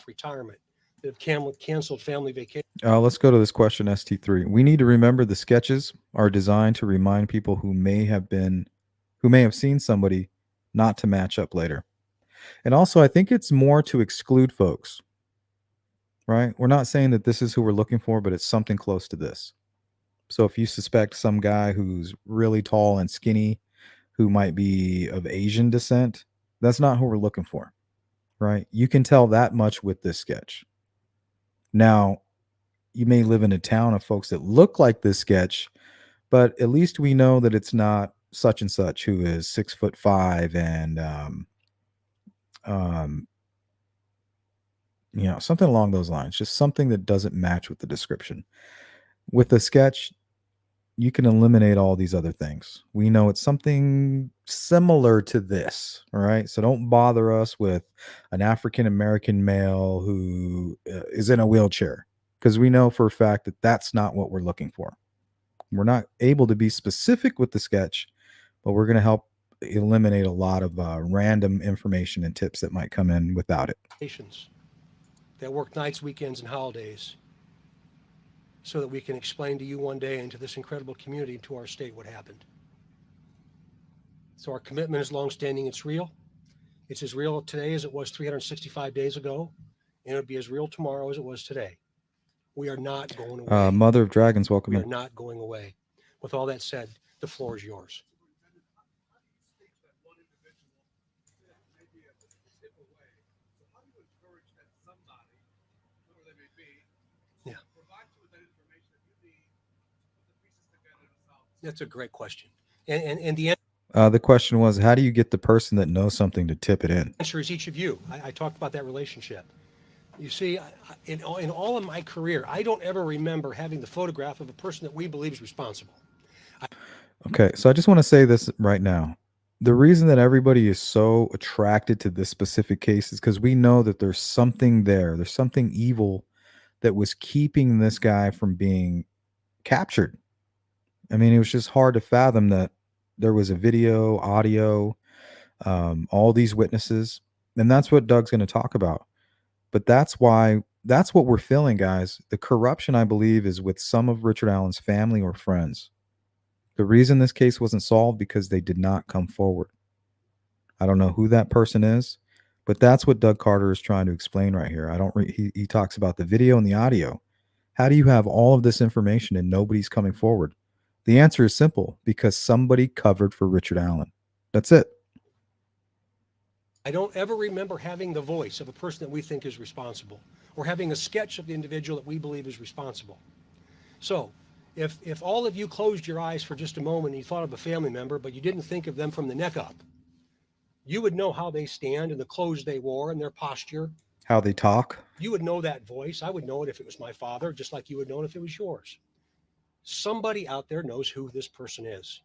retirement, that have canceled family vacation. Let's go to this question, ST3. We need to remember the sketches are designed to remind people who may have seen somebody not to match up later. And also, I think it's more to exclude folks, right? We're not saying that this is who we're looking for, but it's something close to this. So if you suspect some guy who's really tall and skinny, who might be of Asian descent, that's not who we're looking for, right? You can tell that much with this sketch. Now, you may live in a town of folks that look like this sketch, but at least we know that it's not such and such who is 6'5" and something along those lines. Just something that doesn't match with the description. With a sketch, you can eliminate all these other things. We know it's something similar to this, all right? So don't bother us with an African-American male who is in a wheelchair, because we know for a fact that that's not what we're looking for. We're not able to be specific with the sketch, but we're going to help eliminate a lot of random information and tips that might come in without it. That work nights, weekends, and holidays, so that we can explain to you one day and to this incredible community, to our state, what happened. So our commitment is longstanding. It's real. It's as real today as it was 365 days ago, and it'll be as real tomorrow as it was today. We are not going away. Mother of Dragons, welcome We are in. not going away. With all that said, the floor is yours. Yeah. That's a great question. And the question was, how do you get the person that knows something to tip it in? answer is each of you. I talked about that relationship. You see, in all of my career, I don't ever remember having the photograph of a person that we believe is responsible. Okay, so I just want to say this right now. The reason that everybody is so attracted to this specific case is because we know that there's something there. There's something evil that was keeping this guy from being captured. I mean, it was just hard to fathom that there was a video, audio, all these witnesses. And that's what Doug's going to talk about. But that's what we're feeling, guys. The corruption, I believe, is with some of Richard Allen's family or friends. The reason this case wasn't solved because they did not come forward. I don't know who that person is, but that's what Doug Carter is trying to explain right here. He talks about the video and the audio. How do you have all of this information and nobody's coming forward? The answer is simple, because somebody covered for Richard Allen. That's it. I don't ever remember having the voice of a person that we think is responsible, or having a sketch of the individual that we believe is responsible. So if all of you closed your eyes for just a moment and you thought of a family member, but you didn't think of them from the neck up, you would know how they stand and the clothes they wore and their posture. How they talk. You would know that voice. I would know it if it was my father, just like you would know it if it was yours. Somebody out there knows who this person is.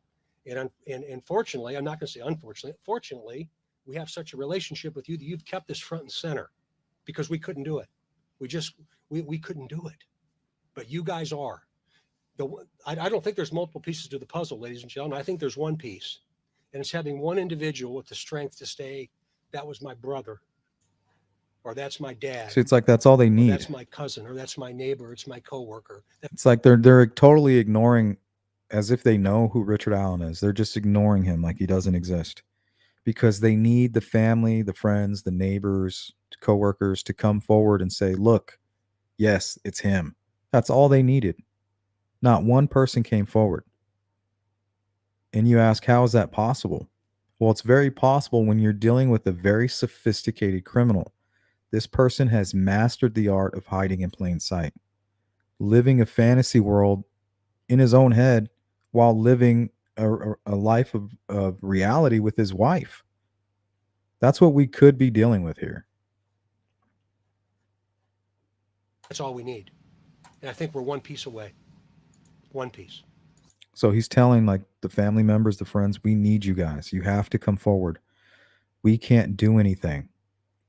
And fortunately, I'm not going to say unfortunately, fortunately, we have such a relationship with you that you've kept this front and center, because we couldn't do it. We couldn't do it. But you guys are. I don't think there's multiple pieces to the puzzle, ladies and gentlemen. I think there's one piece, and it's having one individual with the strength to say, that was my brother, or that's my dad. See, it's like that's all they need. That's my cousin, or that's my neighbor, it's my coworker. It's like they're totally ignoring, as if they know who Richard Allen is. They're just ignoring him like he doesn't exist, because they need the family, the friends, the neighbors, coworkers to come forward and say, look, yes, it's him. That's all they needed. Not one person came forward. And you ask, how is that possible? Well, it's very possible when you're dealing with a very sophisticated criminal. This person has mastered the art of hiding in plain sight, living a fantasy world in his own head while living a life of reality with his wife. That's what we could be dealing with here. That's all we need. And I think we're one piece away. One piece. So he's telling like the family members, the friends, we need you guys. You have to come forward. We can't do anything.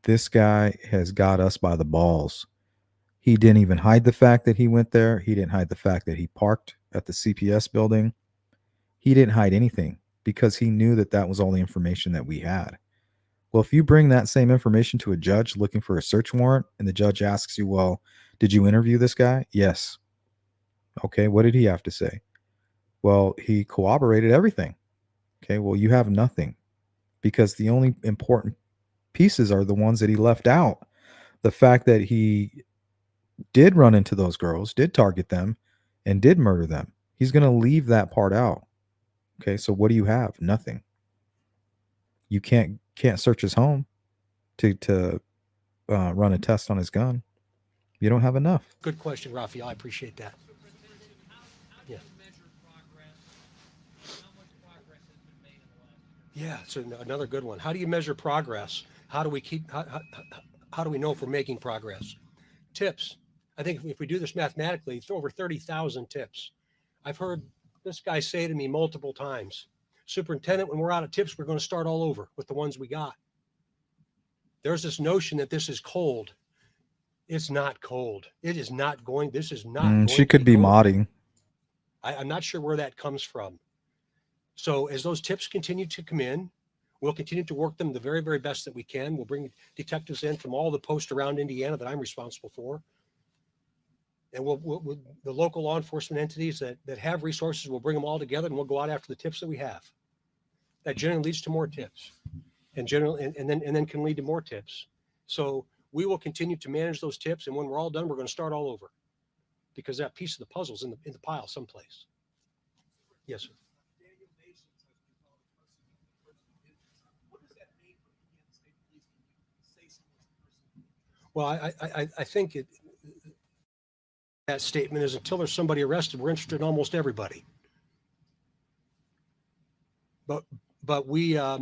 This guy has got us by the balls. He didn't even hide the fact that he went there. He didn't hide the fact that he parked at the CPS building. He didn't hide anything because he knew that that was all the information that we had. Well, if you bring that same information to a judge looking for a search warrant and the judge asks you, well, did you interview this guy? Yes. Okay, what did he have to say? Well, he corroborated everything. Okay, well, you have nothing, because the only important pieces are the ones that he left out. The fact that he did run into those girls, did target them, and did murder them. He's going to leave that part out. Okay, so what do you have? Nothing. You can't search his home to run a test on his gun. You don't have enough. Good question, Raphael. I appreciate that. Yeah. Yeah, it's another good one. How do you measure progress? How do we how do we know if we're making progress? Tips. I think if we do this mathematically, it's over 30,000 tips. I've heard this guy say to me multiple times, Superintendent, when we're out of tips, we're going to start all over with the ones we got. There's this notion that this is cold. It's not cold. It is not going. This is not. She could be modding. I'm not sure where that comes from. So as those tips continue to come in, we'll continue to work them the very, very best that we can. We'll bring detectives in from all the posts around Indiana that I'm responsible for. And we'll the local law enforcement entities that have resources, we'll bring them all together and we'll go out after the tips that we have. That generally leads to more tips, and then can lead to more tips. So we will continue to manage those tips, and when we're all done, we're going to start all over, because that piece of the puzzle's in the pile someplace. Yes, sir. Well, I think that statement is, until there's somebody arrested, we're interested in almost everybody. But we, as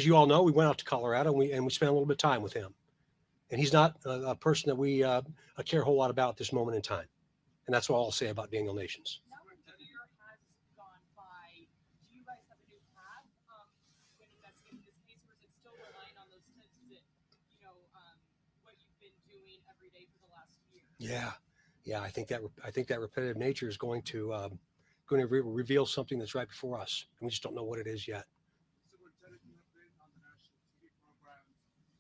you all know, we went out to Colorado and we spent a little bit of time with him. And he's not a person that we care a whole lot about at this moment in time. And that's all I'll say about Daniel Nations. what you've been doing every day for the last year. Yeah. I think that repetitive nature is going to reveal something that's right before us, and we just don't know what it is yet. Superintendent, you have been on the national TV programs.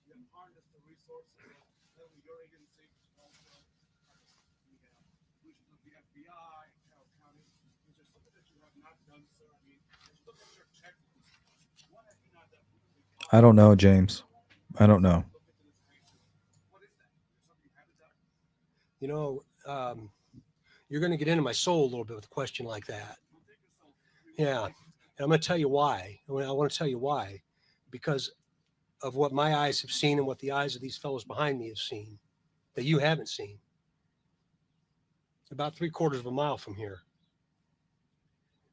You have harnessed the resources of your agency, also the FBI, Carroll County. Is there something that you have not done, sir? I mean, as you look at your checklist, what have you not done? I don't know, James. I don't know. What is that? Is there something you haven't done? You know, you're going to get into my soul a little bit with a question like that. Yeah. And I'm going to tell you why. I want to tell you why. Because of what my eyes have seen and what the eyes of these fellows behind me have seen that you haven't seen. About 3/4 of a mile from here.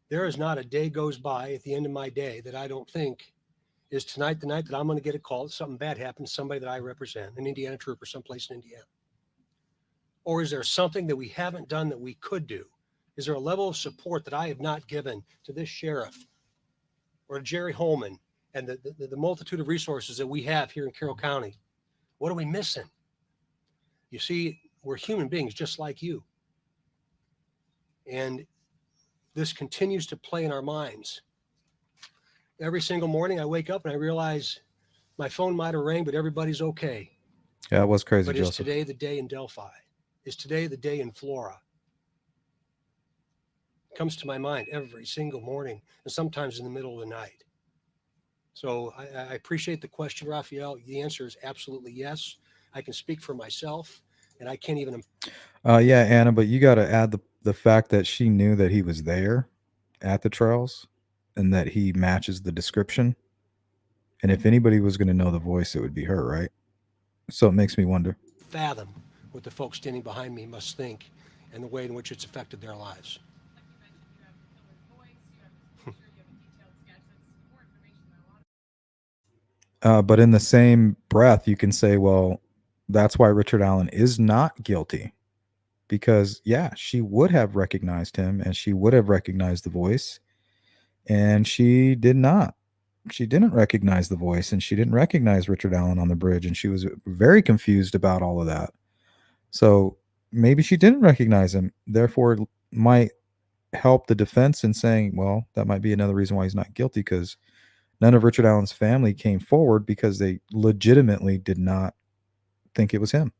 There is not a day goes by at the end of my day that I don't think is tonight the night that I'm going to get a call that something bad happened to somebody that I represent, an Indiana trooper someplace in Indiana. Or is there something that we haven't done that we could do? Is there a level of support that I have not given to this sheriff or Jerry Holman and the multitude of resources that we have here in Carroll County? What are we missing? You see, we're human beings just like you. And this continues to play in our minds. Every single morning I wake up and I realize my phone might have rang, but everybody's okay. Yeah, it was crazy, But is Joseph. today the day in Delphi? Is today the day in Flora? It comes to my mind every single morning and sometimes in the middle of the night. So I appreciate the question, Raphael. The answer is absolutely yes. I can speak for myself, and I can't even. Yeah, Anna, but you got to add the fact that she knew that he was there at the trails and that he matches the description. And if anybody was going to know the voice, it would be her, right? So it makes me wonder. Fathom what the folks standing behind me must think and the way in which it's affected their lives. But in the same breath, you can say, well, that's why Richard Allen is not guilty. Because, yeah, she would have recognized him and she would have recognized the voice. And she did not. She didn't recognize the voice and she didn't recognize Richard Allen on the bridge. And she was very confused about all of that. So maybe she didn't recognize him. Therefore, it might help the defense in saying, well, that might be another reason why he's not guilty, because none of Richard Allen's family came forward because they legitimately did not think it was him.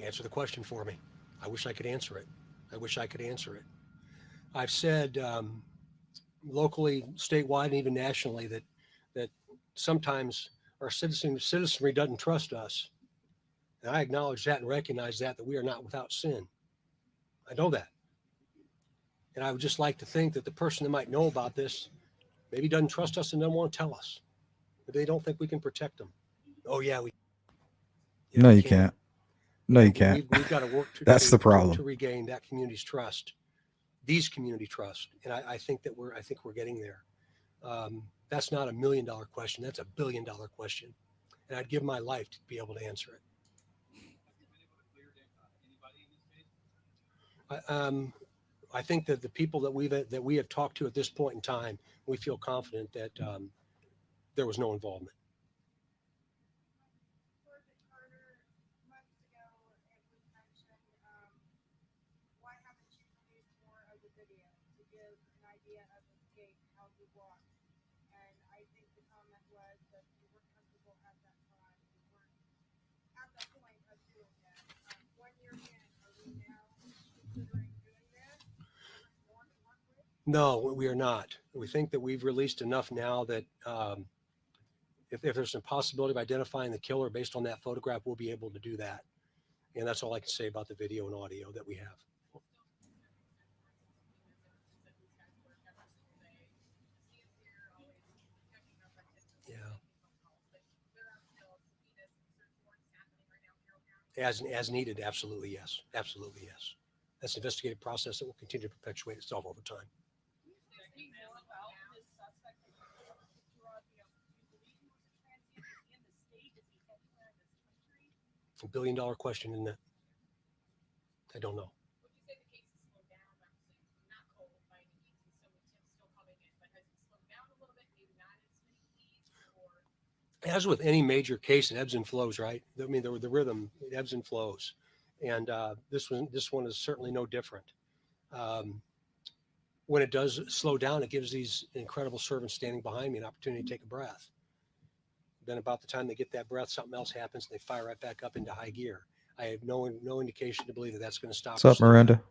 Answer the question for me. I wish I could answer it. I've said locally, statewide, and even nationally that sometimes our citizenry doesn't trust us. And I acknowledge that and recognize that we are not without sin. I know that. And I would just like to think that the person that might know about this maybe doesn't trust us and doesn't want to tell us. But they don't think we can protect them. Oh, yeah, we. No, you can't. No, you can't. We've got to work That's the problem. to regain that community's trust, these community trust. And I think we're getting there. That's not $1 million question. That's $1 billion question. And I'd give my life to be able to answer it. I think that the people that we have talked to at this point in time, we feel confident that there was no involvement. No, we are not. We think that we've released enough now that if there's a possibility of identifying the killer based on that photograph, we'll be able to do that. And that's all I can say about the video and audio that we have. Yeah. As needed, absolutely yes. Absolutely yes. That's an investigative process that will continue to perpetuate itself over time. $1 billion question, isn't it? I don't know. as with any major case, it ebbs and flows, right? I mean, the rhythm, it ebbs and flows. And this one is certainly no different. When it does slow down, it gives these incredible servants standing behind me an opportunity to take a breath. Then about the time they get that breath, something else happens and they fire right back up into high gear. I have no indication to believe that that's going to stop. What's up, Miranda?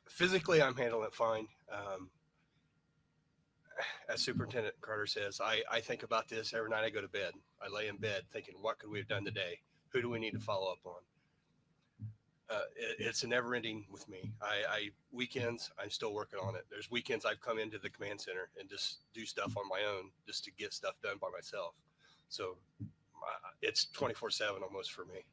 Physically, I'm handling it fine. As Superintendent Carter says, I think about this every night I go to bed. I lay in bed thinking, what could we have done today? Who do we need to follow up on? It's a never ending with me. Weekends, I'm still working on it. There's weekends I've come into the command center and just do stuff on my own just to get stuff done by myself. So it's 24/7 almost for me.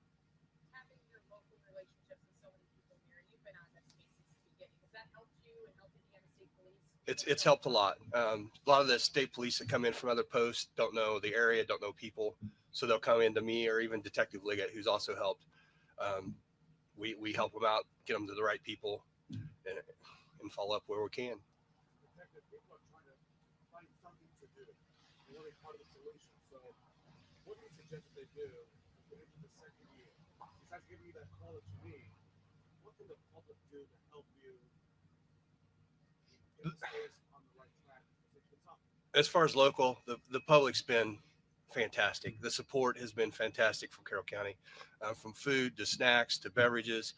Having your local relationships with so many people here, you've been on this case since the beginning. Has that helped you and helped Indiana State Police? It's helped a lot. A lot of the state police that come in from other posts don't know the area, don't know people, so they'll come into me or even Detective Liggett, who's also helped. We help them out, get them to the right people, and follow up where we can. People are trying to find something to do. They want to be part of the solution. So, what do you suggest that they do as we enter the second year? Besides giving you that call that you need, what can the public do to help you get this on the right track? As far as local, the public's been fantastic. The support has been fantastic from Carroll County, from food to snacks to beverages.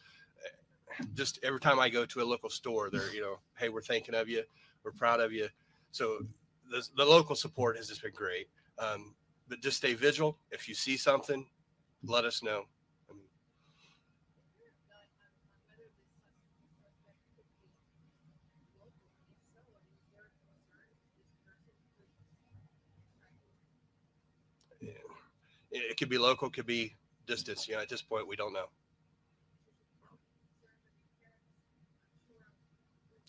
Just every time I go to a local store, they're, hey, we're thinking of you. We're proud of you. So the local support has just been great. But just stay vigilant. If you see something, let us know. It could be local, could be distance. At this point, we don't know.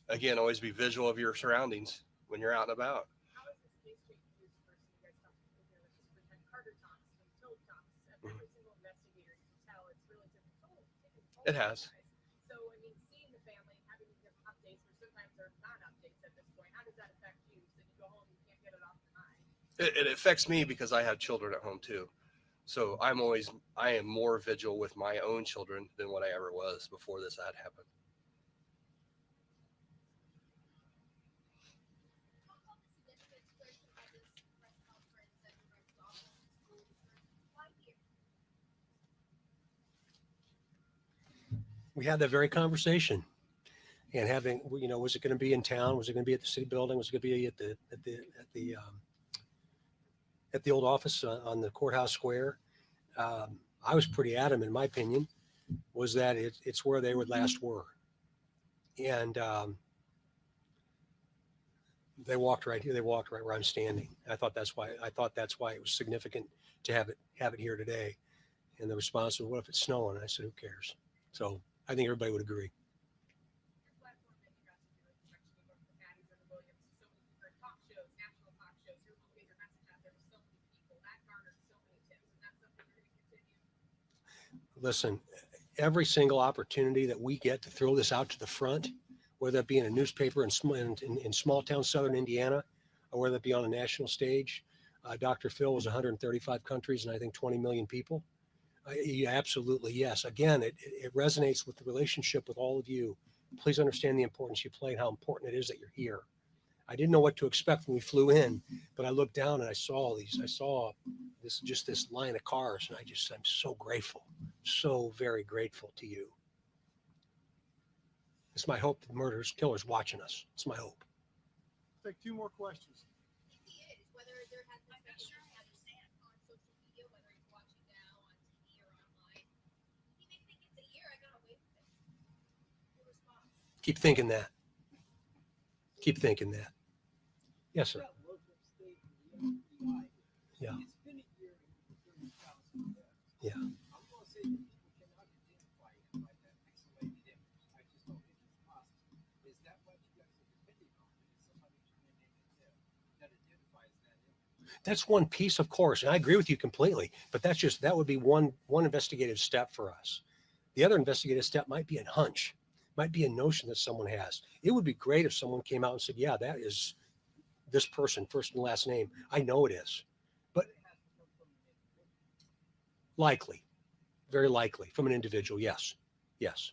Again, always be visual of your surroundings when you're out and about. How has this case changed you as a person? You guys talked to people here with Superintendent Carter talks, when Toad talks, every single investigator, you can tell it's really taken toll. It has. So, I mean, seeing the family, having to give updates, or sometimes they're not updates at this point, how does that affect you? So you go home, you can't get it off your mind. It affects me because I have children at home too. So I am more vigilant with my own children than what I ever was before this had happened. We had that very conversation, and having, was it going to be in town? Was it going to be at the city building? Was it going to be at the old office on the courthouse square? I was pretty adamant, in my opinion, was that it's where they would last were. And they walked right here. They walked right where I'm standing. I thought that's why it was significant to have it here today. And the response was, "What if it's snowing?" And I said, "Who cares?" So I think everybody would agree. Listen, every single opportunity that we get to throw this out to the front, whether it be in a newspaper in small town southern Indiana, or whether it be on a national stage, Dr. Phil was 135 countries and I think 20 million people. Absolutely, yes. Again, it resonates with the relationship with all of you. Please understand the importance you play and how important it is that you're here. I didn't know what to expect when we flew in, but I looked down and I saw this line of cars, and I'm so grateful, so very grateful to you. It's my hope that murderers, killers watching us. It's my hope. Take two more questions. Whether there has been speculation on social media, whether he's watching now on TV or online, he may think it's a year. I got away with it. Your response? Keep thinking that. Keep thinking that. Yes, sir. Yeah. Yeah. That's one piece, of course, and I agree with you completely, but that would be one investigative step for us. The other investigative step might be a hunch, might be a notion that someone has. It would be great if someone came out and said, yeah, that is this person, first and last name. I know it is. But likely, very likely from an individual. Yes. Yes.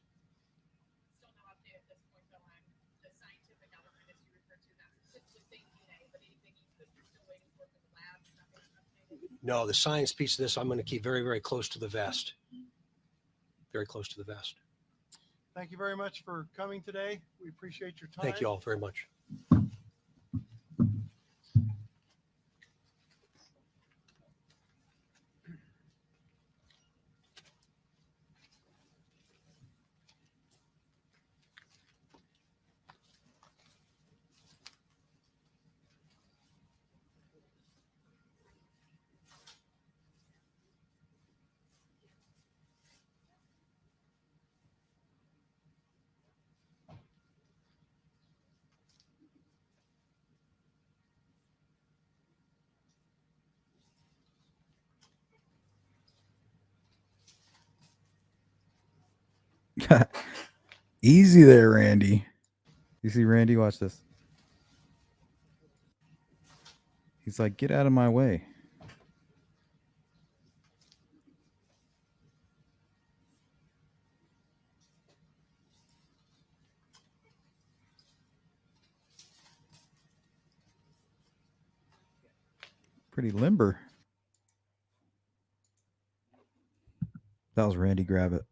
No, the science piece of this, I'm going to keep very, very close to the vest. Very close to the vest. Thank you very much for coming today. We appreciate your time. Thank you all very much. Easy there, Randy. You see Randy? Watch this. He's like, get out of my way. Pretty limber. That was Randy Grab it.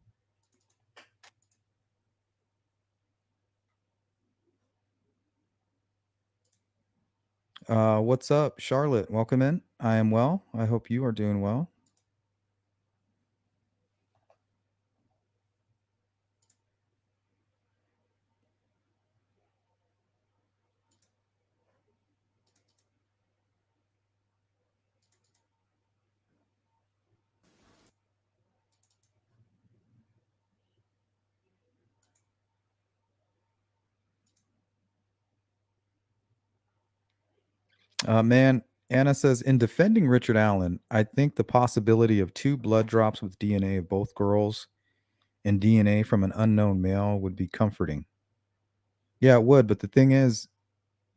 What's up, Charlotte? Welcome in. I am well. I hope you are doing well. Man, Anna says, in defending Richard Allen, I think the possibility of 2 blood drops with DNA of both girls and DNA from an unknown male would be comforting. Yeah, it would. But the thing is,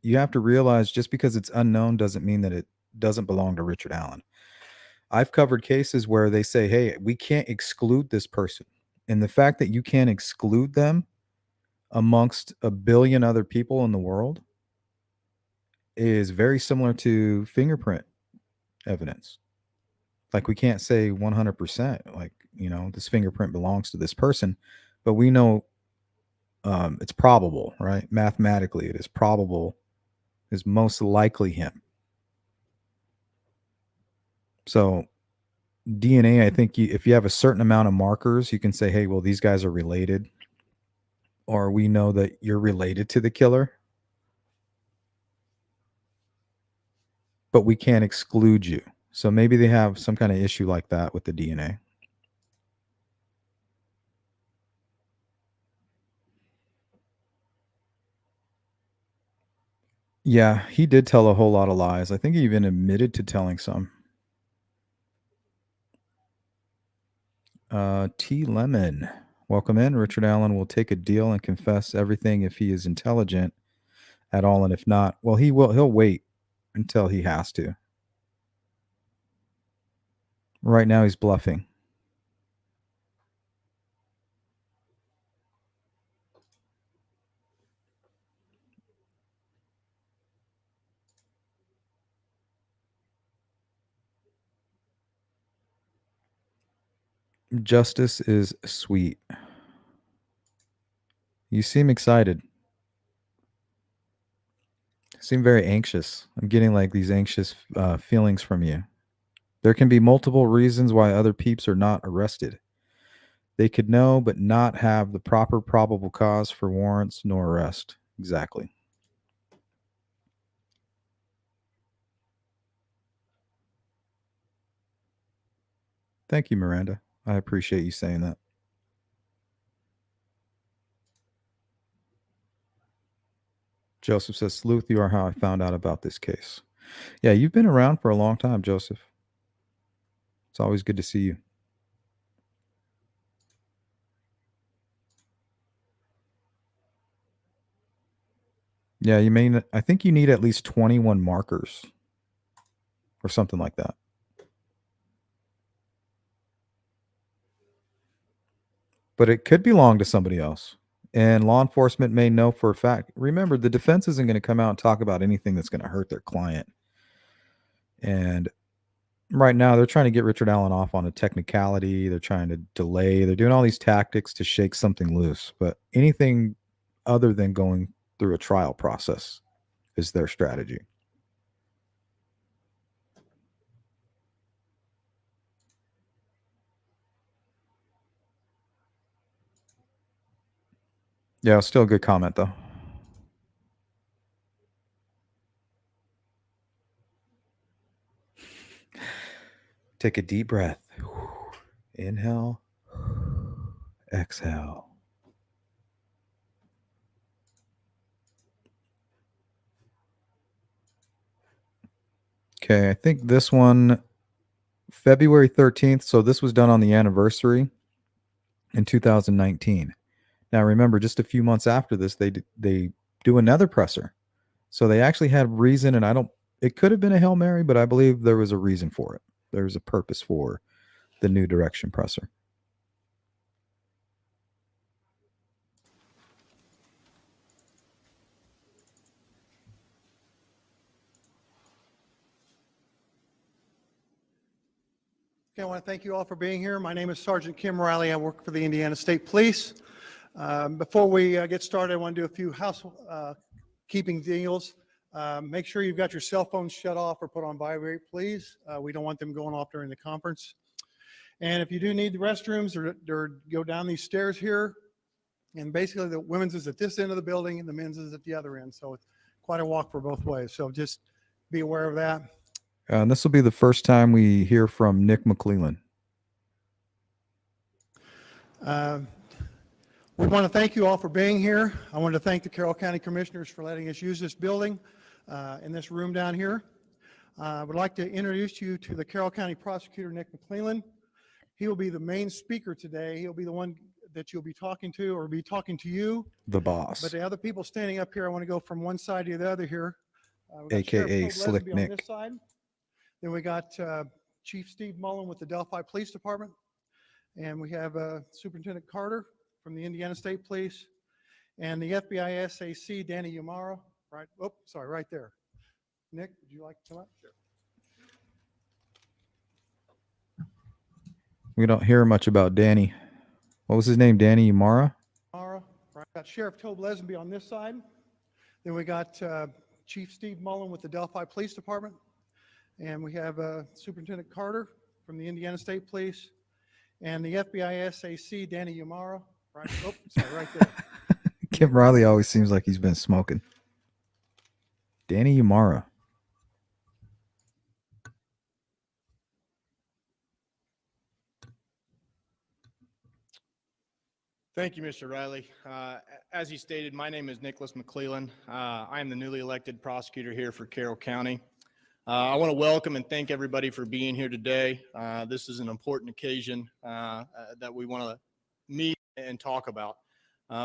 you have to realize just because it's unknown doesn't mean that it doesn't belong to Richard Allen. I've covered cases where they say, hey, we can't exclude this person. And the fact that you can't exclude them amongst a billion other people in the world is very similar to fingerprint evidence. Like we can't say 100%, like, this fingerprint belongs to this person, but we know it's probable, right? Mathematically, it is probable, is most likely him. So DNA, I think if you have a certain amount of markers, you can say, hey, well, these guys are related, or we know that you're related to the killer, but we can't exclude you. So maybe they have some kind of issue like that with the DNA. Yeah, he did tell a whole lot of lies. I think he even admitted to telling some. T. Lemon, welcome in. Richard Allen will take a deal and confess everything if he is intelligent at all, and if not, well, he'll wait until he has to. Right now, he's bluffing. Justice is sweet. You seem excited. You seem very anxious. I'm getting like these anxious feelings from you. There can be multiple reasons why other peeps are not arrested. They could know but not have the proper probable cause for warrants nor arrest. Exactly. Thank you, Miranda. I appreciate you saying that. Joseph says, sleuth, you are how I found out about this case. Yeah, you've been around for a long time, Joseph. It's always good to see you. Yeah, you may. I think you need at least 21 markers or something like that. But it could belong to somebody else. And law enforcement may know for a fact. Remember, the defense isn't going to come out and talk about anything that's going to hurt their client. And right now, they're trying to get Richard Allen off on a technicality. They're trying to delay. They're doing all these tactics to shake something loose. But anything other than going through a trial process is their strategy. Yeah, still a good comment, though. Take a deep breath. Inhale. Exhale. Okay, I think this one, February 13th. So this was done on the anniversary in 2019. Now remember, just a few months after this, they do another presser. So they actually had reason, and it could have been a Hail Mary, but I believe there was a reason for it. There was a purpose for the new direction presser. Okay, I want to thank you all for being here. My name is Sergeant Kim Riley. I work for the Indiana State Police. Before we get started, I want to do a few housekeeping deals. Make sure you've got your cell phones shut off or put on vibrate, please. We don't want them going off during the conference. And if you do need the restrooms or go down these stairs here, and basically the women's is at this end of the building and the men's is at the other end. So it's quite a walk for both ways. So just be aware of that. And this will be the first time we hear from Nick McClellan. We want to thank you all for being here. I want to thank the Carroll County Commissioners for letting us use this building in this room down here. I would like to introduce you to the Carroll County Prosecutor, Nick McClellan. He will be the main speaker today. He'll be the one that you'll be talking to or be talking to you. The boss. But the other people standing up here, I want to go from one side to the other here. AKA Slick Nick. On this side. Then we got Chief Steve Mullen with the Delphi Police Department. And we have Superintendent Carter from the Indiana State Police. And the FBI SAC, Danny Yamara. Right, oh, sorry, right there. Nick, would you like to come up? Sure. We don't hear much about Danny. What was his name? Danny Yamara? Right. Got Sheriff Tobe Lesenby on this side. Then we got Chief Steve Mullen with the Delphi Police Department. And we have Superintendent Carter from the Indiana State Police. And the FBI SAC, Danny Yamara. Right, oh, sorry, right there. Kim Riley always seems like he's been smoking. Danny Yamara. Thank you, Mr. Riley. As he stated, my name is Nicholas McClellan. I am the newly elected prosecutor here for Carroll County. I want to welcome and thank everybody for being here today. This is an important occasion that we want to meet and talk about.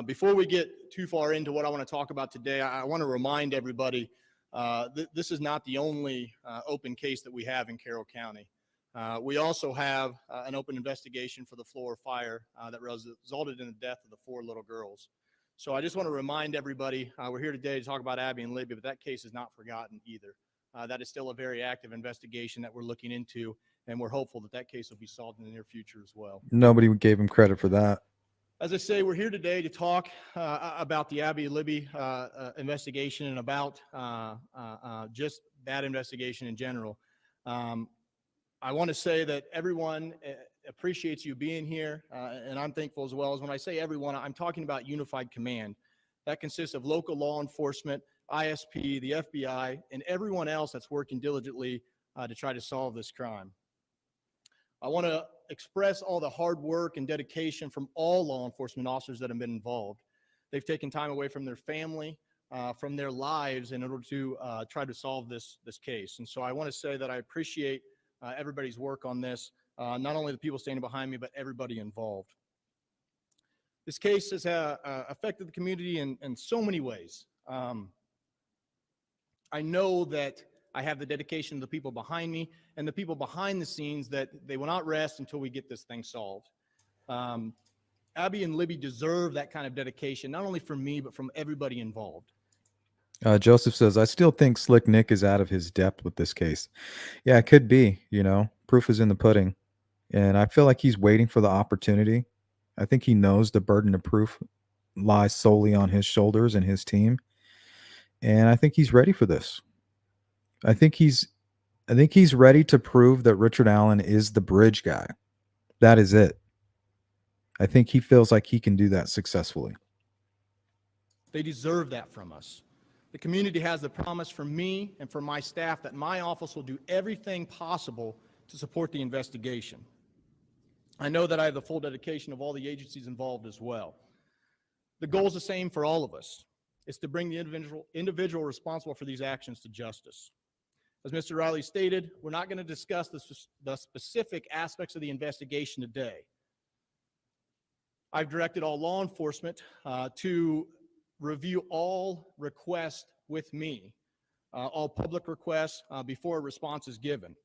Before we get too far into what I want to talk about today, I want to remind everybody this is not the only open case that we have in Carroll County. We also have an open investigation for the Flora fire that resulted in the death of the 4 little girls. So I just want to remind everybody, we're here today to talk about Abby and Libby, but that case is not forgotten either. That is still a very active investigation that we're looking into, and we're hopeful that that case will be solved in the near future as well. Nobody gave him credit for that. As I say, we're here today to talk about the Abby and Libby investigation and about just that investigation in general. I want to say that everyone appreciates you being here, and I'm thankful as well. As when I say everyone, I'm talking about Unified Command. That consists of local law enforcement, ISP, the FBI, and everyone else that's working diligently to try to solve this crime. I want to express all the hard work and dedication from all law enforcement officers that have been involved. They've taken time away from their family, from their lives in order to try to solve this case. And so I want to say that I appreciate everybody's work on this, not only the people standing behind me, but everybody involved. This case has affected the community in so many ways. I know that I have the dedication of the people behind me and the people behind the scenes that they will not rest until we get this thing solved. Abby and Libby deserve that kind of dedication, not only from me, but from everybody involved. Joseph says, I still think Slick Nick is out of his depth with this case. Yeah, it could be, proof is in the pudding. And I feel like he's waiting for the opportunity. I think he knows the burden of proof lies solely on his shoulders and his team. And I think he's ready for this. I think he's ready to prove that Richard Allen is the bridge guy. That is it. I think he feels like he can do that successfully. They deserve that from us. The community has the promise from me and from my staff that my office will do everything possible to support the investigation. I know that I have the full dedication of all the agencies involved as well. The goal is the same for all of us. It's to bring the individual responsible for these actions to justice. As Mr. Riley stated, we're not going to discuss the specific aspects of the investigation today. I've directed all law enforcement to review all requests with me, all public requests before a response is given.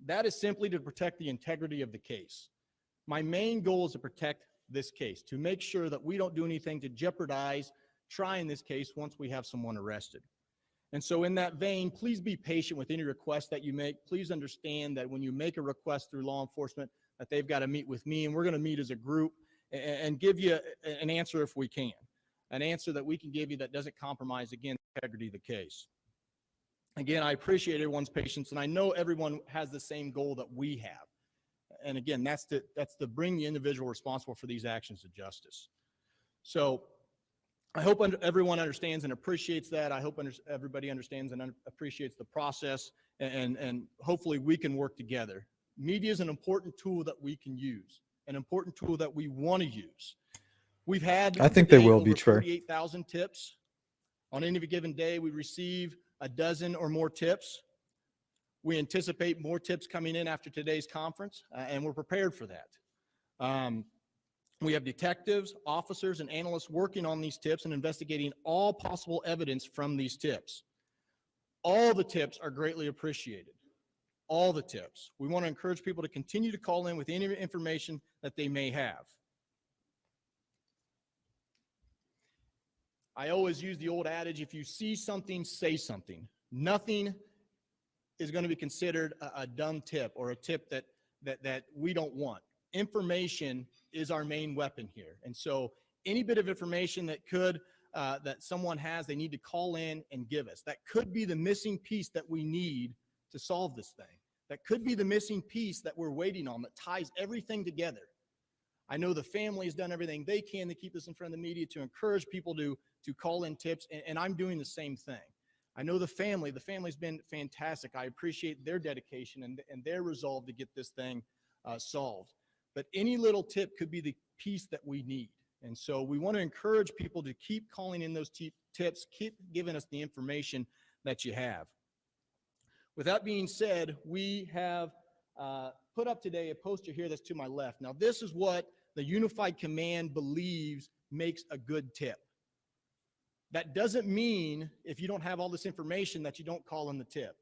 That is simply to protect the integrity of the case. My main goal is to protect this case, to make sure that we don't do anything to jeopardize trying this case once we have someone arrested. And so in that vein, please be patient with any request that you make. Please understand that when you make a request through law enforcement, that they've got to meet with me, and we're going to meet as a group and give you an answer if we can, an answer that we can give you that doesn't compromise, again, the integrity of the case. Again, I appreciate everyone's patience, and I know everyone has the same goal that we have. And again, that's to bring the individual responsible for these actions to justice. So I hope everyone understands and appreciates that. I hope everybody understands and appreciates the process, and hopefully we can work together. Media is an important tool that we can use, an important tool that we want to use. We've had, I think they will be, Trey. 48,000 tips. On any given day, we receive a dozen or more tips. We anticipate more tips coming in after today's conference, and we're prepared for that. We have detectives, officers, and analysts working on these tips and investigating all possible evidence from these tips. All the tips are greatly appreciated. All the tips. We want to encourage people to continue to call in with any information that they may have. I always use the old adage, if you see something, say something. Nothing is going to be considered a dumb tip or a tip that we don't want. Information is our main weapon here. And so any bit of information that someone has, they need to call in and give us. That could be the missing piece that we need to solve this thing. That could be the missing piece that we're waiting on that ties everything together. I know the family has done everything they can to keep this in front of the media, to encourage people to call in tips, and I'm doing the same thing. I know the family's been fantastic. I appreciate their dedication and their resolve to get this thing solved. But any little tip could be the piece that we need. And so we want to encourage people to keep calling in those tips, keep giving us the information that you have. With that being said, we have put up today a poster here that's to my left. Now, this is what the Unified Command believes makes a good tip. That doesn't mean if you don't have all this information that you don't call in the tip.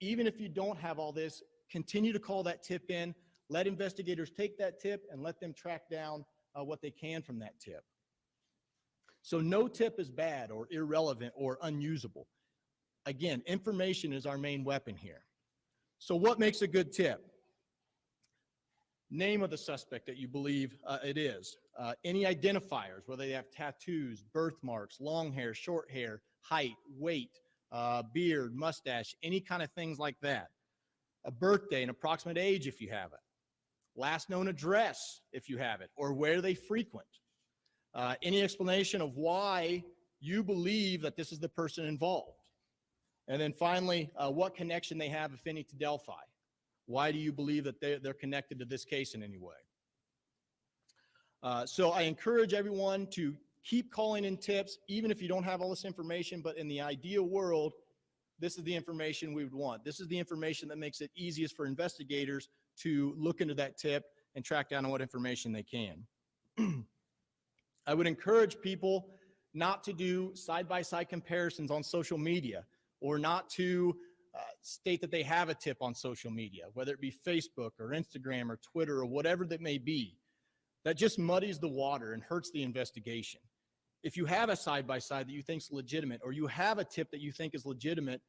Even if you don't have all this, continue to call that tip in. Let investigators take that tip and let them track down what they can from that tip. So no tip is bad or irrelevant or unusable. Again, information is our main weapon here. So what makes a good tip? Name of the suspect that you believe it is. Any identifiers, whether they have tattoos, birthmarks, long hair, short hair, height, weight, beard, mustache, any kind of things like that. A birthday, an approximate age if you have it. Last known address if you have it, or where they frequent. Any explanation of why you believe that this is the person involved. And then finally, what connection they have, if any, to Delphi. Why do you believe that they're connected to this case in any way? So I encourage everyone to keep calling in tips, even if you don't have all this information, but in the ideal world, this is the information we would want. This is the information that makes it easiest for investigators to look into that tip and track down on what information they can. I would encourage people not to do side-by-side comparisons on social media, or not to state that they have a tip on social media, whether it be Facebook or Instagram or Twitter or whatever that may be. That just muddies the water and hurts the investigation. If you have a side-by-side that you think is legitimate, or you have a tip that you think is legitimate,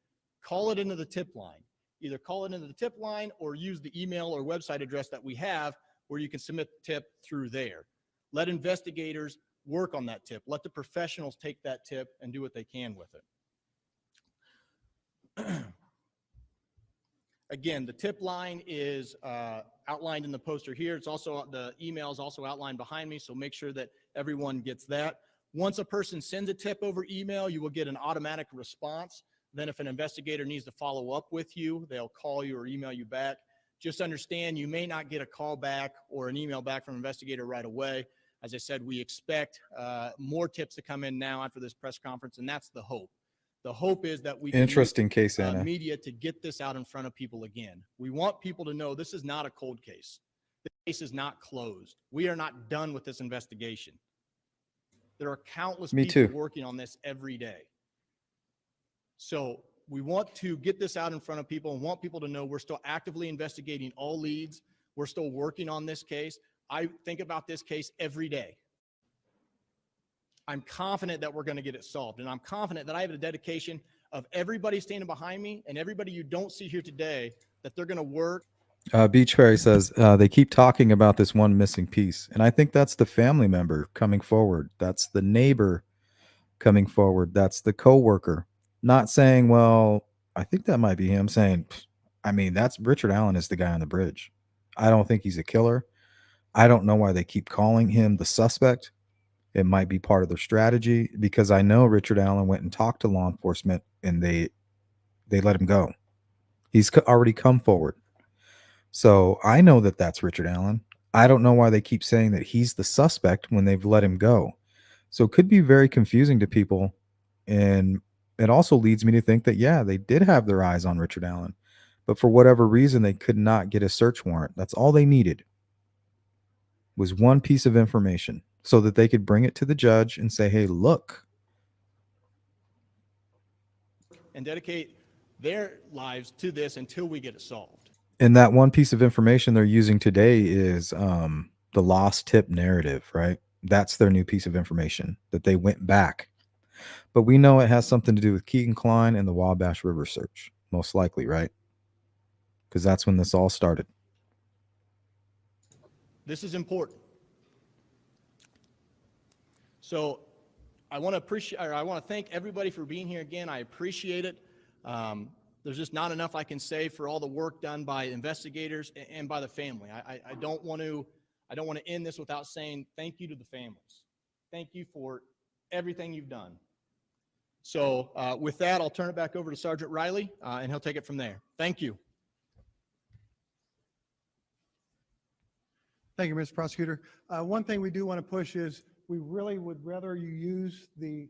call it into the tip line. Either call it into the tip line or use the email or website address that we have where you can submit the tip through there. Let investigators work on that tip. Let the professionals take that tip and do what they can with it. Again, the tip line is outlined in the poster here. It's also, the email is also outlined behind me, so make sure that everyone gets that. Once a person sends a tip over email, you will get an automatic response. Then if an investigator needs to follow up with you, they'll call you or email you back. Just understand you may not get a call back or an email back from an investigator right away. As I said, we expect more tips to come in now after this press conference, and that's the hope. The hope is that we can Interesting case, use Anna. media to get this out in front of people again. We want people to know this is not a cold case. The case is not closed. We are not done with this investigation. There are countless Me people too. working on this every day. So we want to get this out in front of people and want people to know we're still actively investigating all leads. We're still working on this case. I think about this case every day. I'm confident that we're going to get it solved. And I'm confident that I have a dedication of everybody standing behind me and everybody you don't see here today, that they're going to work. Beach Fairy says they keep talking about this one missing piece. And I think that's the family member coming forward. That's the neighbor coming forward. That's the coworker. Not saying, well, I think that might be him. Saying, I mean, that's Richard Allen is the guy on the bridge. I don't think he's a killer. I don't know why they keep calling him the suspect. It might be part of their strategy, because I know Richard Allen went and talked to law enforcement and they let him go. He's already come forward. So I know that that's Richard Allen. I don't know why they keep saying that he's the suspect when they've let him go. So it could be very confusing to people. And it also leads me to think that, yeah, they did have their eyes on Richard Allen, but for whatever reason, they could not get a search warrant. That's all they needed, was one piece of information so that they could bring it to the judge and say, hey, look. And dedicate their lives to this until we get it solved. And that one piece of information they're using today is the lost tip narrative, right? That's their new piece of information that they went back. But we know it has something to do with Keaton Klein and the Wabash River search, most likely, right? Because that's when this all started. This is important. So I want to thank everybody for being here again. I appreciate it. There's just not enough I can say for all the work done by investigators and by the family. I don't want to end this without saying thank you to the families. Thank you for everything you've done. So with that, I'll turn it back over to Sergeant Riley, and he'll take it from there. Thank you. Thank you, Mr. Prosecutor. One thing we do want to push is we really would rather you use the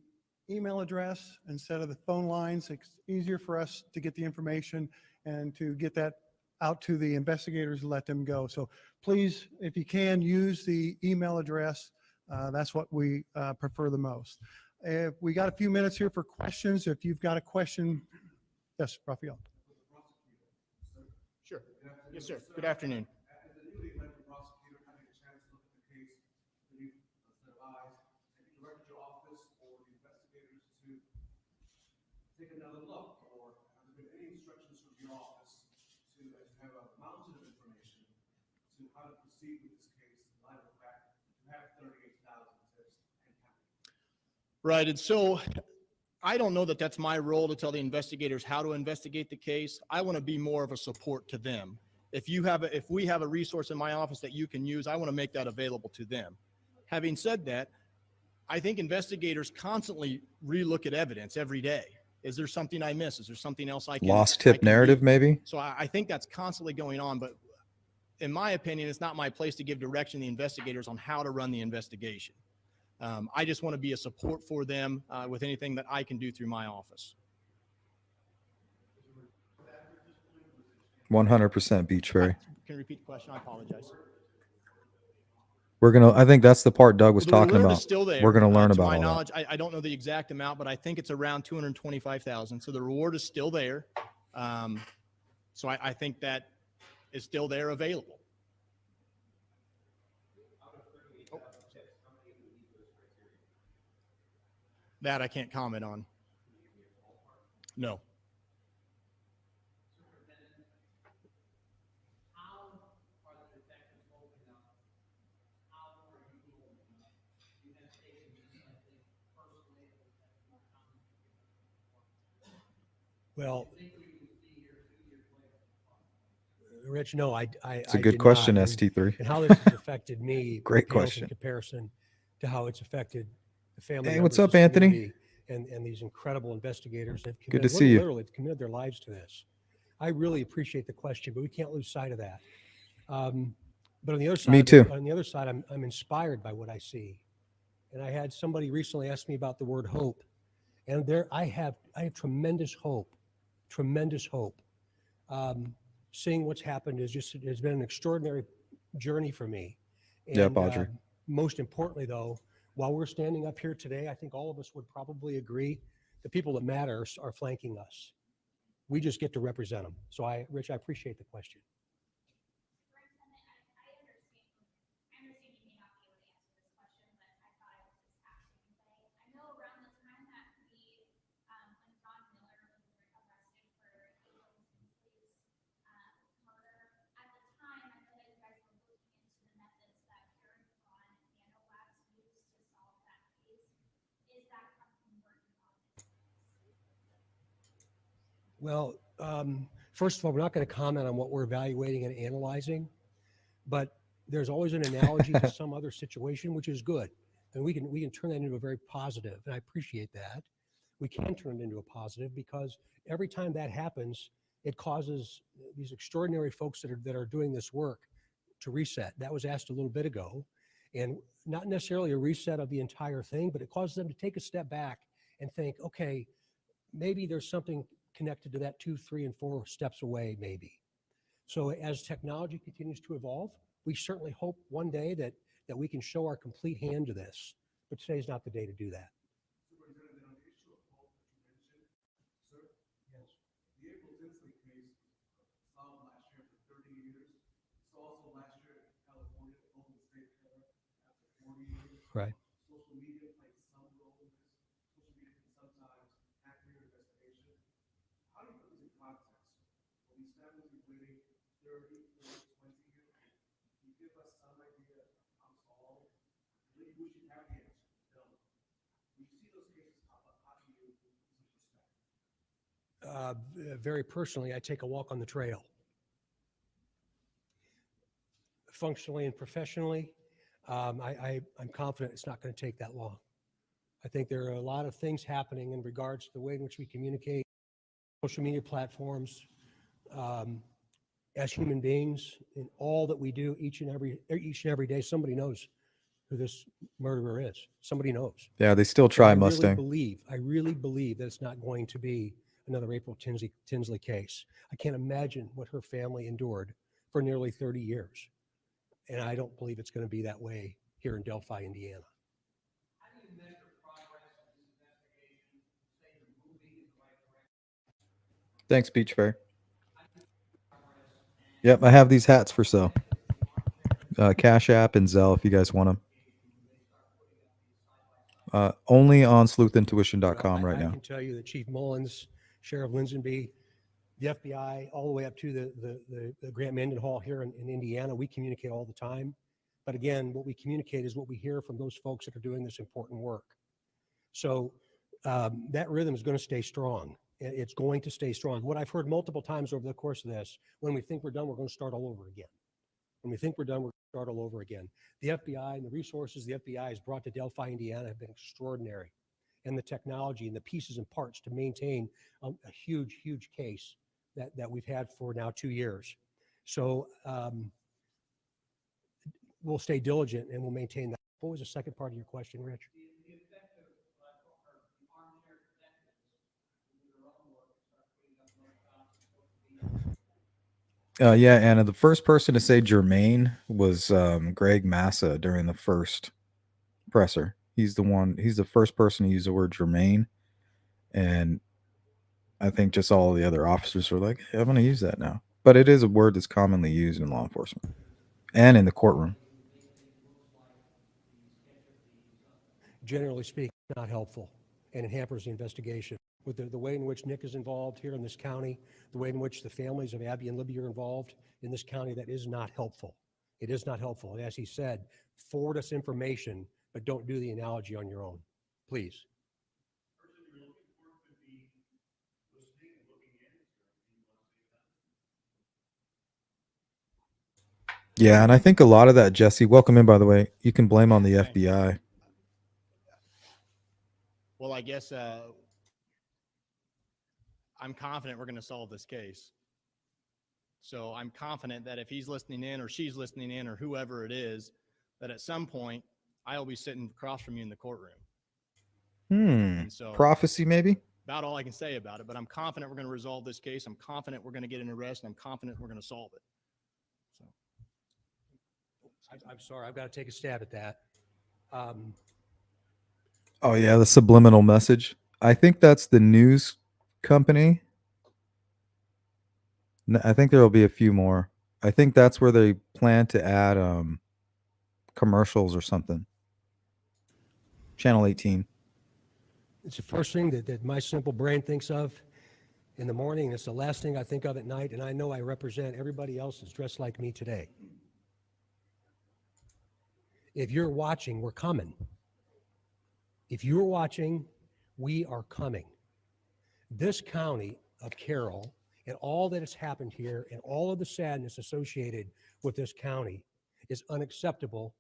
email address instead of the phone lines. It's easier for us to get the information and to get that out to the investigators and let them go. So please, if you can, use the email address. That's what we prefer the most. We got a few minutes here for questions. If you've got a question, yes, Raphael. Sure. Yes, sir. Good afternoon. Take another look, or have there been any instructions from your office to have a mountain of information to how to proceed with this case in light of the fact you have 38,000 tips and counting? Right, and so I don't know that that's my role to tell the investigators how to investigate the case. I want to be more of a support to them. If we have a resource in my office that you can use, I want to make that available to them. Having said that, I think investigators constantly relook at evidence every day. Is there something I miss? Is there something else I can Lost tip narrative, do? maybe? So I think that's constantly going on, but in my opinion, it's not my place to give direction to the investigators on how to run the investigation. I just want to be a support for them with anything that I can do through my office. 100% Beach Ferry. Can you repeat the question? I apologize. I think that's the part Doug was The talking reward about. is still there. We're going to learn To about my all that. knowledge, I don't know the exact amount, but I think it's around 225,000. So the reward is still there. So I think that is still there available. That I can't comment on. No. Well, Rich, no, It's a I good did question, not. ST3. And how this has affected me Great pales question. in comparison to how it's affected the family Hey, members, what's up, this Anthony? community, and these incredible investigators that Good to committed, see you. literally have committed their lives to this. I really appreciate the question, but we can't lose sight of that. But on the other side, Me too. On the other side, I'm inspired by what I see. And I had somebody recently ask me about the word hope, and I have tremendous hope. Seeing what's happened has been an extraordinary journey for me. Yep, And Audrey. most importantly, though, while we're standing up here today, I think all of us would probably agree the people that matter are flanking us. We just get to represent them. So Rich, I appreciate the question. Well, first of all, we're not going to comment on what we're evaluating and analyzing, but there's always an analogy to some other situation, which is good. And we can turn that into a very positive, and I appreciate that. We can turn it into a positive because every time that happens, it causes these extraordinary folks that are doing this work to reset. That was asked a little bit ago, and not necessarily a reset of the entire thing, but it causes them to take a step back and think, okay, maybe there's something connected to that 2, 3, and 4 steps away, maybe. So as technology continues to evolve, we certainly hope one day that we can show our complete hand to this, but today's not the day to do that. Superintendent, on the issue of hope that you mentioned, sir? Yes. The April Tinsley case solved last year after 30 years. It's also last year in California, the Golden State Killer after 40 years. Right. Social media plays some role in this. Social media can sometimes hack your investigation. How do you put this in context? Will these families be waiting 30, 40, 20 years? Can you give us some idea of how small? I believe we should have the answer. No. When you see those cases pop up, how do you respect? Very personally, I take a walk on the trail. Functionally and professionally, I'm confident it's not going to take that long. I think there are a lot of things happening in regards to the way in which we communicate, social media platforms, as human beings, in all that we do each and every day. Somebody knows who this murderer is. Somebody knows. Yeah, they still try, I Mustang. really believe that it's not going to be another April Tinsley case. I can't imagine what her family endured for nearly 30 years. And I don't believe it's going to be that way here in Delphi, Indiana. How do you measure progress in this investigation, say you're moving in the right direction? Thanks, Beach Ferry. Yep, I have these hats for sale. Cash App and Zelle if you guys want them. Only on sleuthintuition.com right now. I can tell you that Chief Mullins, Sheriff Linsonby, the FBI, all the way up to the Grant Mendenhall here in Indiana, we communicate all the time. But again, what we communicate is what we hear from those folks that are doing this important work. So that rhythm is going to stay strong. It's going to stay strong. What I've heard multiple times over the course of this, when we think we're done, we're going to start all over again. When we think we're done, we're going to start all over again. The FBI and the resources the FBI has brought to Delphi, Indiana have been extraordinary. And the technology and the pieces and parts to maintain a huge, huge case that we've had for now 2 years. So we'll stay diligent and we'll maintain that. What was the second part of your question, Rich? The effect of, the armchair detectives who do their own work and start putting up mugshots and social media. Yeah, Anna, the first person to say Jermaine was Greg Massa during the first presser. He's the first person to use the word Jermaine. And I think just all the other officers were like, hey, I'm going to use that now. But it is a word that's commonly used in law enforcement and in the courtroom. Generally speaking, not helpful, and it hampers the investigation. With the way in which Nick is involved here in this county, the way in which the families of Abby and Libby are involved in this county, that is not helpful. It is not helpful. And as he said, forward us information, but don't do the analogy on your own, please. Yeah, and I think a lot of that, Jesse, welcome in, by the way, you can blame on the FBI. Well, I guess I'm confident we're going to solve this case. So I'm confident that if he's listening in or she's listening in or whoever it is, that at some point I'll be sitting across from you in the courtroom. And so Prophecy, maybe? about all I can say about it, but I'm confident we're going to resolve this case. I'm confident we're going to get an arrest, and I'm confident we're going to solve it. So I'm sorry, I've got to take a stab at that. Oh, yeah, the subliminal message. I think that's the news company. I think there will be a few more. I think that's where they plan to add commercials or something. Channel 18. It's the first thing that my simple brain thinks of in the morning. It's the last thing I think of at night, and I know I represent everybody else that's dressed like me today. If you're watching, we're coming. If you're watching, we are coming. This county of Carroll and all that has happened here and all of the sadness associated with this county is unacceptable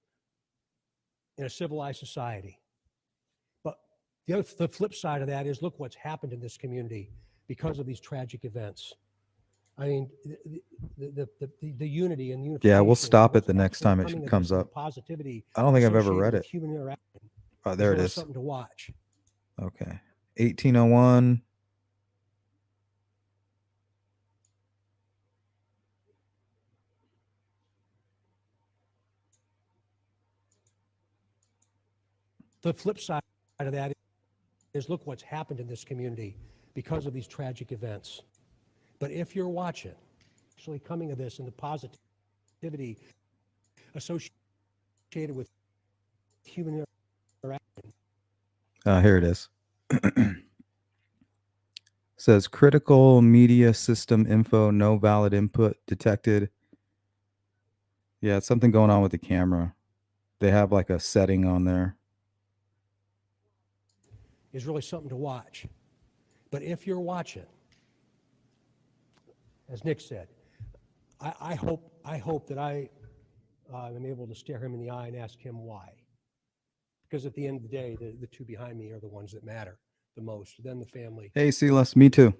in a civilized society. But the flip side of that is look what's happened in this community because of these tragic events. I mean, the unity and unification. Yeah, we'll stop it the what's next time coming it of comes this and the up. positivity I don't think I've ever associated read with it. human interaction. Oh, there it really is. Something to watch. Okay. 1801. The flip side of that is look what's happened in this community because of these tragic events. But if you're watching, actually coming of this and the positivity associated with human interaction. Here it is. Says critical media system info, no valid input detected. Yeah, it's something going on with the camera. They have like a setting on there. Is really something to watch. But if you're watching, as Nick said, I hope that I am able to stare him in the eye and ask him why. Because at the end of the day, the two behind me are the ones that matter the most, then the family. Hey, Silas, me too.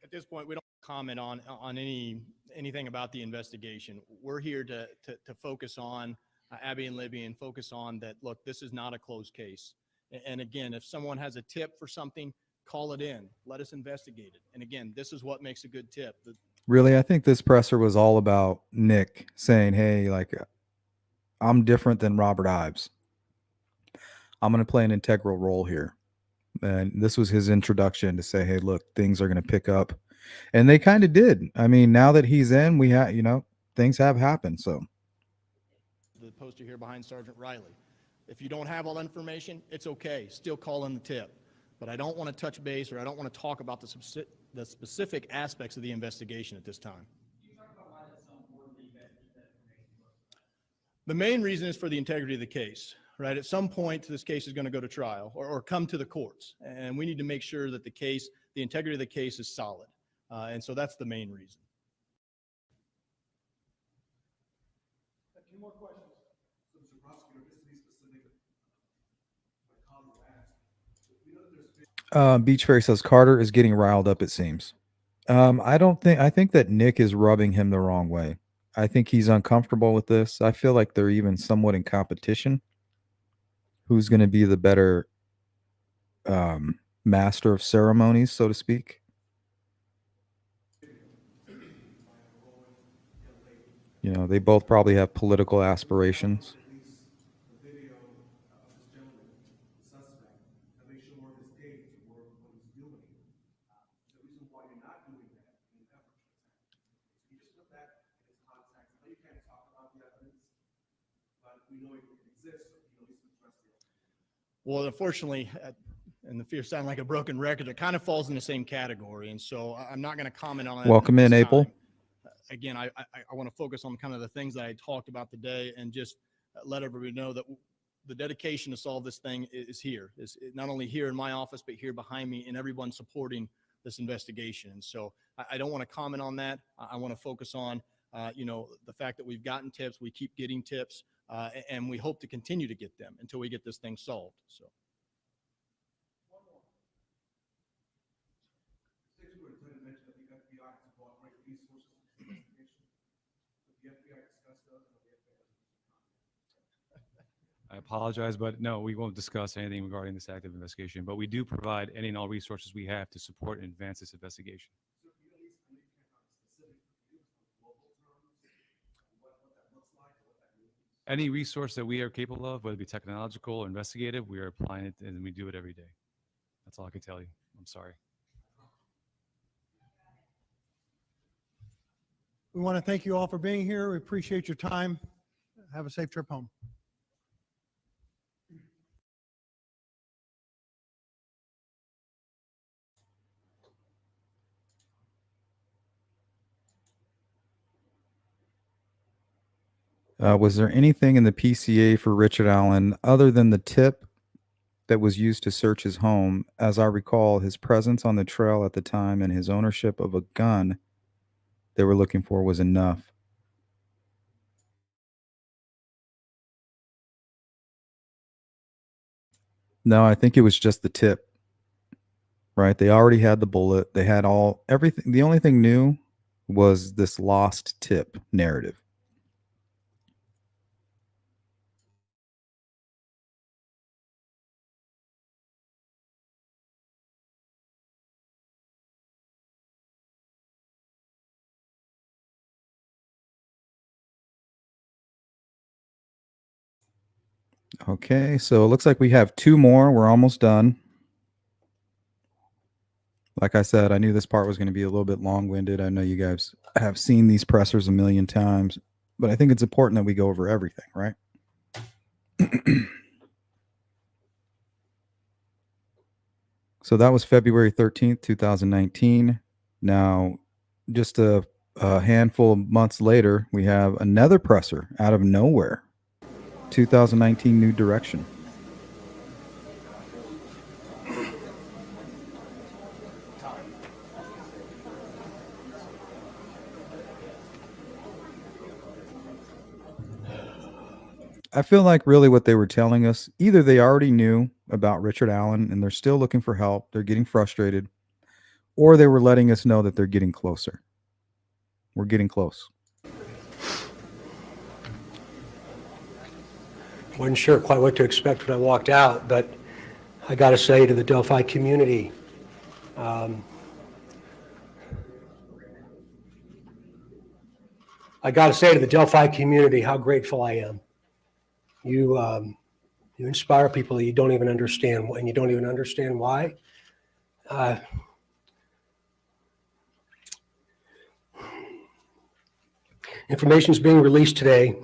at this point, we don't comment on anything about the investigation. We're here to focus on Abby and Libby and focus on that. Look, this is not a closed case. And again, if someone has a tip for something, call it in. Let us investigate it. And again, this is what makes a good tip. Really, I think this presser was all about Nick saying, hey, like, I'm different than Robert Ives. I'm going to play an integral role here. And this was his introduction to say, hey, look, things are going to pick up. And they kind of did. I mean, now that he's in, we have, things have happened. So The poster here behind Sergeant Riley. If you don't have all the information, it's okay. Still call in the tip. But I don't want to touch base or I don't want to talk about the specific aspects of the investigation at this time. The main reason is for the integrity of the case, right? At some point, this case is going to go to trial or come to the courts. And we need to make sure that the integrity of the case is solid. And so that's the main reason. A few more questions. So, Mr. Prosecutor, just to be specific, Beach Fairy says Carter is getting riled up, it seems. I think that Nick is rubbing him the wrong way. I think he's uncomfortable with this. I feel like they're even somewhat in competition. Who's going to be the better master of ceremonies, so to speak? You know, they both probably have political aspirations. The video of this gentleman, the suspect, to make sure his dates work what he's doing. The reason why you're not doing that in an effort to protect. You just put that in its context. I know you can't talk about the evidence, but we know it exists, so you know, at least address the evidence. Well, unfortunately, and the fear sound like a broken record, it kind of falls in the same category. And so I'm not going to comment on it. Welcome in, April. Again, I want to focus on kind of the things that I talked about today and just let everybody know that the dedication to solve this thing is here. Is not only here in my office, but here behind me and everyone supporting this investigation. And so I don't want to comment on that. I want to focus on, you know, the fact that we've gotten tips, we keep getting tips, and we hope to continue to get them until we get this thing solved. So. I apologize, but no, we won't discuss anything regarding this active investigation, but we do provide any and all resources we have to support and advance this investigation. Any resource that we are capable of, whether it be technological or investigative, we are applying it and we do it every day. That's all I can tell you. I'm sorry. We want to thank you all for being here. We appreciate your time. Have a safe trip home. Was there anything in the PCA for Richard Allen other than the tip that was used to search his home? As I recall, his presence on the trail at the time and his ownership of a gun they were looking for was enough. No, I think it was just the tip. Right? They already had the bullet. They had everything. The only thing new was this lost tip narrative. Okay, so it looks like we have two more. We're almost done. Like I said, I knew this part was going to be a little bit long-winded. I know you guys have seen these pressers a million times, but I think it's important that we go over everything, right? So that was February 13th, 2019. Now, just a handful of months later, we have another presser out of nowhere. 2019 New Direction. I feel like really what they were telling us, either they already knew about Richard Allen and they're still looking for help, they're getting frustrated, or they were letting us know that they're getting closer. We're getting close. Wasn't sure quite what to expect when I walked out, but I got to say to the Delphi community, how grateful I am. You inspire people that you don't even understand, and you don't even understand why. Information is being released today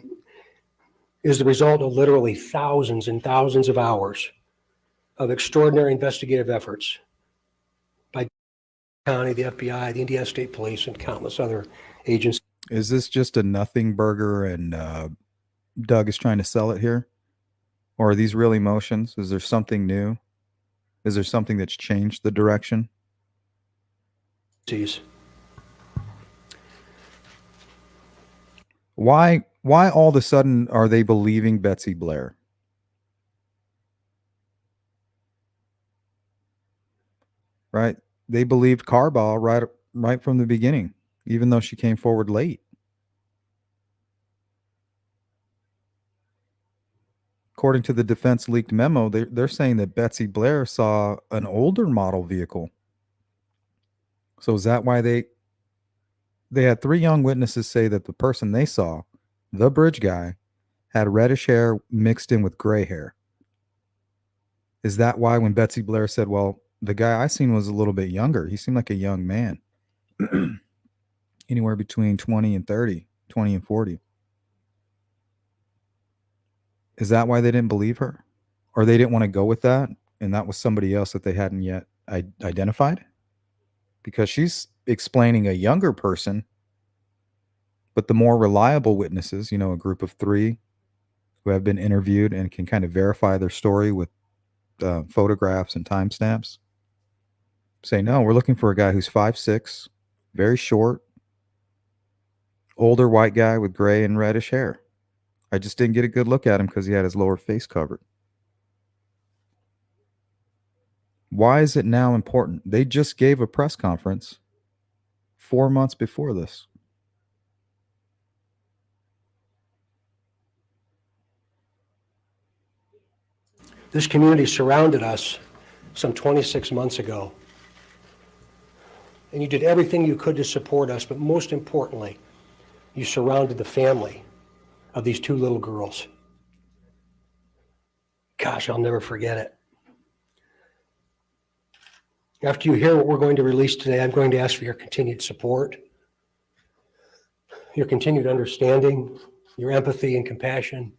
is the result of literally thousands and thousands of hours of extraordinary investigative efforts by the county, the FBI, the Indiana State Police, and countless other agencies. Is this just a nothing burger and Doug is trying to sell it here? Or are these real emotions? Is there something new? Is there something that's changed the direction? Why all of a sudden are they believing Betsy Blair? right? They believed Carball right from the beginning, even though she came forward late. According to the defense leaked memo, they're saying that Betsy Blair saw an older model vehicle. So is that why they had 3 young witnesses say that the person they saw, the bridge guy, had reddish hair mixed in with gray hair? Is that why when Betsy Blair said, well, the guy I seen was a little bit younger, he seemed like a young man, anywhere between 20 and 30, 20 and 40. Is that why they didn't believe her? Or they didn't want to go with that, and that was somebody else that they hadn't yet identified? Because she's explaining a younger person, but the more reliable witnesses, a group of 3 who have been interviewed and can kind of verify their story with photographs and timestamps, say, no, we're looking for a guy who's 5'6", very short, older white guy with gray and reddish hair. I just didn't get a good look at him because he had his lower face covered. Why is it now important? They just gave a press conference 4 months before this. This community surrounded us some 26 months ago. And you did everything you could to support us, but most importantly, you surrounded the family of these 2 little girls. Gosh, I'll never forget it. After you hear what we're going to release today, I'm going to ask for your continued support, your continued understanding, your empathy and compassion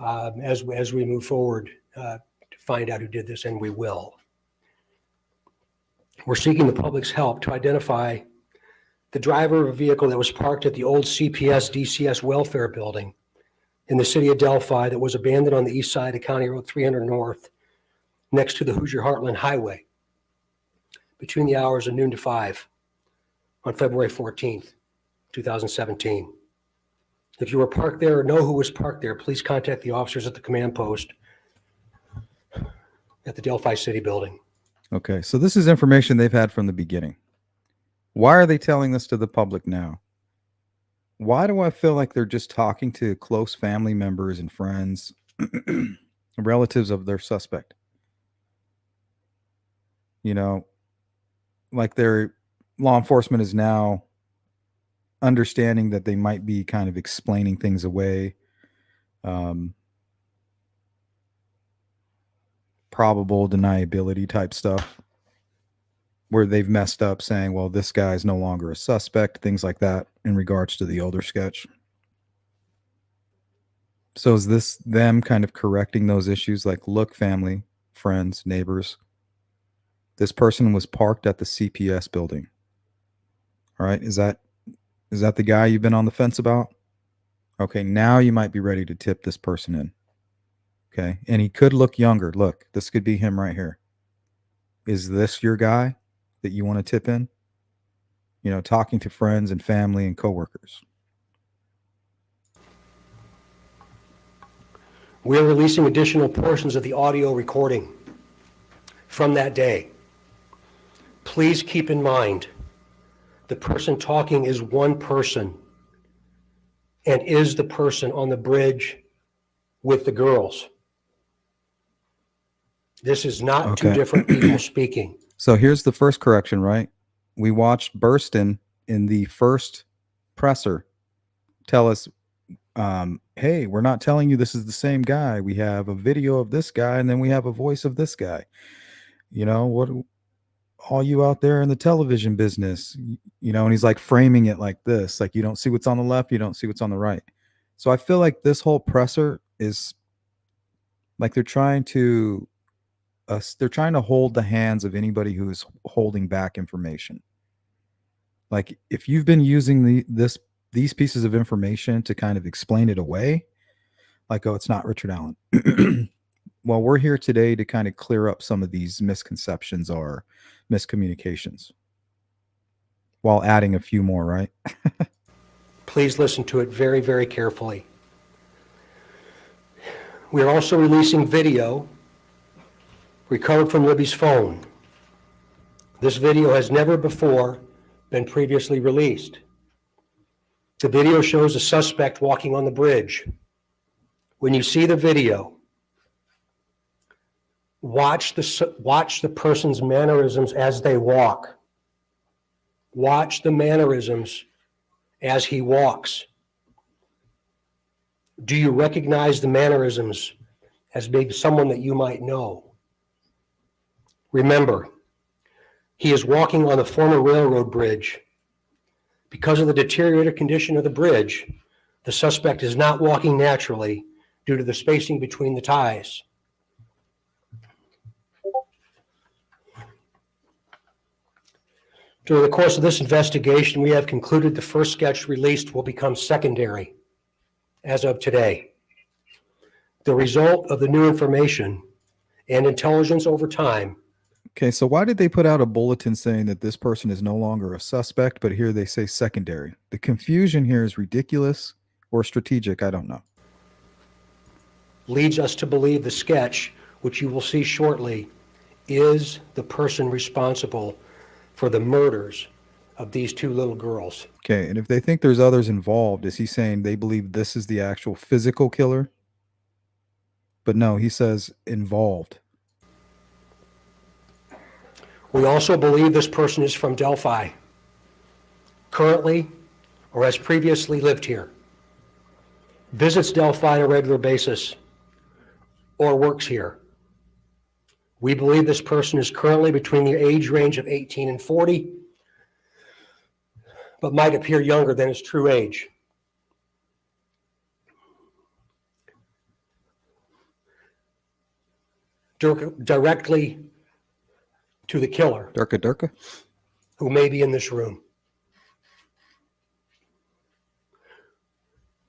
as we move forward to find out who did this, and we will. We're seeking the public's help to identify the driver of a vehicle that was parked at the old CPS DCS welfare building in the city of Delphi that was abandoned on the east side of County Road 300 North next to the Hoosier Heartland Highway between the hours of noon to 5 on February 14th, 2017. If you were parked there or know who was parked there, please contact the officers at the command post at the Delphi City building. Okay, so this is information they've had from the beginning. Why are they telling this to the public now? Why do I feel like they're just talking to close family members and friends, relatives of their suspect? Like their law enforcement is now understanding that they might be kind of explaining things away. Probable deniability type stuff where they've messed up saying, well, this guy's no longer a suspect, things like that in regards to the older sketch. So is this them kind of correcting those issues? Like, look, family, friends, neighbors, this person was parked at the CPS building. All right. Is that the guy you've been on the fence about? Okay. Now you might be ready to tip this person in. Okay. And he could look younger. Look, this could be him right here. Is this your guy that you want to tip in? Talking to friends and family and coworkers. We're releasing additional portions of the audio recording from that day. Please keep in mind, the person talking is one person and is the person on the bridge with the girls. This is not 2 different people speaking. So here's the first correction, right? We watched Burston in the first presser tell us, hey, we're not telling you this is the same guy. We have a video of this guy, and then we have a voice of this guy. What all you out there in the television business, and he's like framing it like this, like you don't see what's on the left, you don't see what's on the right. So I feel like this whole presser is like they're trying to hold the hands of anybody who is holding back information. Like if you've been using these pieces of information to kind of explain it away, like, oh, it's not Richard Allen. Well, we're here today to kind of clear up some of these misconceptions or miscommunications while adding a few more, right? Please listen to it very, very carefully. We are also releasing video recovered from Libby's phone This video has never before been previously released. The video shows a suspect walking on the bridge. When you see the video, watch the person's mannerisms as they walk. Watch the mannerisms as he walks. Do you recognize the mannerisms as maybe someone that you might know? Remember, he is walking on the former railroad bridge. Because of the deteriorated condition of the bridge, the suspect is not walking naturally due to the spacing between the ties. During the course of this investigation, we have concluded the first sketch released will become secondary as of today. The result of the new information and intelligence over time. Okay, so why did they put out a bulletin saying that this person is no longer a suspect, but here they say secondary? The confusion here is ridiculous or strategic, I don't know. Leads us to believe the sketch, which you will see shortly, is the person responsible for the murders of these two little girls. Okay, and if they think there's others involved, is he saying they believe this is the actual physical killer? But no, he says involved. We also believe this person is from Delphi, currently or has previously lived here, visits Delphi on a regular basis, or works here. We believe this person is currently between the age range of 18 and 40, but might appear younger than his true age. Directly to the killer, Durka, who may be in this room.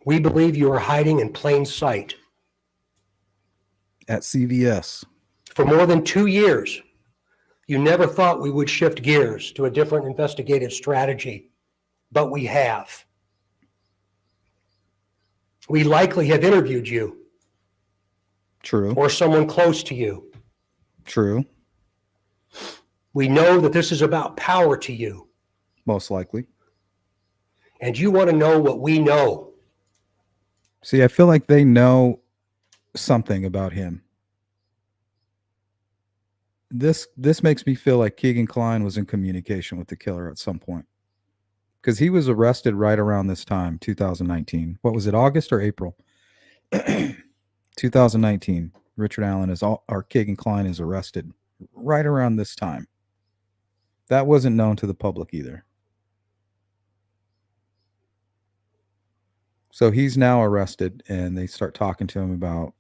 We believe you are hiding in plain sight. At CVS. For more than 2 years, you never thought we would shift gears to a different investigative strategy, but we have. We likely have interviewed you. True. Or someone close to you. True. We know that this is about power to you. Most likely. And you want to know what we know. See, I feel like they know something about him. This makes me feel like Keegan Kline was in communication with the killer at some point. Because he was arrested right around this time, 2019. What was it, August or April? 2019. Richard Allen or Keegan Kline is arrested right around this time. That wasn't known to the public either. So he's now arrested, and they start talking to him about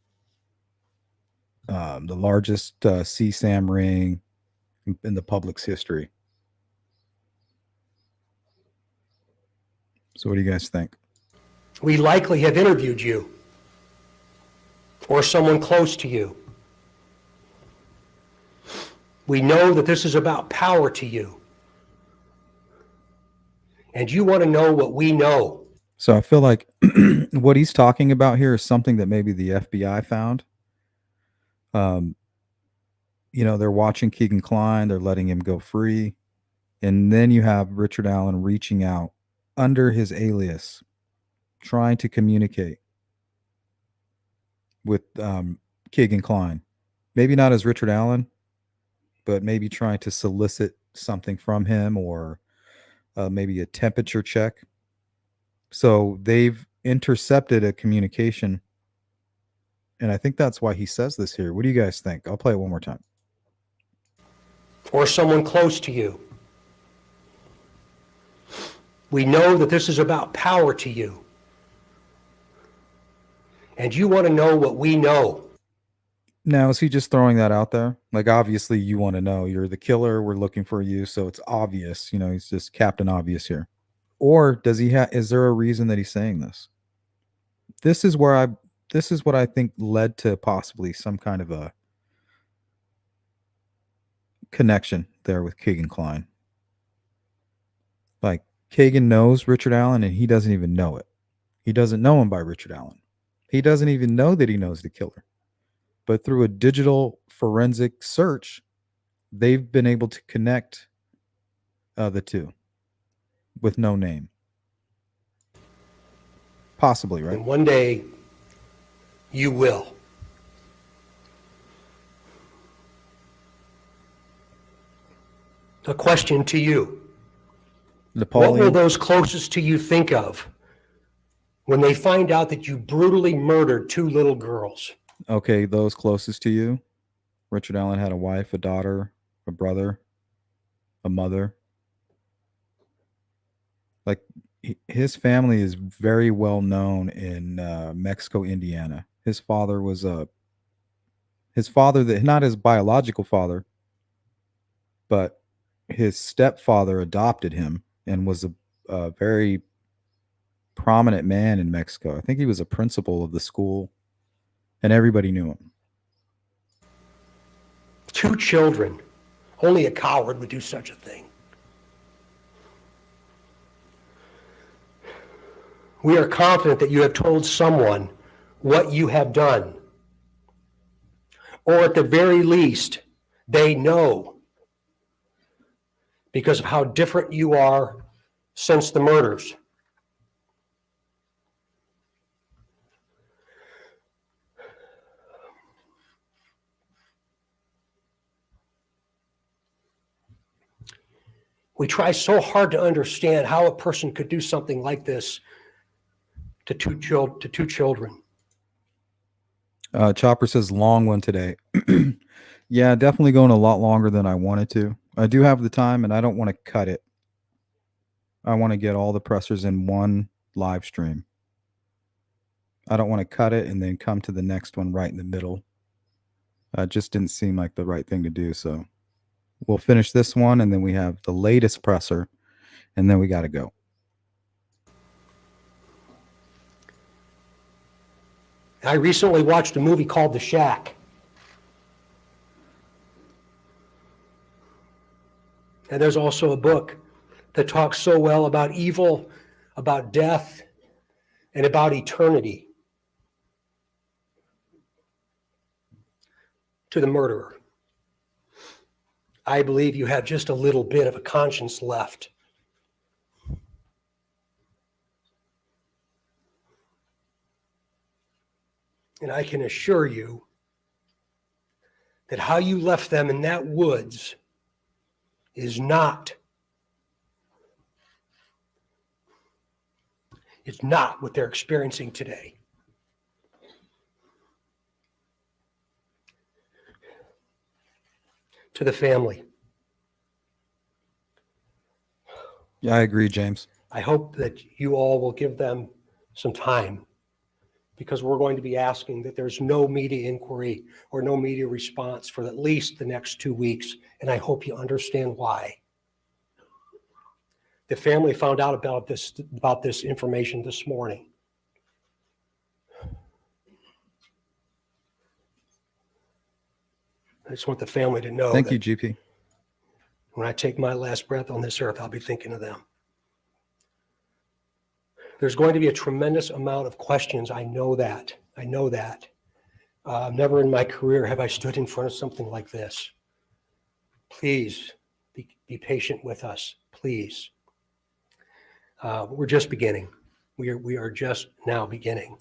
the largest CSAM ring in the public's history. So what do you guys think? We likely have interviewed you. Or someone close to you. We know that this is about power to you. And you want to know what we know. So I feel like what he's talking about here is something that maybe the FBI found. They're watching Keegan Kline, they're letting him go free. And then you have Richard Allen reaching out under his alias, trying to communicate with Keegan Kline. Maybe not as Richard Allen, but maybe trying to solicit something from him, or maybe a temperature check. So they've intercepted a communication. And I think that's why he says this here. What do you guys think? I'll play it one more time. Or someone close to you. We know that this is about power to you. And you want to know what we know. Now, is he just throwing that out there? Like, obviously you want to know. You're the killer. We're looking for you. So it's obvious. He's just Captain Obvious here. Or is there a reason that he's saying this? This is what I think led to possibly some kind of a connection there with Keegan Kline. Like, Keegan knows Richard Allen and he doesn't even know it. He doesn't know him by Richard Allen. He doesn't even know that he knows the killer. But through a digital forensic search, they've been able to connect The two with no name. Possibly, right? And one day, you will. A question to you. What will Napoleon. those closest to you think of when they find out that you brutally murdered 2 little girls? Okay, those closest to you. Richard Allen had a wife, a daughter, a brother, a mother. Like his family is very well known in Mexico, Indiana. His father was that not his biological father, but his stepfather adopted him and was a very prominent man in Mexico. I think he was a principal of the school, and everybody knew him. 2 children. Only a coward would do such a thing. We are confident that you have told someone what you have done. Or at the very least, they know because of how different you are since the murders. We try so hard to understand how a person could do something like this to two children. Chopper says long one today. Yeah, definitely going a lot longer than I wanted to. I do have the time, and I don't want to cut it. I want to get all the pressers in one live stream. I don't want to cut it and then come to the next one right in the middle. It just didn't seem like the right thing to do. So we'll finish this one, and then we have the latest presser, and then we got to go. I recently watched a movie called The Shack. And there's also a book that talks so well about evil, about death, and about eternity. To the murderer, I believe you have just a little bit of a conscience left. And I can assure you that how you left them in that woods is not what they're experiencing today. To the family, Yeah, I agree, James. I hope that you all will give them some time, because we're going to be asking that there's no media inquiry or no media response for at least the next 2 weeks, and I hope you understand why. The family found out about this information this morning. I just want the family to know. Thank you, GP. When I take my last breath on this earth, I'll be thinking of them. There's going to be a tremendous amount of questions. I know that. Never in my career have I stood in front of something like this. Please be patient with us, please. We're just beginning. We are just now beginning.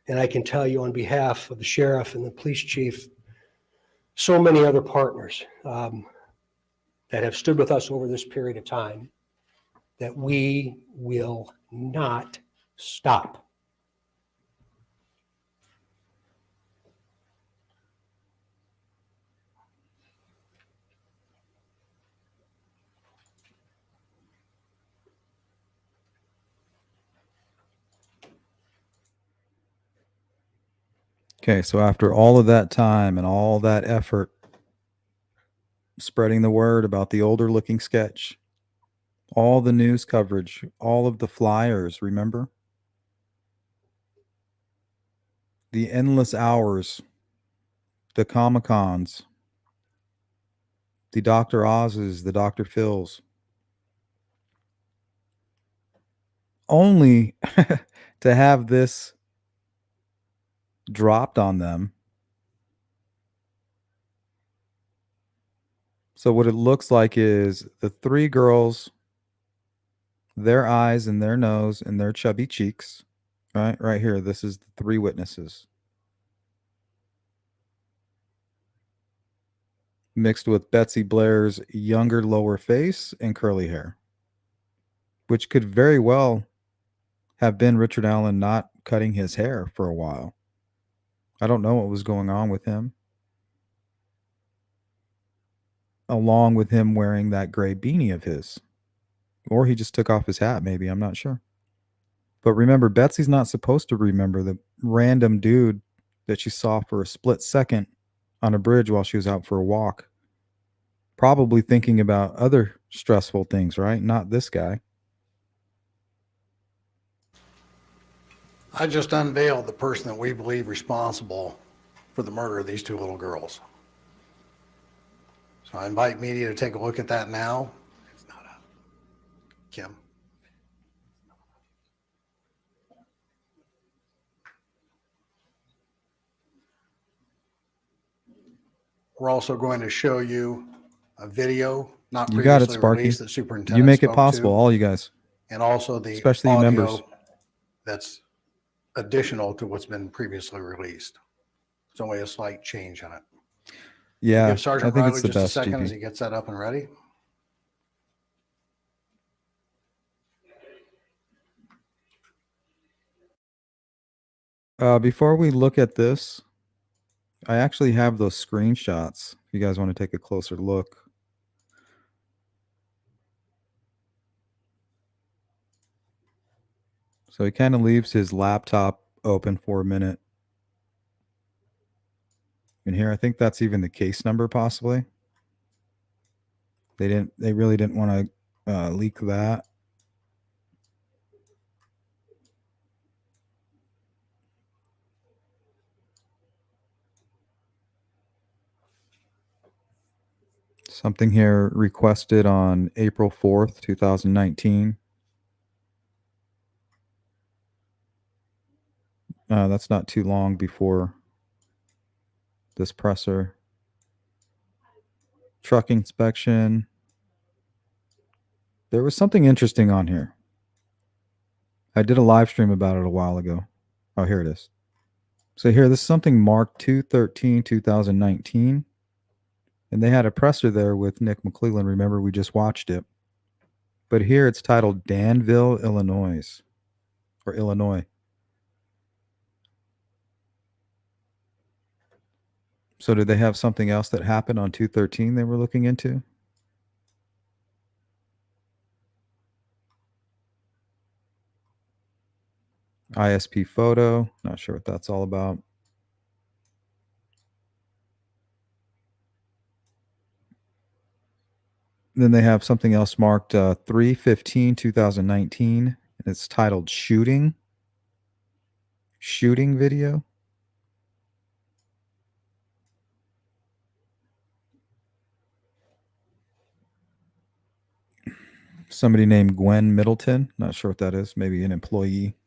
And I can tell you on behalf of the sheriff and the police chief, so many other partners that have stood with us over this period of time, that we will not stop. Okay, so after all of that time and all that effort spreading the word about the older looking sketch, all the news coverage, all of the flyers, remember? The endless hours, the Comic-Cons, the Dr. Oz's, the Dr. Phil's. Only to have this dropped on them So what it looks like is the three girls, their eyes and their nose and their chubby cheeks, right here. This is the three witnesses. Mixed with Betsy Blair's younger lower face and curly hair, which could very well have been Richard Allen not cutting his hair for a while. I don't know what was going on with him. Along with him wearing that gray beanie of his. Or he just took off his hat, maybe. I'm not sure. But remember, Betsy's not supposed to remember the random dude that she saw for a split second on a bridge while she was out for a walk. Probably thinking about other stressful things, right? Not this guy. I just unveiled the person that we believe responsible for the murder of these two little girls. So I invite media to take a look at that now. It's not up. Kim. We're also going to show you a video not You got it, previously Sparky. released that You superintendent make it spoke possible, to, all you guys. and also the Especially you audio members. that's additional to what's been previously released. There's only a slight change on it. Yeah, Give Sergeant I think Riley it's the just a best, second as GP. he gets that up and ready. Before we look at this, I actually have those screenshots. If you guys want to take a closer look. So he kind of leaves his laptop open for a minute. And here, I think that's even the case number, possibly. They really didn't want to leak that. Something here requested on April 4th, 2019. That's not too long before this presser. Truck inspection. There was something interesting on here. I did a live stream about it a while ago. Oh, here it is. So here, this is something marked 2/13/2019. And they had a presser there with Nick McClellan. Remember, we just watched it. But here it's titled Danville, Illinois. Or Illinois. So did they have something else that happened on 2/13 they were looking into? ISP photo. Not sure what that's all about. Then they have something else marked 3/15/2019. And it's titled Shooting. Shooting video. Somebody named Gwen Middleton. Not sure what that is. Maybe an employee.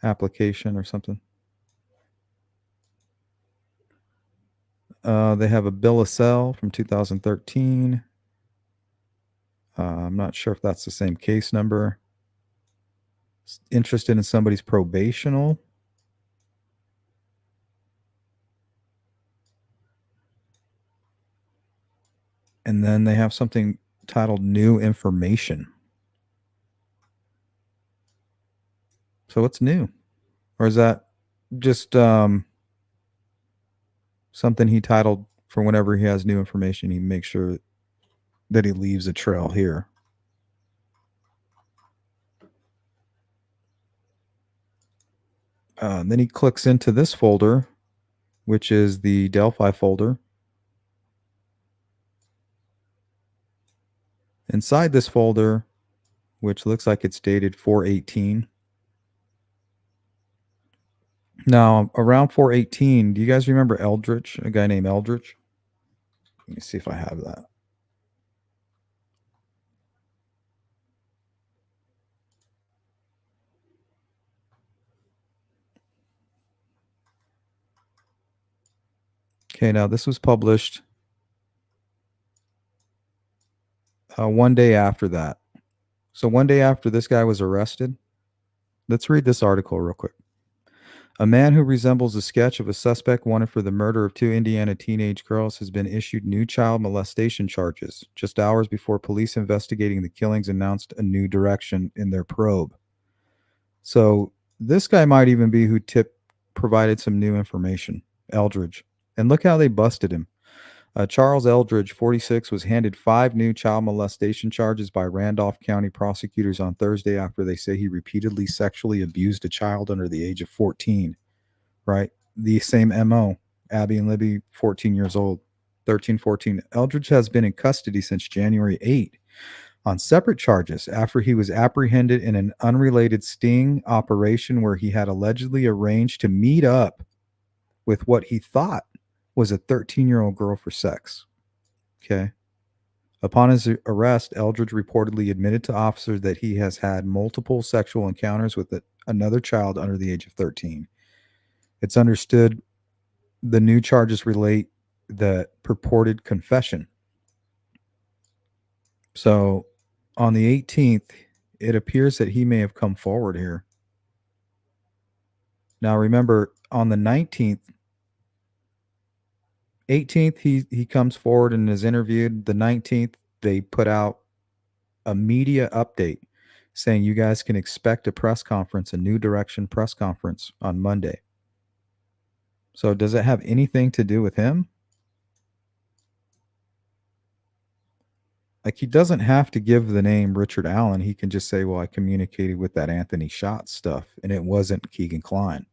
Application or something. They have a bill of sale from 2013. I'm not sure if that's the same case number. Interested in somebody's probational. And then they have something titled New Information. So what's new? Or is that just something he titled for whenever he has new information, he makes sure that he leaves a trail here? Then he clicks into this folder, which is the Delphi folder. Inside this folder, which looks like it's dated 4/18. Now, around 4/18, do you guys remember Eldridge? A guy named Eldridge? Let me see if I have that. Okay, now this was published one day after that. So one day after this guy was arrested, let's read this article real quick. A man who resembles a sketch of a suspect wanted for the murder of 2 Indiana teenage girls has been issued new child molestation charges just hours before police investigating the killings announced a new direction in their probe. So this guy might even be who provided some new information, Eldridge. And look how they busted him. Charles Eldridge, 46, was handed 5 new child molestation charges by Randolph County prosecutors on Thursday after they say he repeatedly sexually abused a child under the age of 14. Right? The same MO. Abby and Libby, 14 years old. 13, 14. Eldridge has been in custody since January 8 on separate charges after he was apprehended in an unrelated sting operation where he had allegedly arranged to meet up with what he thought was a 13-year-old girl for sex. Okay. Upon his arrest, Eldridge reportedly admitted to officers that he has had multiple sexual encounters with another child under the age of 13. It's understood the new charges relate the purported confession. So on the 18th, it appears that he may have come forward here. Now remember, on the 19th, 18th, he comes forward and is interviewed. The 19th, they put out a media update saying you guys can expect a press conference, a New Direction press conference on Monday. So does it have anything to do with him? Like, he doesn't have to give the name Richard Allen. He can just say, well, I communicated with that Anthony Schott stuff, and it wasn't Keegan Kline.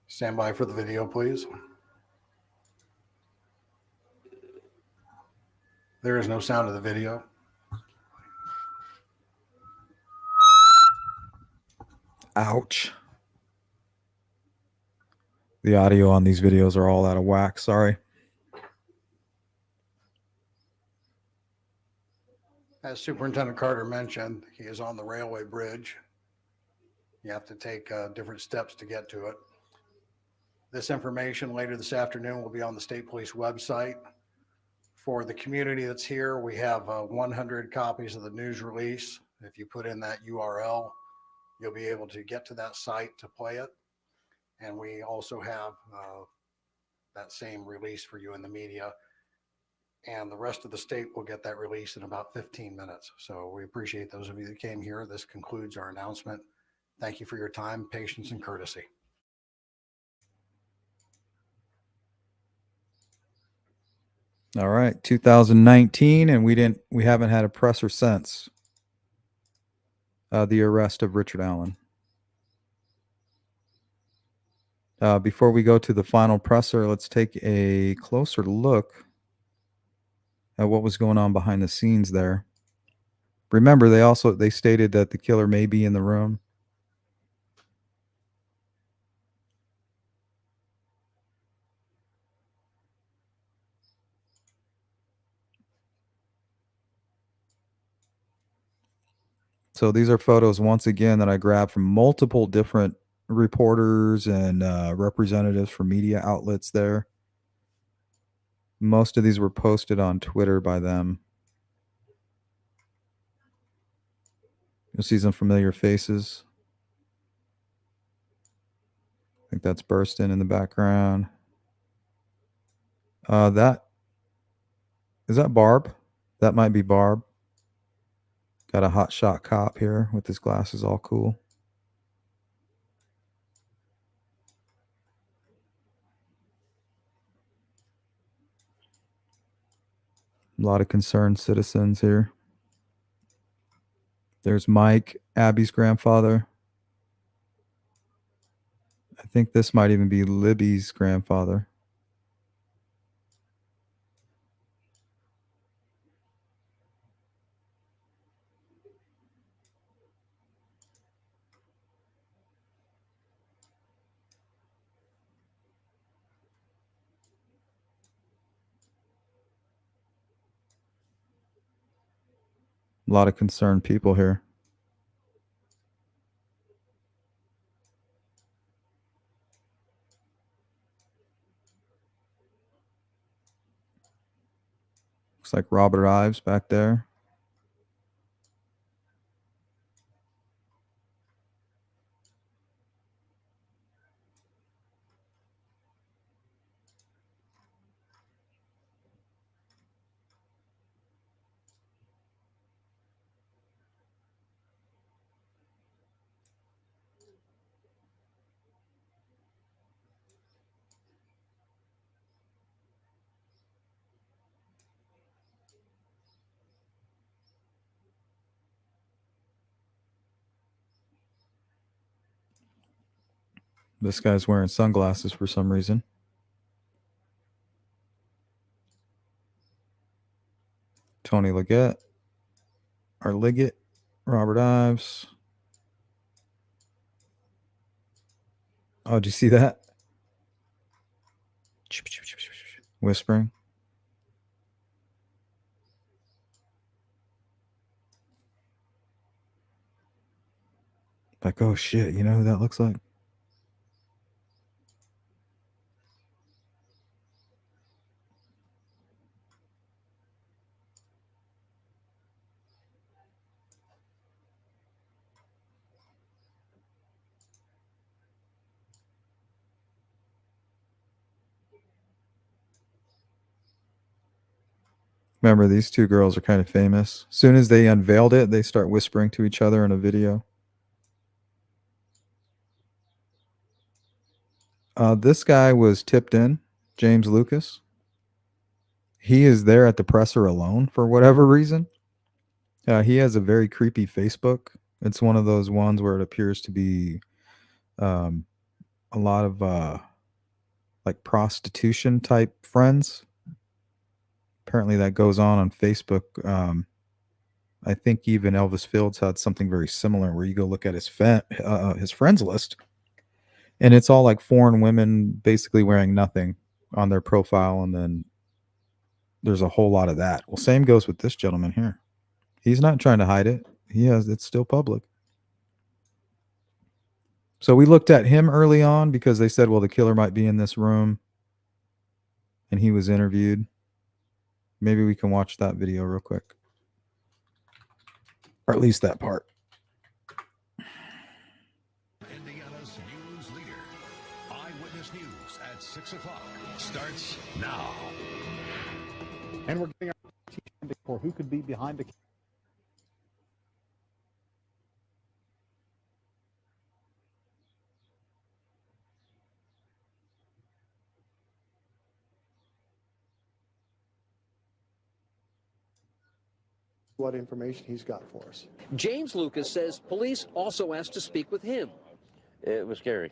Stand by for the video, please. There is no sound of the video. Ouch. The audio on these videos are all out of whack. Sorry. As Superintendent Carter mentioned, he is on the railway bridge. You have to take different steps to get to it. This information later this afternoon will be on the State Police website. For the community that's here, we have 100 copies of the news release. If you put in that URL, you'll be able to get to that site to play it. And we also have that same release for you in the media. And the rest of the state will get that release in about 15 minutes. So we appreciate those of you that came here. This concludes our announcement. Thank you for your time, patience, and courtesy. All right, 2019, and we haven't had a presser since the arrest of Richard Allen. Before we go to the final presser, let's take a closer look at what was going on behind the scenes there. Remember, they stated that the killer may be in the room. So these are photos, once again, that I grabbed from multiple different reporters and representatives from media outlets there. Most of these were posted on Twitter by them. You'll see some familiar faces. I think that's Burston in the background. Is that Barb? That might be Barb. Got a hot shot cop here with his glasses all cool. A lot of concerned citizens here. There's Mike, Abby's grandfather. I think this might even be Libby's grandfather. A lot of concerned people here. Looks like Robert Ives back there. This guy's wearing sunglasses for some reason. Tony Liggett, or Liggett, Robert Ives. Oh, did you see that? Whispering. Like, oh shit, you know who that looks like? Remember, these two girls are kind of famous. As soon as they unveiled it, they start whispering to each other in a video. This guy was tipped in, James Lucas. He is there at the presser alone for whatever reason. He has a very creepy Facebook. It's one of those ones where it appears to be a lot of like prostitution type friends. Apparently that goes on Facebook. I think even Elvis Fields had something very similar where you go look at his friends list, and it's all like foreign women basically wearing nothing on their profile, and then there's a whole lot of that. Well, same goes with this gentleman here. He's not trying to hide it. It's still public. So we looked at him early on because they said, well, the killer might be in this room, and he was interviewed. Maybe we can watch that video real quick. Or at least that part. Indiana's news leader. Eyewitness News at 6 o'clock starts now. And we're getting our team for who could be behind the what information he's got for us. James Lucas says police also asked to speak with him. It was scary.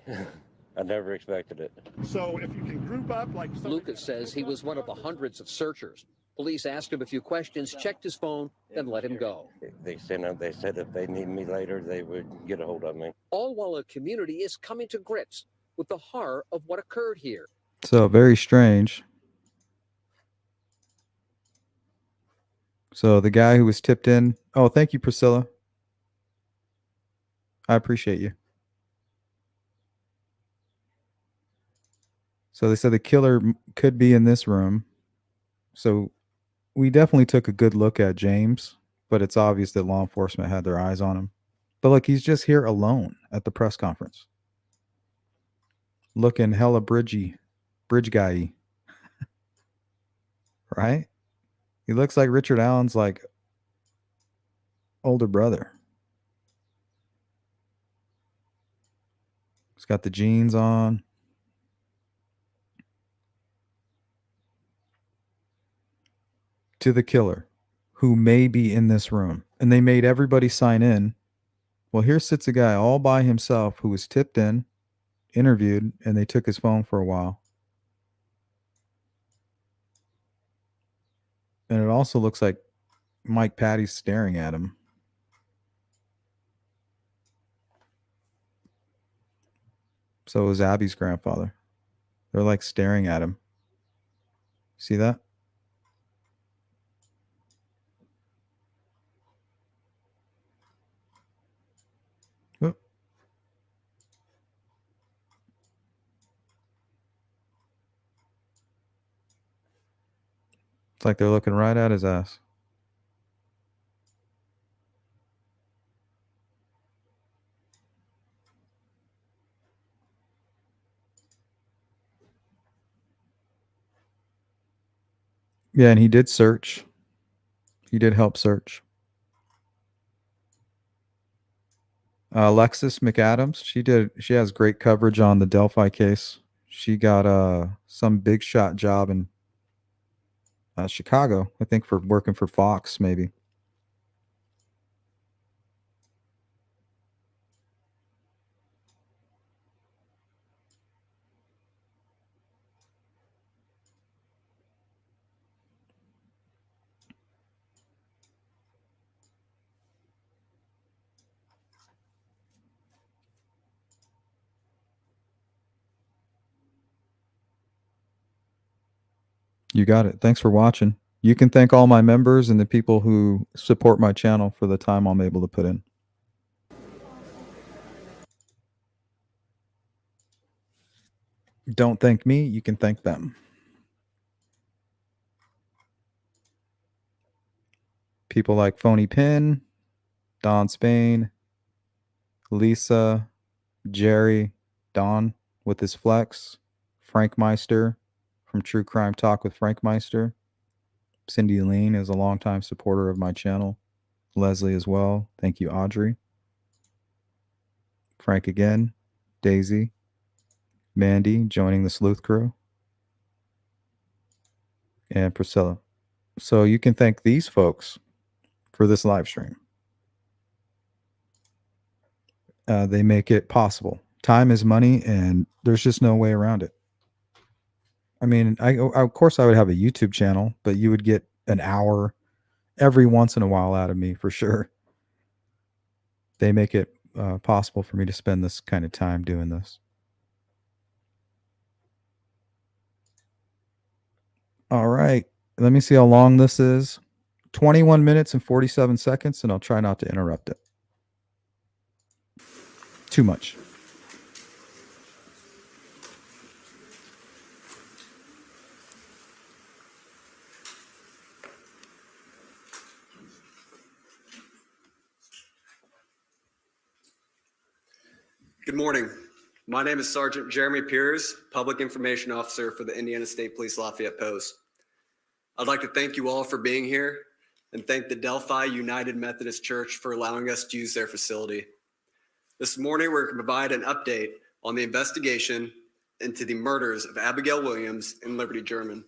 I never expected it. So if you can group up like Lucas says he was one of the hundreds of searchers. Police asked him a few questions, checked his phone, then let him go. They said if they need me later, they would get a hold of me. All while a community is coming to grips with the horror of what occurred here. So very strange. So the guy who was tipped in. Oh, thank you, Priscilla. I appreciate you. So they said the killer could be in this room. So we definitely took a good look at James, but it's obvious that law enforcement had their eyes on him. But look, he's just here alone at the press conference. Looking hella bridge guy-y. Right? He looks like Richard Allen's like older brother. He's got the jeans on. To the killer who may be in this room. And they made everybody sign in. Well, here sits a guy all by himself who was tipped in. interviewed, and they took his phone for a while. And it also looks like Mike Patty's staring at him. So is Abby's grandfather. They're like staring at him. See that? Whoop. It's like they're looking right at his ass. Yeah, and he did search. He did help search. Alexis McAdams, she has great coverage on the Delphi case. She got some big shot job in Chicago, I think, for working for Fox, maybe. You got it. Thanks for watching. You can thank all my members and the people who support my channel for the time I'm able to put in. Don't thank me, you can thank them. People like Phony Pin, Don Spain, Lisa, Jerry, Don with his flex, Frank Meister from True Crime Talk with Frank Meister. Cindy Lean is a longtime supporter of my channel. Leslie as well. Thank you, Audrey. Frank again. Daisy. Mandy joining the Sleuth Crew. And Priscilla. So you can thank these folks for this live stream. They make it possible. Time is money, and there's just no way around it. I mean, of course I would have a YouTube channel, but you would get an hour every once in a while out of me for sure. They make it possible for me to spend this kind of time doing this. All right. Let me see how long this is. 21 minutes and 47 seconds, and I'll try not to interrupt it too much. Good morning. My name is Sergeant Jeremy Piers, Public Information Officer for the Indiana State Police Lafayette Post. I'd like to thank you all for being here and thank the Delphi United Methodist Church for allowing us to use their facility. This morning, we're going to provide an update on the investigation into the murders of Abigail Williams and Liberty German.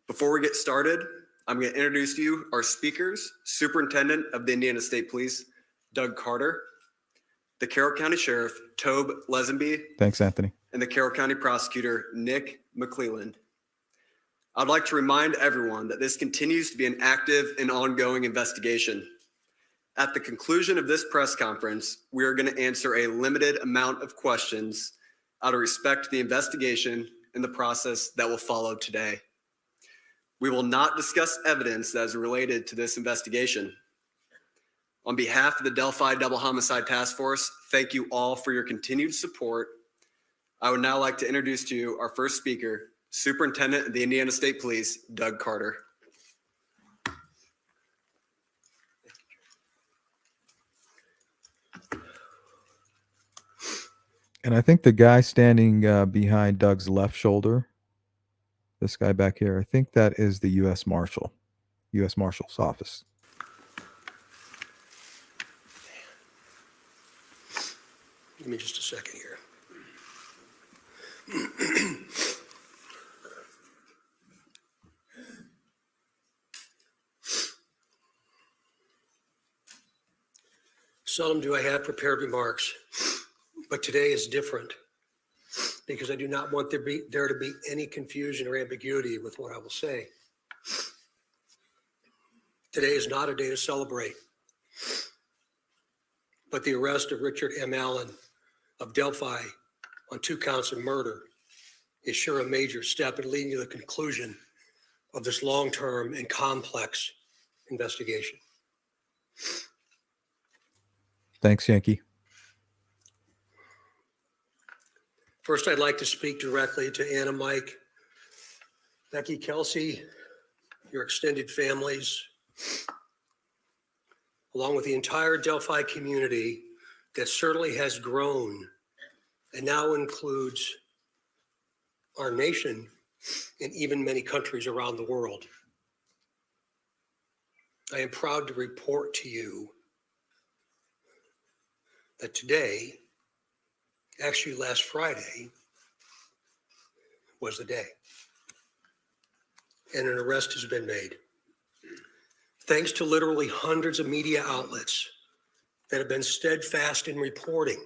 Before we get started, I'm going to introduce to you our speakers, Superintendent of the Indiana State Police, Doug Carter, the Carroll County Sheriff, Tobe Lesenby. Thanks, Anthony. And the Carroll County Prosecutor, Nick McClelland. I'd like to remind everyone that this continues to be an active and ongoing investigation. At the conclusion of this press conference, we are going to answer a limited amount of questions out of respect to the investigation and the process that will follow today. We will not discuss evidence that is related to this investigation. On behalf of the Delphi Double Homicide Task Force, thank you all for your continued support. I would now like to introduce to you our first speaker, Superintendent of the Indiana State Police, Doug Carter. And I think the guy standing behind Doug's left shoulder, this guy back here, I think that is the U.S. Marshal, U.S. Marshal's office. Give me just a second here. Seldom do I have prepared remarks, but today is different. because I do not want there to be any confusion or ambiguity with what I will say. Today is not a day to celebrate, but the arrest of Richard M. Allen of Delphi on 2 counts of murder is sure a major step in leading to the conclusion of this long-term and complex investigation. Thanks, Yankee. First, I'd like to speak directly to Anna, Mike, Becky, Kelsey, your extended families, along with the entire Delphi community that certainly has grown and now includes our nation and even many countries around the world. I am proud to report to you that today, actually last Friday, was the day. And an arrest has been made. Thanks to literally hundreds of media outlets that have been steadfast in reporting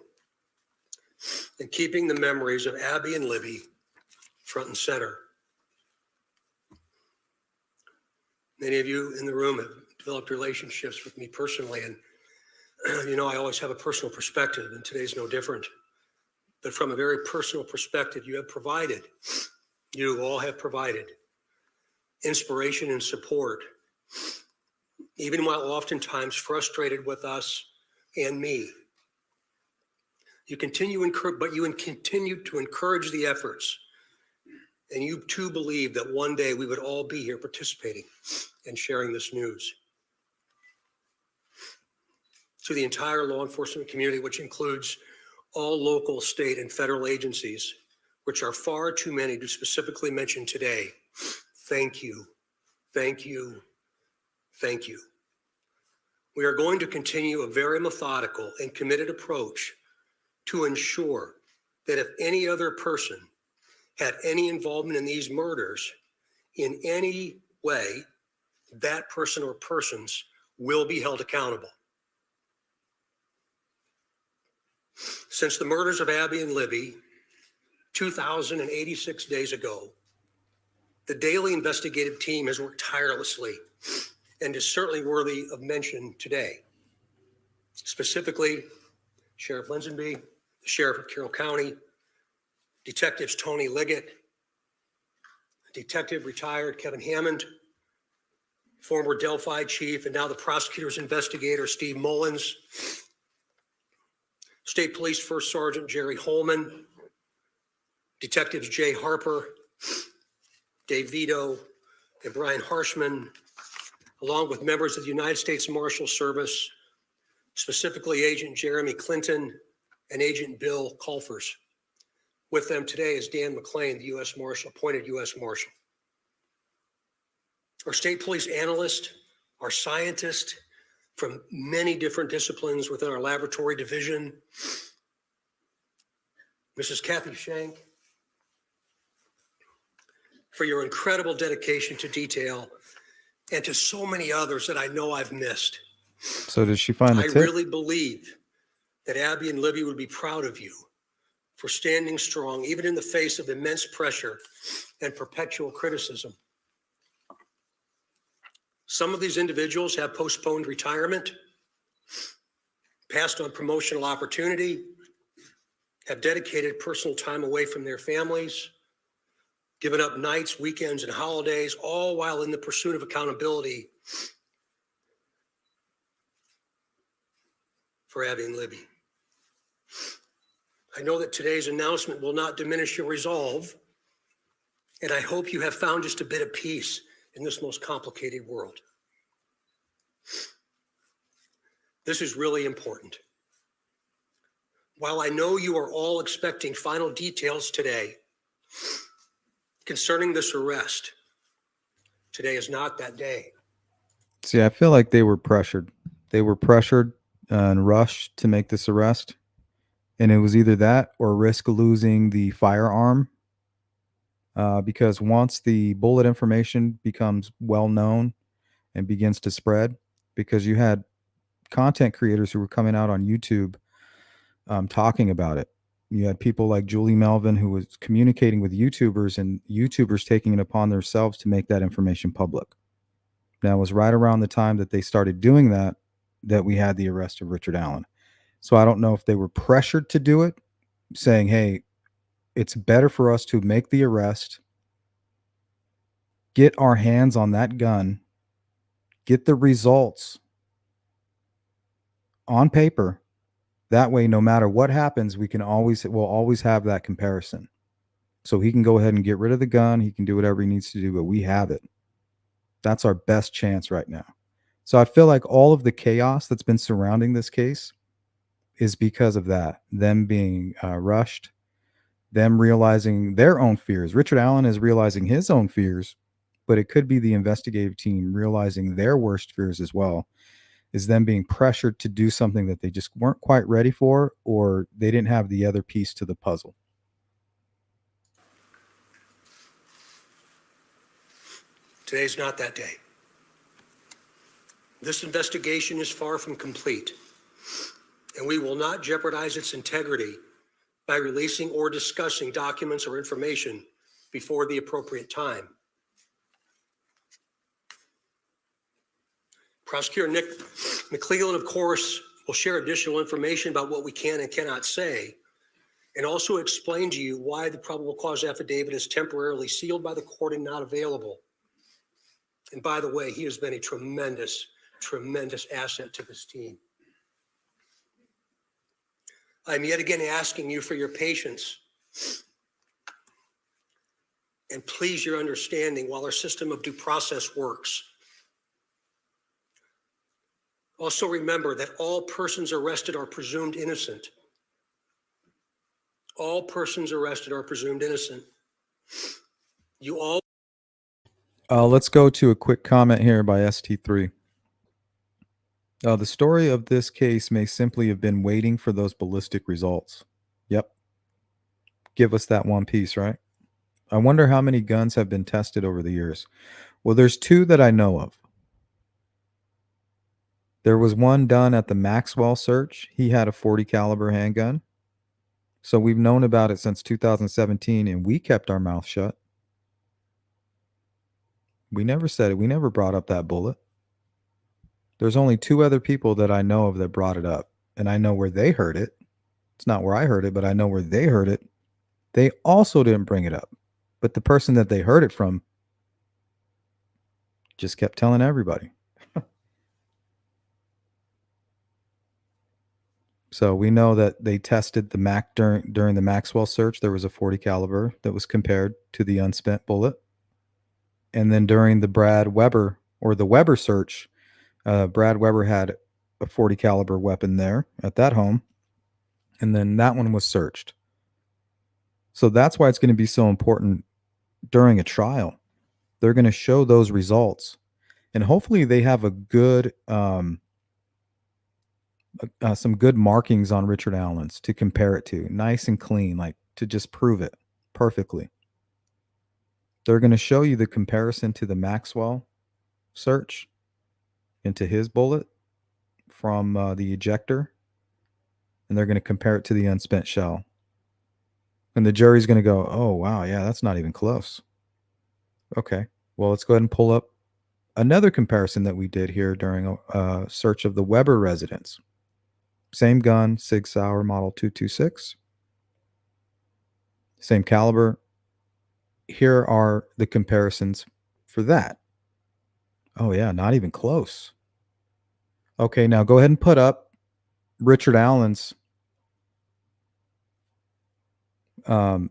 and keeping the memories of Abby and Libby front and center. Many of you in the room have developed relationships with me personally, and you know I always have a personal perspective, and today's no different. But from a very personal perspective, you all have provided inspiration and support, even while oftentimes frustrated with us and me. You continue to encourage the efforts, and you too believe that one day we would all be here participating and sharing this news. To the entire law enforcement community, which includes all local, state, and federal agencies, which are far too many to specifically mention today, thank you, thank you, thank you. We are going to continue a very methodical and committed approach to ensure that if any other person had any involvement in these murders in any way, that person or persons will be held accountable. Since the murders of Abby and Libby 2,086 days ago, the daily investigative team has worked tirelessly and is certainly worthy of mention today. Specifically, Sheriff Linsonby, the Sheriff of Carroll County, Detectives Tony Liggett, Detective retired Kevin Hammond, former Delphi chief and now the prosecutor's investigator Steve Mullins, State Police First Sergeant Jerry Holman, Detectives Jay Harper, Dave Vito, and Brian Harshman, along with members of the United States Marshal Service, specifically Agent Jeremy Clinton and Agent Bill Colfers. With them today is Dan McClain, the U.S. Marshal, appointed U.S. Marshal. Our state police analyst, our scientist from many different disciplines within our laboratory division, Mrs. Kathy Shank, for your incredible dedication to detail, and to so many others that I know I've missed. So did she find the I tip? really believe that Abby and Libby would be proud of you for standing strong, even in the face of immense pressure and perpetual criticism. Some of these individuals have postponed retirement, passed on promotional opportunity, have dedicated personal time away from their families, given up nights, weekends, and holidays, all while in the pursuit of accountability for Abby and Libby. I know that today's announcement will not diminish your resolve, and I hope you have found just a bit of peace in this most complicated world. This is really important. While I know you are all expecting final details today concerning this arrest, today is not that day. See, I feel like they were pressured. They were pressured and rushed to make this arrest. And it was either that or risk losing the firearm. Because once the bullet information becomes well known and begins to spread, because you had content creators who were coming out on YouTube talking about it, You had people like Julie Melvin who was communicating with YouTubers and YouTubers taking it upon themselves to make that information public. Now, it was right around the time that they started doing that we had the arrest of Richard Allen. So I don't know if they were pressured to do it, saying, hey, it's better for us to make the arrest, get our hands on that gun, get the results on paper. That way, no matter what happens, we'll always have that comparison. So he can go ahead and get rid of the gun. He can do whatever he needs to do, but we have it. That's our best chance right now. So I feel like all of the chaos that's been surrounding this case is because of that. Them being rushed, them realizing their own fears. Richard Allen is realizing his own fears, but it could be the investigative team realizing their worst fears as well, is them being pressured to do something that they just weren't quite ready for, or they didn't have the other piece to the puzzle. Today's not that day. This investigation is far from complete, and we will not jeopardize its integrity by releasing or discussing documents or information before the appropriate time. Prosecutor Nick McClellan, of course, will share additional information about what we can and cannot say, and also explain to you why the probable cause affidavit is temporarily sealed by the court and not available. And by the way, he has been a tremendous asset to this team. I'm yet again asking you for your patience and please your understanding while our system of due process works. Also remember that all persons arrested are presumed innocent. All persons arrested are presumed innocent. You all. Let's go to a quick comment here by ST3. The story of this case may simply have been waiting for those ballistic results. Yep. Give us that one piece, right? I wonder how many guns have been tested over the years. Well, there's two that I know of. There was one done at the Maxwell search. He had a .40 caliber handgun. So we've known about it since 2017, and we kept our mouth shut. We never said it. We never brought up that bullet. There's only two other people that I know of that brought it up, and I know where they heard it. It's not where I heard it, but I know where they heard it. They also didn't bring it up, but the person that they heard it from just kept telling everybody. So we know that they tested the Mac during the Maxwell search. There was a .40 caliber that was compared to the unspent bullet. And then during the Brad Weber or the Weber search, Brad Weber had a .40 caliber weapon there at that home. And then that one was searched. So that's why it's going to be so important during a trial. They're going to show those results. And hopefully they have a good, some good markings on Richard Allen's to compare it to. Nice and clean, like to just prove it perfectly. They're going to show you the comparison to the Maxwell search and to his bullet from the ejector. And they're going to compare it to the unspent shell. And the jury's going to go, oh, wow, yeah, that's not even close. Okay, well, let's go ahead and pull up another comparison that we did here during a search of the Weber residence. Same gun, Sig Sauer model 226. Same caliber. Here are the comparisons for that. Oh, yeah, not even close. Okay, now go ahead and put up Richard Allen's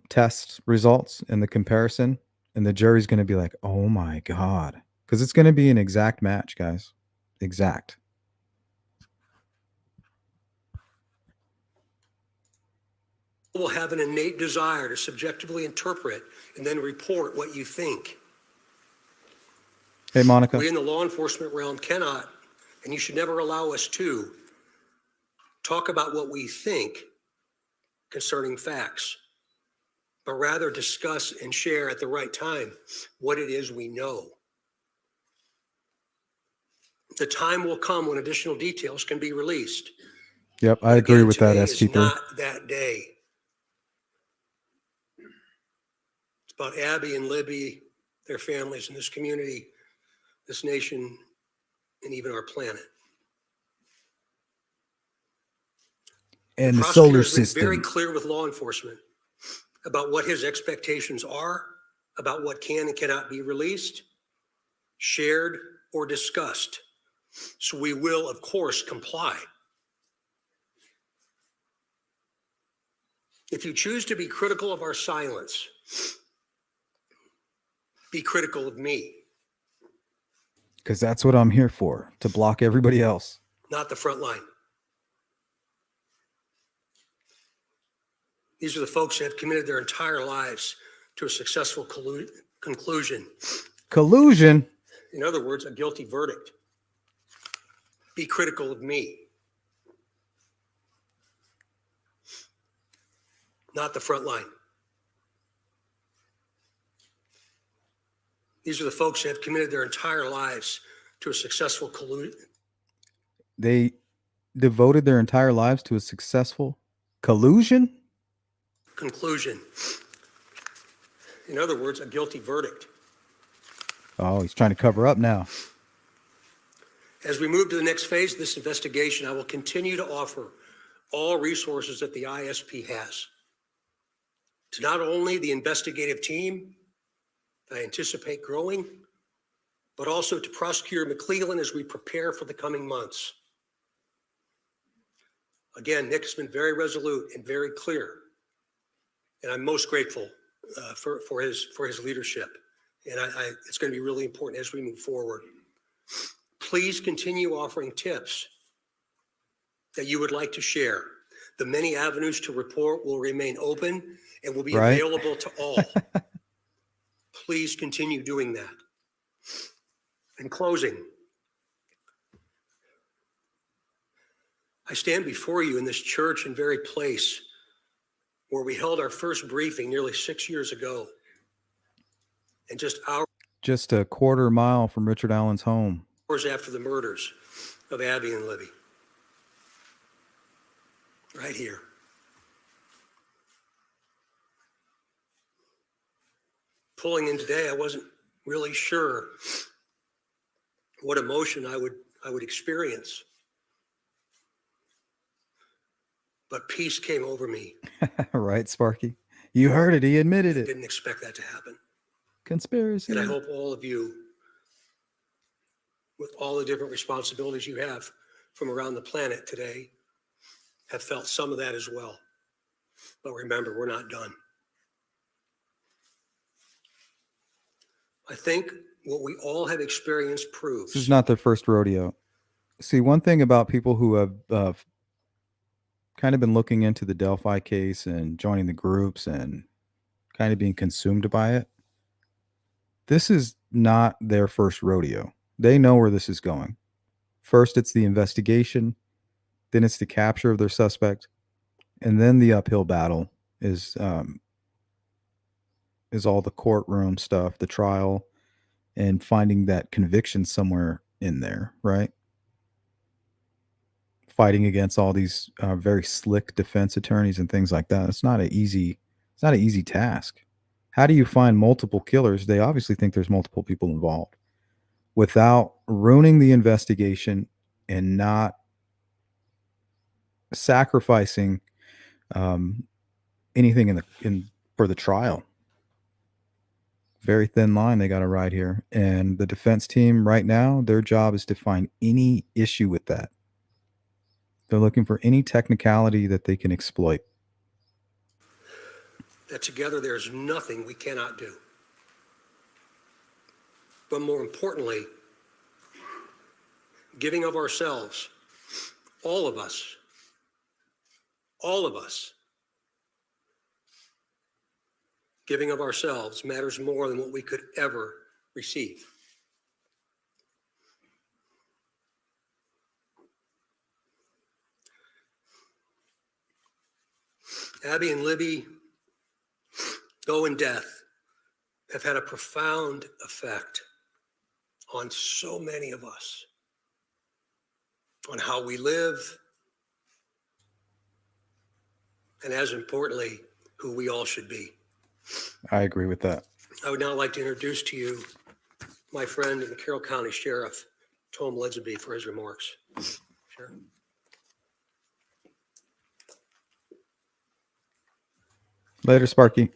test results and the comparison, and the jury's going to be like, oh my God. Because it's going to be an exact match, guys. Exact. Will have an innate desire to subjectively interpret and then report what you think. Hey, Monica. We in the law enforcement realm cannot, and you should never allow us to, talk about what we think concerning facts, but rather discuss and share at the right time what it is we know. The time will come when additional details can be released. Yep, I agree with that, Today is ST3. not that day. about Abby and Libby, their families, and this community, this nation, and even our planet. And the Prosecutor solar has been very system. clear with law enforcement about what his expectations are, about what can and cannot be released, shared, or discussed. So we will, of course, comply. If you choose to be critical of our silence, be critical of me, Because that's what I'm here for, to block everybody else. not the front line. These are the folks that have committed their entire lives to a successful conclusion. Collusion. In other words, a guilty verdict. Be critical of me, not the front line. These are the folks that have committed their entire lives to a successful They devoted their entire lives to a successful collusion. conclusion. In other words, a guilty verdict. Oh, he's trying to cover up now. As we move to the next phase of this investigation, I will continue to offer all resources that the ISP has to not only the investigative team that I anticipate growing, but also to Prosecutor McClellan as we prepare for the coming months. Again, Nick has been very resolute and very clear, and I'm most grateful for his leadership. And it's going to be really important as we move forward. Please continue offering tips that you would like to share. The many avenues to report will remain open and will be available to all. Please continue doing that. In closing, I stand before you in this church and very place where we held our first briefing nearly 6 years ago. And Just a quarter mile from Richard Allen's home. hours after the murders of Abby and Libby. Right here. Pulling in today, I wasn't really sure what emotion I would experience. But peace came over me. Right, Sparky? You heard it. He admitted I it. didn't expect that to happen. Conspiracy. And I hope all of you, with all the different responsibilities you have from around the planet today, have felt some of that as well. But remember, we're not done. I think what we all have experienced proves. This is not their first rodeo. See, one thing about people who have kind of been looking into the Delphi case and joining the groups and kind of being consumed by it, this is not their first rodeo. They know where this is going. First, it's the investigation, then it's the capture of their suspect, and then the uphill battle is all the courtroom stuff, the trial, and finding that conviction somewhere in there, right? Fighting against all these very slick defense attorneys and things like that. It's not an easy task. How do you find multiple killers? They obviously think there's multiple people involved without ruining the investigation and not sacrificing anything for the trial. Very thin line they got to ride here. And the defense team right now, their job is to find any issue with that. They're looking for any technicality that they can exploit. That together there's nothing we cannot do. But more importantly, giving of ourselves, all of us, giving of ourselves matters more than what we could ever receive. Abby and Libby, though in death, have had a profound effect on so many of us, on how we live, and as importantly, who we all should be. I agree with that. I would now like to introduce to you my friend and Carroll County Sheriff, Tom Ledsby, for his remarks. Sheriff. Later, Sparky.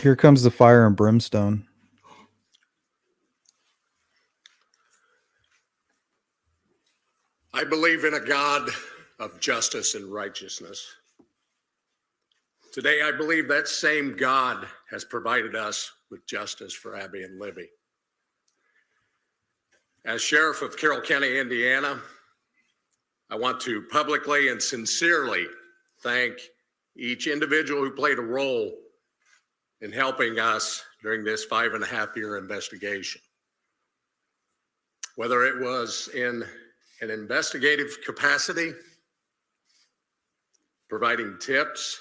Here comes the fire and brimstone. I believe in a God of justice and righteousness. Today, I believe that same God has provided us with justice for Abby and Libby. As Sheriff of Carroll County, Indiana, I want to publicly and sincerely thank each individual who played a role in helping us during this 5.5-year investigation. Whether it was in an investigative capacity, providing tips,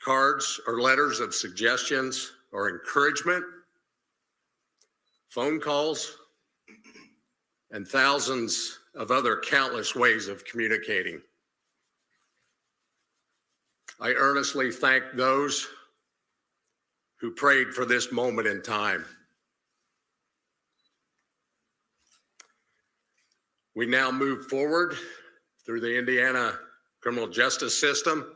cards or letters of suggestions or encouragement, phone calls, and thousands of other countless ways of communicating. I earnestly thank those who prayed for this moment in time. We now move forward through the Indiana criminal justice system,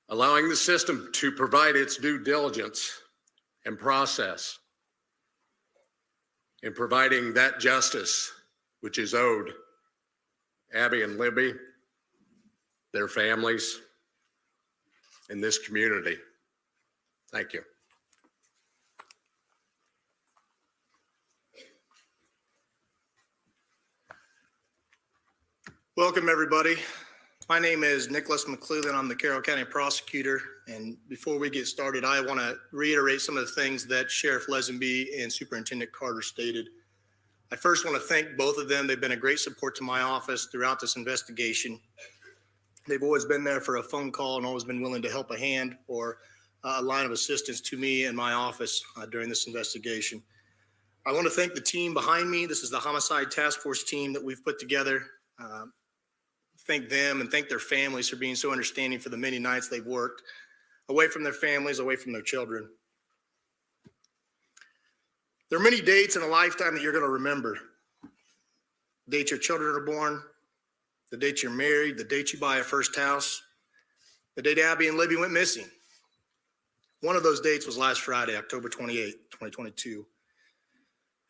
allowing the system to provide its due diligence and process in providing that justice which is owed Abby and Libby, their families, and this community. Thank you. Welcome, everybody. My name is Nicholas McClellan. I'm the Carroll County Prosecutor. And before we get started, I want to reiterate some of the things that Sheriff Lesenby and Superintendent Carter stated. I first want to thank both of them. They've been a great support to my office throughout this investigation. They've always been there for a phone call and always been willing to help a hand or a line of assistance to me and my office during this investigation. I want to thank the team behind me. This is the Homicide Task Force team that we've put together. Thank them and thank their families for being so understanding for the many nights they've worked away from their families, away from their children. There are many dates in a lifetime that you're going to remember. The date your children are born, the date you're married, the date you buy a first house, the date Abby and Libby went missing. One of those dates was last Friday, October 28, 2022.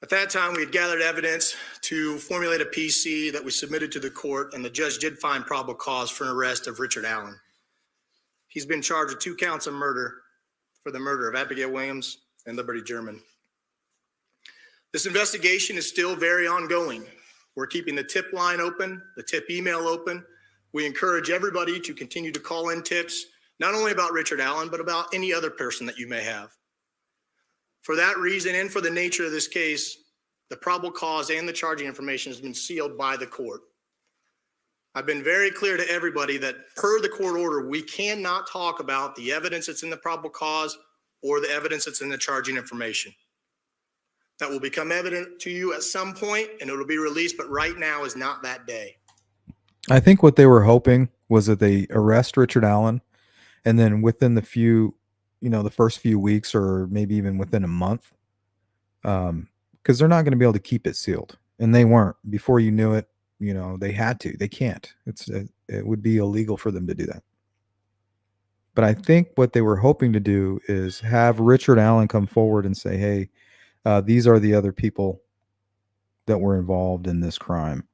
At that time, we had gathered evidence to formulate a PC that we submitted to the court, and the judge did find probable cause for an arrest of Richard Allen. He's been charged with 2 counts of murder for the murder of Abigail Williams and Liberty German. This investigation is still very ongoing. We're keeping the tip line open, the tip email open. We encourage everybody to continue to call in tips, not only about Richard Allen, but about any other person that you may have. For that reason and for the nature of this case, the probable cause and the charging information has been sealed by the court. I've been very clear to everybody that per the court order, we cannot talk about the evidence that's in the probable cause or the evidence that's in the charging information. That will become evident to you at some point and it'll be released, but right now is not that day. I think what they were hoping was that they arrest Richard Allen, and then within the first few weeks or maybe even within a month, because they're not going to be able to keep it sealed, and they weren't. Before you knew it, they had to. They can't. It would be illegal for them to do that. But I think what they were hoping to do is have Richard Allen come forward and say, hey, these are the other people that were involved in this crime.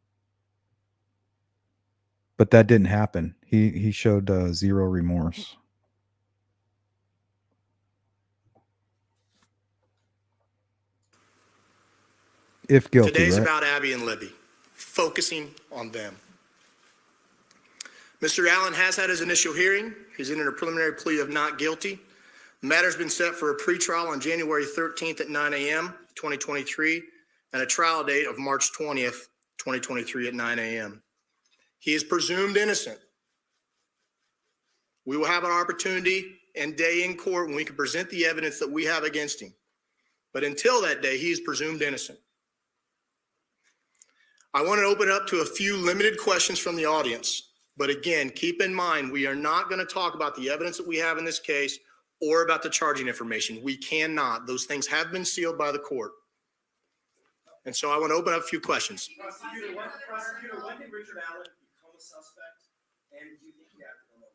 But that didn't happen. He showed zero remorse. If guilty, Today's right? about Abby and Libby, focusing on them. Mr. Allen has had his initial hearing. He's entered a preliminary plea of not guilty. The matter's been set for a pretrial on January 13th at 9 a.m., 2023, and a trial date of March 20th, 2023 at 9 a.m. He is presumed innocent. We will have an opportunity and day in court when we can present the evidence that we have against him. But until that day, he is presumed innocent. I want to open up to a few limited questions from the audience. But again, keep in mind, we are not going to talk about the evidence that we have in this case or about the charging information. We cannot. Those things have been sealed by the court. And so I want to open up a few questions. Prosecutor, when did Richard Allen become a suspect? And do you think he acted alone?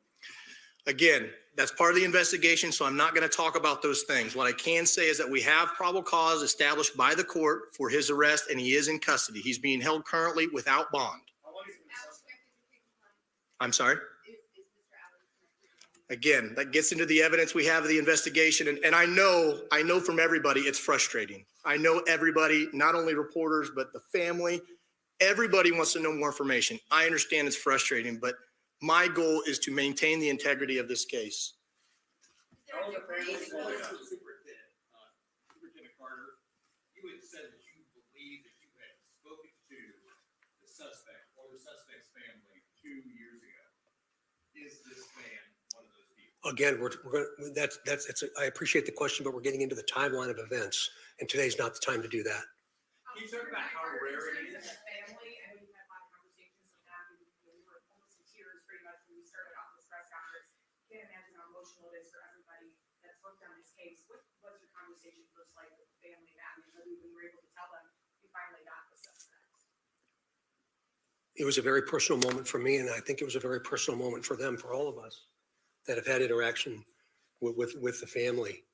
Again, that's part of the investigation, so I'm not going to talk about those things. What I can say is that we have probable cause established by the court for his arrest, and he is in custody. He's being held currently without bond. How long has he been a suspect? I'm sorry? Again, that gets into the evidence we have of the investigation. And I know from everybody, it's frustrating. I know everybody, not only reporters, but the family, everybody wants to know more information. I understand it's frustrating, but my goal is to maintain the integrity of this case. Superintendent Carter, you had said that you believe that you had spoken to the suspect or the suspect's family 2 years ago. Is this man one of those people? Again, we're going I appreciate the question, but we're getting into the timeline of events, and today's not the time to do that. Can you talk about how rare it is? Family, I know you've had a lot of conversations with them, and we were almost in tears pretty much when we started off this press conference. Can't imagine how emotional it is for everybody that's worked on this case. What was your conversation first like with the family that when you were able to tell them you finally got the suspect? It was a very personal moment for me, and I think it was a very personal moment for them, for all of us that have had interaction with the family.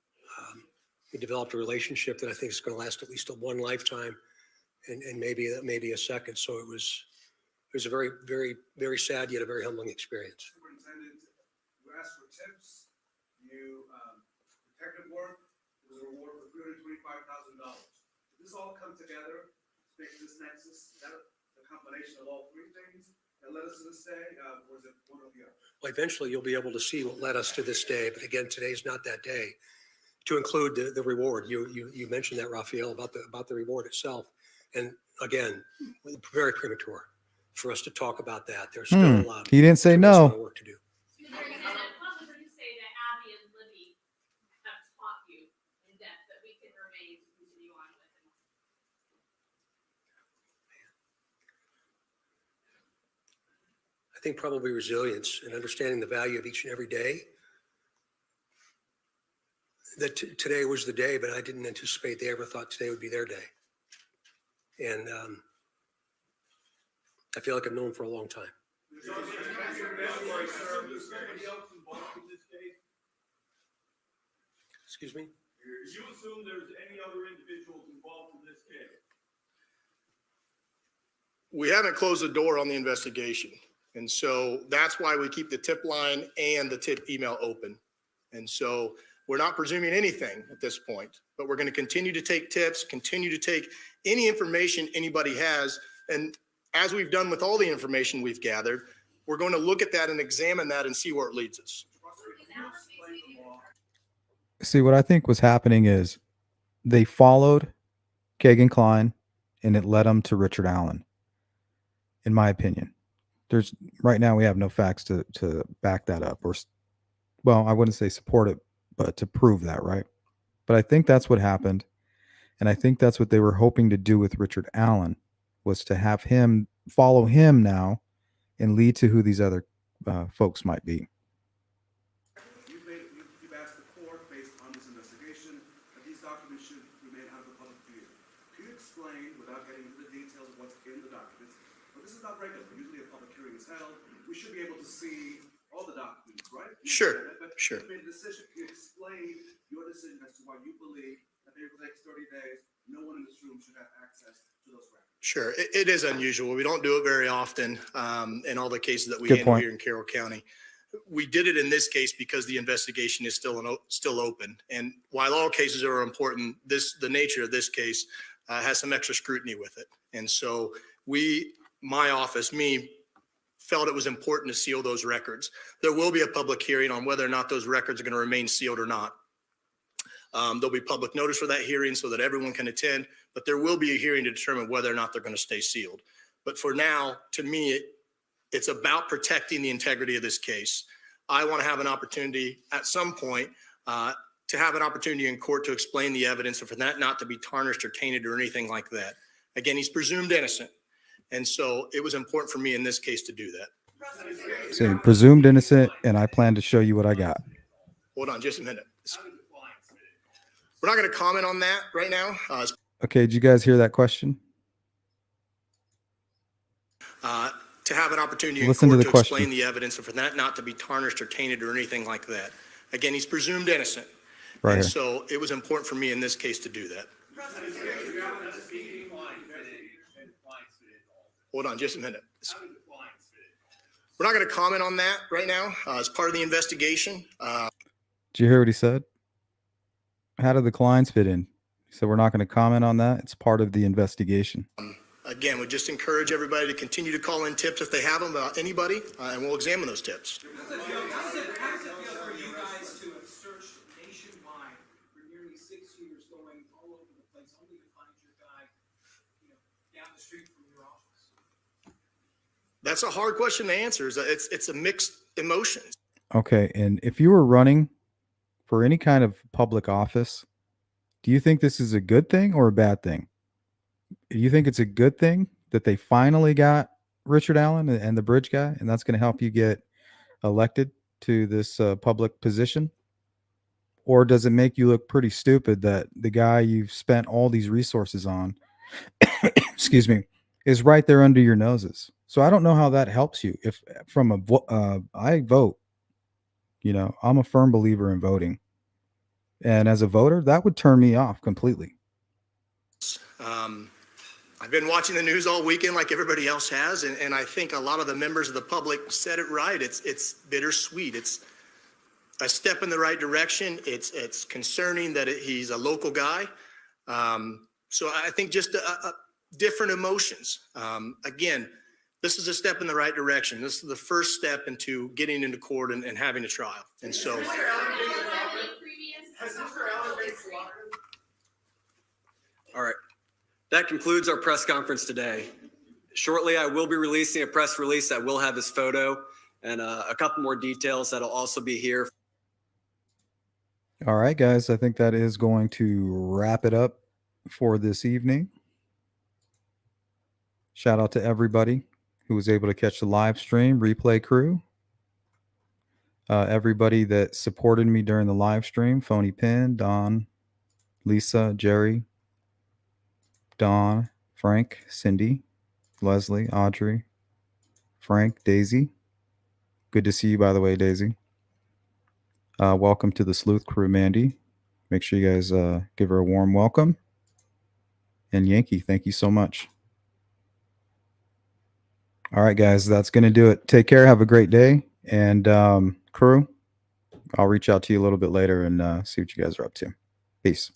We developed a relationship that I think is going to last at least one lifetime, and maybe a second. So it was a very, very, very sad yet a very humbling experience. Superintendent, you asked for tips, you detective work, there was a reward for $325,000. Did this all come together to make this nexus? Is that a combination of all three things that led us to this day, or is it one or the other? Well, eventually you'll be able to see what led us to this day, but again, today's not that day. To include the reward, you mentioned that, Raphael, about the reward itself, and again, very premature for us to talk about that. There's still a lot. He didn't say tremendous amount of no. work to do. How would you say that Abby and Libby have taught you in depth that we can remain to continue on with? I think probably resilience and understanding the value of each and every day. That today was the day, but I didn't anticipate they ever thought today would be their day. And I feel like I've known them for a long time. Excuse me? Did you assume there's any other individuals involved in this case? We haven't closed the door on the investigation. And so that's why we keep the tip line and the tip email open. And so we're not presuming anything at this point, but we're going to continue to take tips, continue to take any information anybody has. And as we've done with all the information we've gathered, we're going to look at that and examine that and see where it leads us. See, what I think was happening is they followed Kagan Klein and it led them to Richard Allen, in my opinion. Right now we have no facts to back that up, or, well, I wouldn't say support it, but to prove that, right? But I think that's what happened. And I think that's what they were hoping to do with Richard Allen, was to have him follow him now and lead to who these other folks might be. You've asked the court, based on this investigation, that these documents should remain out of the public view. Can you explain, without getting into the details of what's in the documents, but this is not regular. Usually a public hearing is held. We should be able to see all the documents, right? Sure, But sure. you made a decision. Can you explain your decision as to why you believe that maybe for the next 30 days, no one in this room should have access to those records? Sure. It is unusual. We don't do it very often in all the cases that we Good handle point. here in Carroll County. We did it in this case because the investigation is still open. And while all cases are important, the nature of this case has some extra scrutiny with it. And so my office, felt it was important to seal those records. There will be a public hearing on whether or not those records are going to remain sealed or not. There'll be public notice for that hearing so that everyone can attend, but there will be a hearing to determine whether or not they're going to stay sealed. But for now, to me, it's about protecting the integrity of this case. I want to have an opportunity at some point to have an opportunity in court to explain the evidence and for that not to be tarnished or tainted or anything like that. Again, he's presumed innocent. And so it was important for me in this case to do that. Saying presumed innocent, and I plan to show you what I got. Hold on just a minute. We're not going to comment on that right now. Okay, did you guys hear that question? To have an opportunity in Listen to court the to question. explain the evidence and for that not to be tarnished or tainted or anything like that. Again, he's presumed innocent. Right And here. so it was important for me in this case to do that. Hold on just a minute. We're not going to comment on that right now as part of the investigation. Did you hear what he said? How did the Kleins fit in? He said, we're not going to comment on that. It's part of the investigation. Again, we just encourage everybody to continue to call in tips if they have them about anybody, and we'll examine those tips. How does it feel for you guys to have searched nationwide for nearly 6 years, going all over the place, only to find your guy, down the street from your office? That's a hard question to answer. It's a mixed emotions. Okay, and if you were running for any kind of public office, do you think this is a good thing or a bad thing? Do you think it's a good thing that they finally got Richard Allen and the bridge guy, and that's going to help you get elected to this public position? Or does it make you look pretty stupid that the guy you've spent all these resources on, excuse me, is right there under your noses? So I don't know how that helps you. If from I vote, I'm a firm believer in voting. And as a voter, that would turn me off completely. I've been watching the news all weekend like everybody else has, and I think a lot of the members of the public said it right. It's bittersweet. It's a step in the right direction. It's concerning that he's a local guy. So I think just different emotions. Again, this is a step in the right direction. This is the first step into getting into court and having a trial. And so. All right. That concludes our press conference today. Shortly, I will be releasing a press release that will have his photo and a couple more details that'll also be here. All right, guys, I think that is going to wrap it up for this evening. Shout out to everybody who was able to catch the live stream, replay crew. Everybody that supported me during the live stream, Phony Pin, Don, Lisa, Jerry, Don, Frank, Cindy, Leslie, Audrey, Frank, Daisy. Good to see you, by the way, Daisy. Welcome to the Sleuth crew, Mandy. Make sure you guys give her a warm welcome. And Yankee, thank you so much. All right, guys, that's going to do it. Take care. Have a great day. And crew, I'll reach out to you a little bit later and see what you guys are up to. Peace.